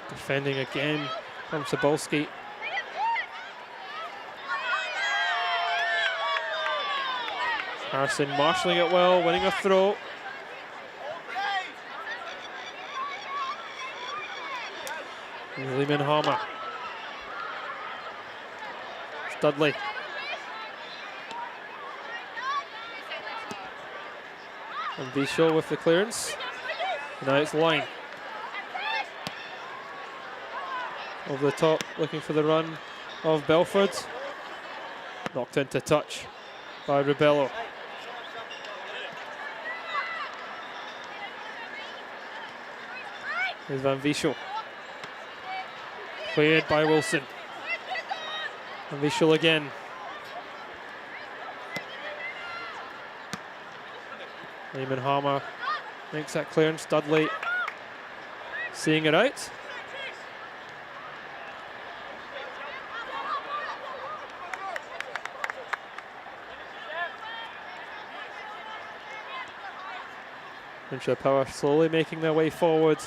Speaker 2: Defending again from Cebulski. Harrison marshalling it well, winning a throw. Lehman Harmer. It's Dudley. And Vishal with the clearance. Now it's Line. Over the top, looking for the run of Belford. Knocked into touch by Rebello. Here's Van Vishal. Cleared by Wilson. Van Vishal again. Lehman Harmer makes that clearance. Dudley seeing it out. Peninsula Power slowly making their way forward.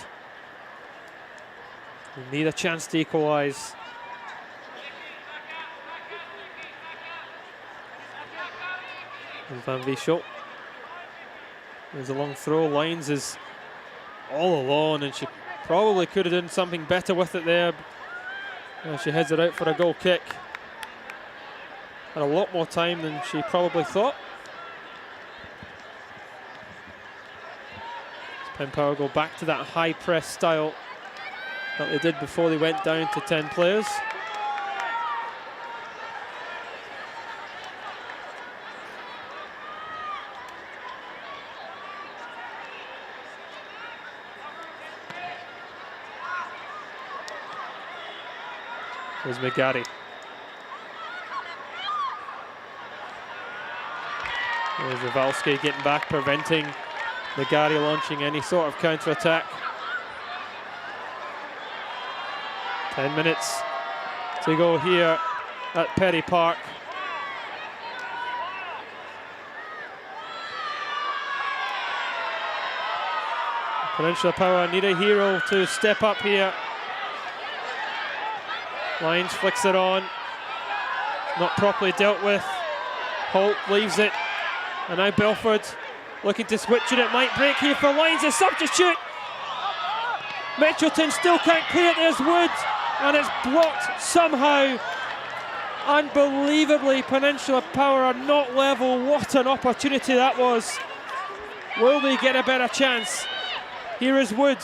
Speaker 2: We need a chance to equalise. And Van Vishal. There's a long throw. Lines is all alone, and she probably could have done something better with it there. She heads it out for a goal kick. Had a lot more time than she probably thought. Penn Power go back to that high press style that they did before they went down to 10 players. There's McGarry. There's Rowalski getting back, preventing McGarry launching any sort of counter-attack. 10 minutes to go here at Perry Park. Peninsula Power need a hero to step up here. Lines flicks it on. Not properly dealt with. Holt leaves it. And now Belford looking to switch it. It might break here for Lines. A substitute. Mitchelton still can't clear it. There's Wood. And it's blocked somehow. Unbelievably, Peninsula Power are not level. What an opportunity that was. Will they get a better chance? Here is Wood.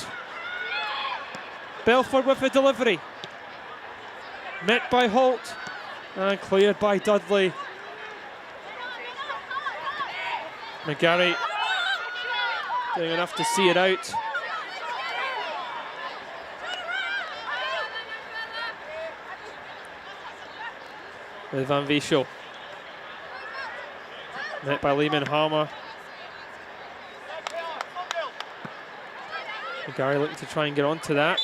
Speaker 2: Belford with the delivery. Met by Holt and cleared by Dudley. McGarry doing enough to see it out. With Van Vishal. Met by Lehman Harmer. McGarry looking to try and get onto that.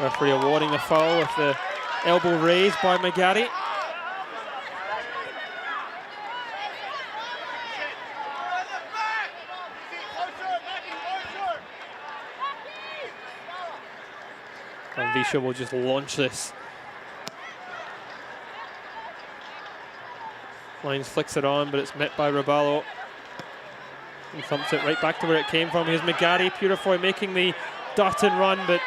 Speaker 2: Referee awarding the foul with the elbow raised by McGarry. And Visha will just launch this. Lyons flicks it on, but it's met by Raballo. He thumps it right back to where it came from. Here's McGarry, Purifoy making the dart and run, but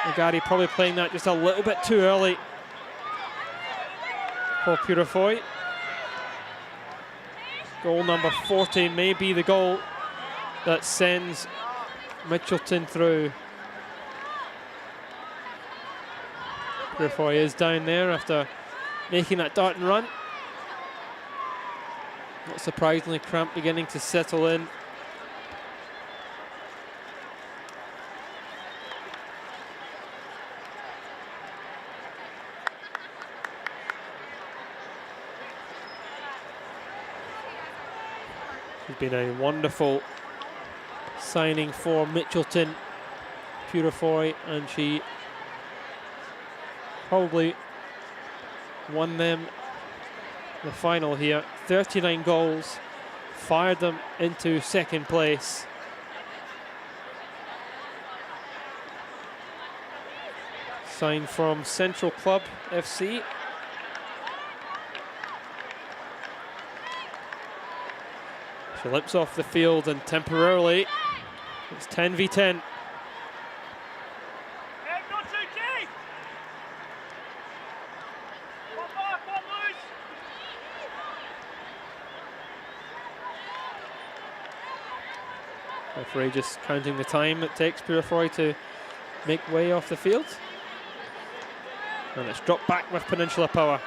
Speaker 2: McGarry probably playing that just a little bit too early for Purifoy. Goal number 40 may be the goal that sends Mitchelton through. Purifoy is down there after making that dart and run. Not surprisingly, cramp beginning to settle in. She's been a wonderful signing for Mitchelton, Purifoy, and she probably won them the final here. 39 goals, fired them into second place. Signed from Central Club FC. She limps off the field and temporarily it's 10v10. Referee just counting the time it takes Purifoy to make way off the field. And it's dropped back with Peninsula Power.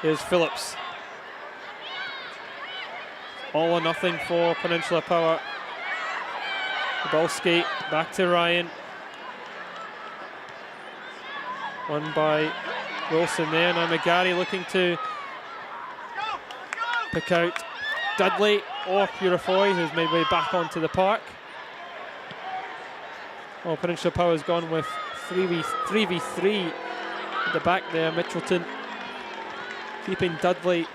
Speaker 2: Here's Phillips. All or nothing for Peninsula Power. Zabolski back to Ryan. Won by Wilson there. Now McGarry looking to pick out Dudley or Purifoy, who's made way back onto the park. Oh, Peninsula Power's gone with 3v3 at the back there. Mitchelton keeping Dudley,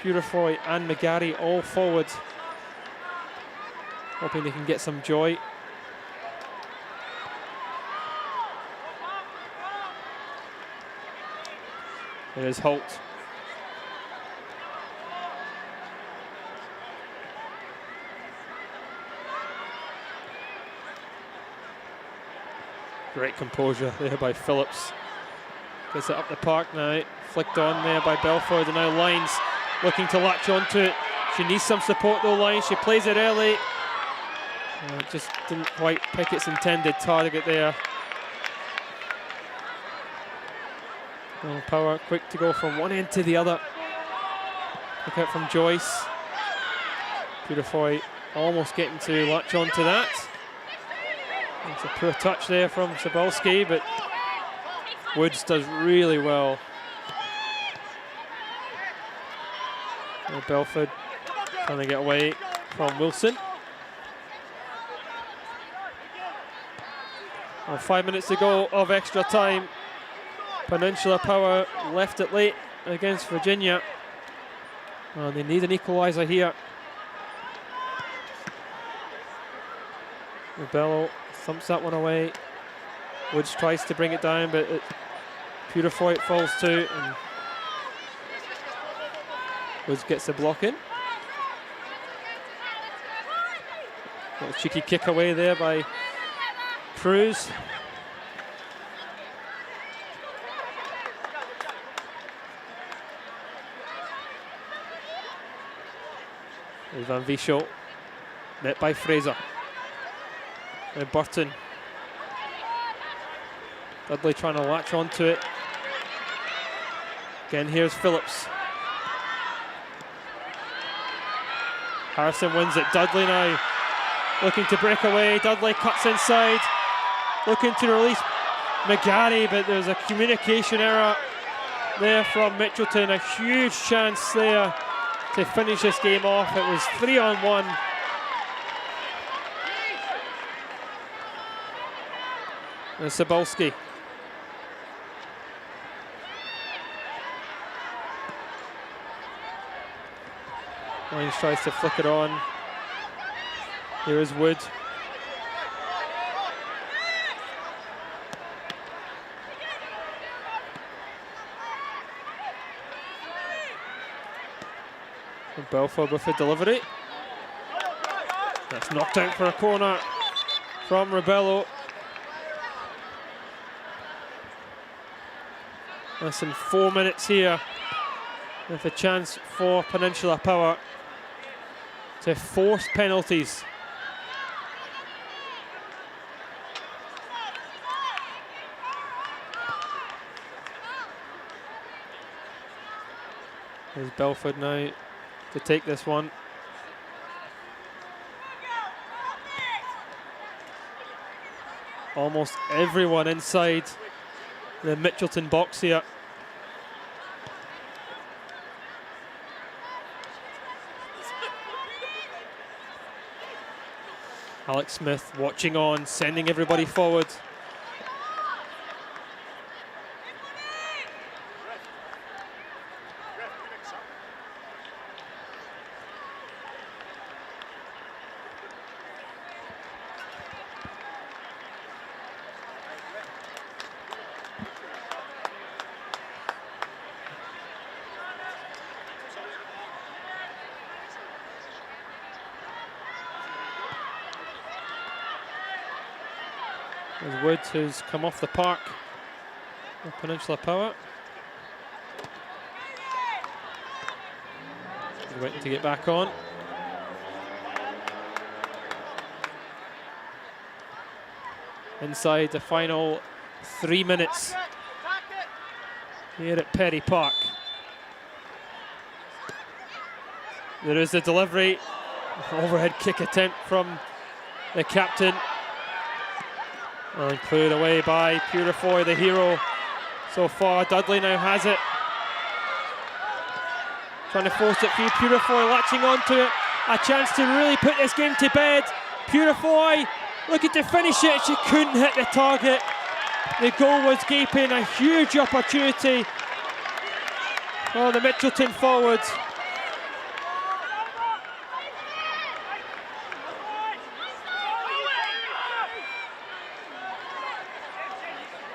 Speaker 2: Purifoy and McGarry all forward, hoping they can get some joy. It is Holt. Great composure there by Phillips. Gets it up the park now. Flicked on there by Belford, and now Lyons looking to latch onto it. She needs some support though, Lyons. She plays it early. Just didn't quite pick its intended target there. Oh, Power quick to go from one end to the other. Look out from Joyce. Purifoy almost getting to latch onto that. It's a poor touch there from Zabolski, but Woods does really well. And Belford trying to get away from Wilson. 5 minutes to go of extra time. Peninsula Power left it late against Virginia. And they need an equaliser here. Rebello thumps that one away. Woods tries to bring it down, but Purifoy it falls to, and Woods gets the block in. Little cheeky kick away there by Cruz. Van Vischel, met by Fraser. Now Burton. Dudley trying to latch onto it. Again, here's Phillips. Harrison wins it. Dudley now looking to break away. Dudley cuts inside, looking to release McGarry, but there's a communication error there from Mitchelton. A huge chance there to finish this game off. It was 3-on-1. And Zabolski. Lyons tries to flick it on. Here is Wood. And Belford with the delivery. That's knocked out for a corner from Rebello. Less than 4 minutes here, with a chance for Peninsula Power to force penalties. There's Belford now to take this one. Almost everyone inside the Mitchelton box here. Alex Smith watching on, sending everybody forward. As Woods has come off the park for Peninsula Power. He's waiting to get back on. Inside the final 3 minutes here at Perry Park. There is the delivery, overhead kick attempt from the captain. And cleared away by Purifoy, the hero so far. Dudley now has it. Trying to force it for Purifoy, latching onto it. A chance to really put this game to bed. Purifoy looking to finish it. She couldn't hit the target. The goal was gaping. A huge opportunity for the Mitchelton forwards.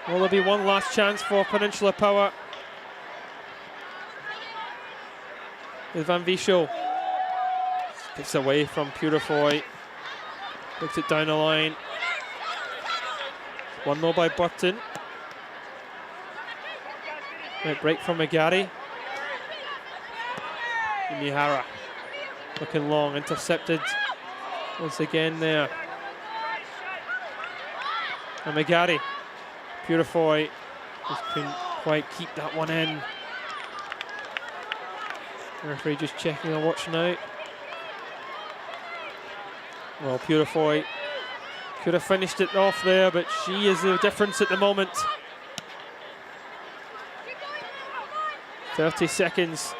Speaker 2: Will there be one last chance for Peninsula Power? With Van Viesel. Gets away from Purifoy. Looks it down the line. 1-0 by Burton. Right break from McGarry. Mihara looking long, intercepted once again there. And McGarry. Purifoy just couldn't quite keep that one in. The referee just checking the watch now. Well, Purifoy could have finished it off there, but she is the difference at the moment. 30 seconds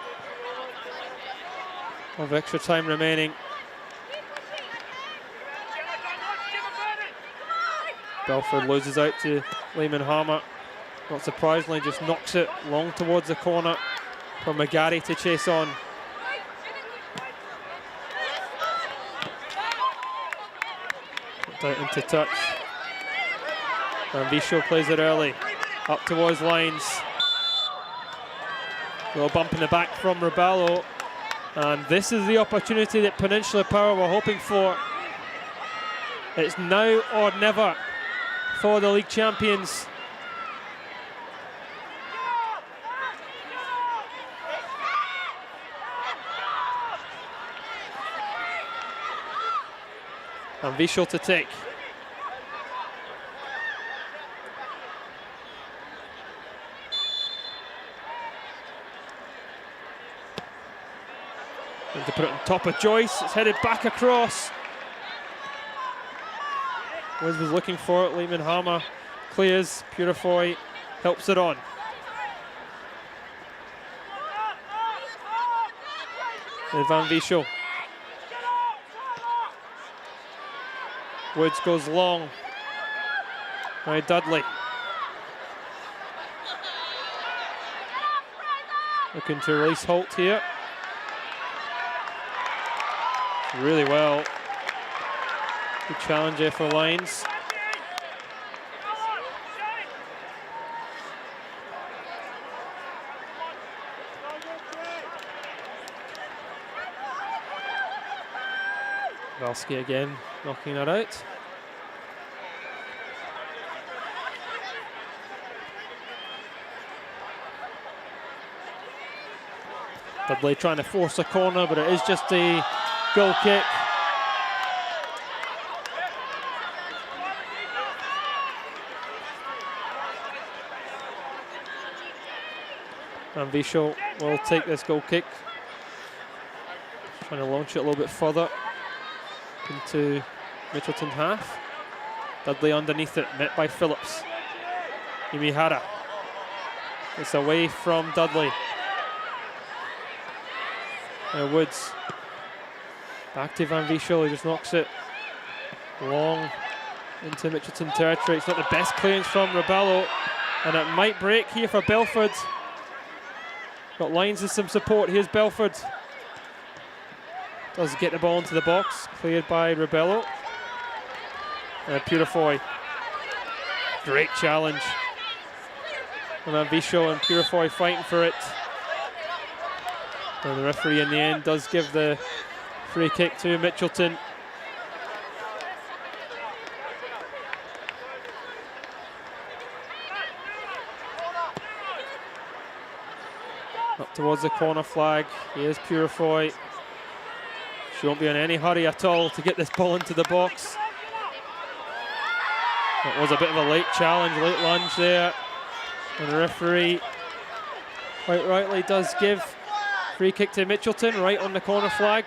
Speaker 2: of extra time remaining. Belford loses out to Lehman Harmer. Not surprisingly, just knocks it long towards the corner for McGarry to chase on. Put out into touch. And Viesel plays it early, up towards lines. A little bump in the back from Rebello. And this is the opportunity that Peninsula Power were hoping for. It's now or never for the league champions. And Viesel to take. And to put it on top of Joyce, it's headed back across. Wiz was looking for it, Lehman Harmer clears, Purifoy helps it on. And Van Viesel. Woods goes long. Now Dudley. Looking to release Holt here. Really well. Good challenger for Lines. Valsky again knocking that out. Dudley trying to force a corner, but it is just a goal kick. And Vichel will take this goal kick. Trying to launch it a little bit further into Mitchelton half. Dudley underneath it, met by Phillips. Imihara. It's away from Dudley. Now Woods. Back to Van Vichel, he just knocks it long into Mitchelton territory. It's not the best clearance from Rebello, and it might break here for Belford. Got lines and some support. Here's Belford. Does get the ball into the box. Cleared by Rebello. And Purifoy. Great challenge. And Van Vichel and Purifoy fighting for it. And the referee in the end does give the free kick to Mitchelton. Up towards the corner flag. Here's Purifoy. She won't be in any hurry at all to get this ball into the box. That was a bit of a late challenge, late lunge there. And the referee quite rightly does give free kick to Mitchelton right on the corner flag.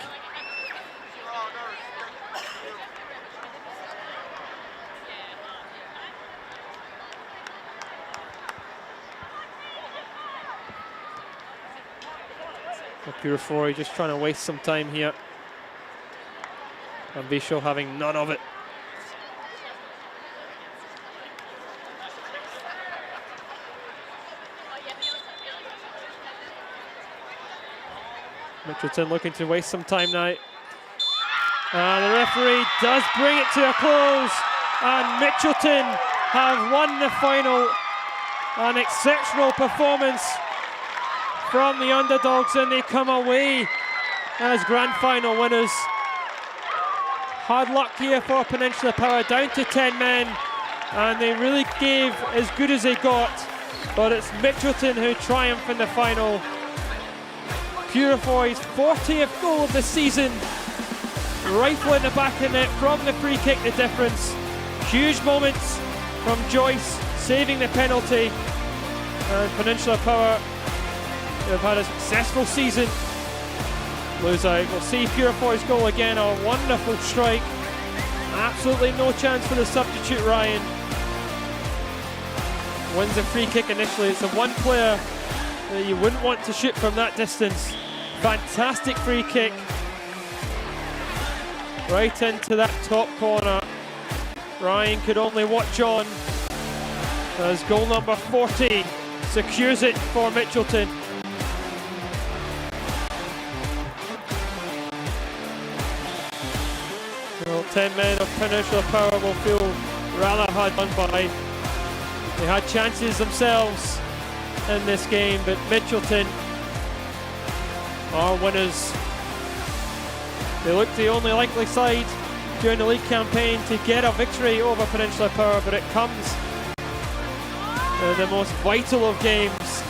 Speaker 2: Purifoy just trying to waste some time here. And Vichel having none of it. Mitchelton looking to waste some time now. And the referee does bring it to a close. And Mitchelton have won the final. An exceptional performance from the underdogs, and they come away as grand final winners. Hard luck here for Peninsula Power, down to 10 men, and they really gave as good as they got, but it's Mitchelton who triumph in the final. Purifoy's 40th goal of the season, rifle in the back of the net from the free kick, the difference. Huge moments from Joyce saving the penalty, and Peninsula Power have had a successful season. Lose out. We'll see Purifoy's goal again. A wonderful strike. Absolutely no chance for the substitute Ryan. Wins the free kick initially. It's the one player that you wouldn't want to shoot from that distance. Fantastic free kick. Right into that top corner. Ryan could only watch on as goal number 40 secures it for Mitchelton. Well, 10 men of Peninsula Power will feel rather hard done by. They had chances themselves in this game, but Mitchelton are winners. They look the only likely side during the league campaign to get a victory over Peninsula Power, but it comes in the most vital of games.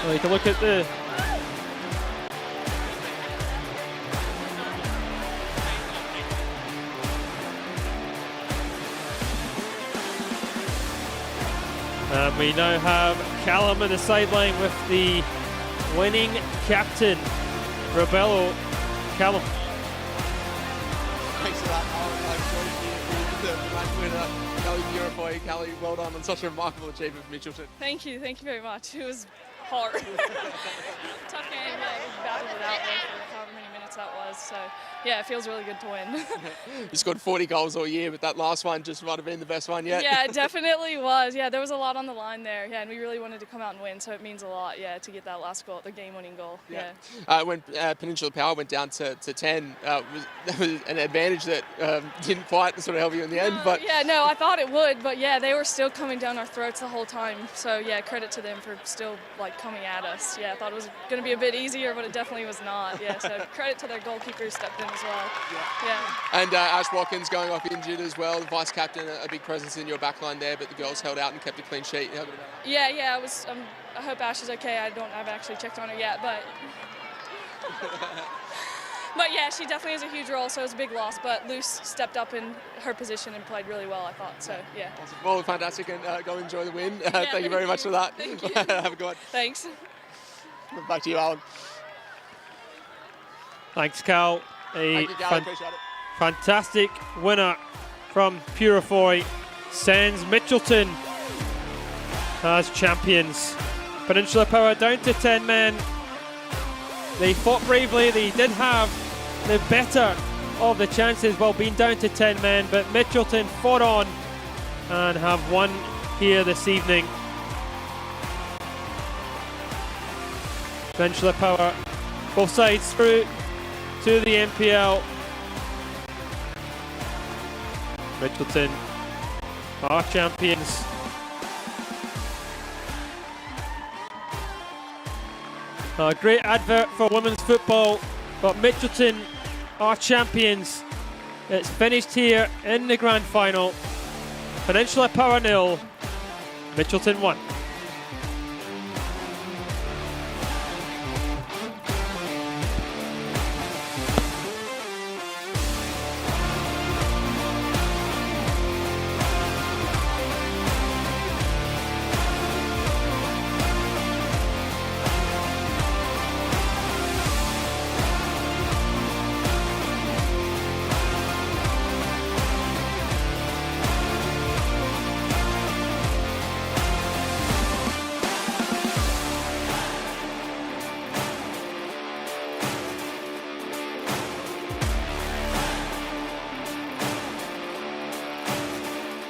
Speaker 2: Well, you can look at the and we now have Callum on the sideline with the winning captain, Rebello. Callum.
Speaker 1: Thanks for that, Alan. The match winner, Callie Purifoy. Callie, well done on such a remarkable achievement for Mitchelton.
Speaker 11: Thank you very much. It was hard. Tough game, battled it out there for however many minutes that was. was. So yeah, it feels really good to win.
Speaker 1: You scored 40 goals all year, but that last one just might have been the best one yet.
Speaker 11: Yeah, it definitely was. Yeah, there was a lot on the line there. Yeah, and we really wanted to come out and win, so it means a lot. Yeah, to get that last goal, the game-winning goal. Yeah.
Speaker 1: When Peninsula Power went down to 10, that was an advantage that didn't quite sort of help you in the end. But
Speaker 11: yeah, no, I thought it would, but yeah, they were still coming down our throats the whole time. So yeah, credit to them for still like coming at us. Yeah, I thought it was going to be a bit easier, but it definitely was not. Yeah, so credit to their goalkeeper who stepped in as well. Yeah.
Speaker 1: And Ash Watkins going off injured as well, the vice captain, a big presence in your backline there, but the girls held out and kept a clean sheet. How about that?
Speaker 11: Yeah, I was. I hope Ash is okay. I haven't actually checked on her yet, but. But yeah, she definitely has a huge role, so it was a big loss. But Luce stepped up in her position and played really well, I thought. So yeah.
Speaker 1: Awesome. Well, fantastic, and go enjoy the win. Thank you very much for that.
Speaker 11: Thank you.
Speaker 1: Have a good one.
Speaker 11: Thanks.
Speaker 1: Back to you, Alan.
Speaker 2: Thanks, Cal.
Speaker 1: Thank you, Cal. Appreciate it.
Speaker 2: Fantastic winner from Purifoy sends Mitchelton as champions. Peninsula Power down to 10 men. They fought bravely. They did have the better of the chances while being down to 10 men, but Mitchelton fought on and have won here this evening. Peninsula Power, both sides through to the NPL. Mitchelton are champions. A great advert for women's football, but Mitchelton are champions. It's finished here in the grand final. Peninsula Power 0, Mitchelton 1.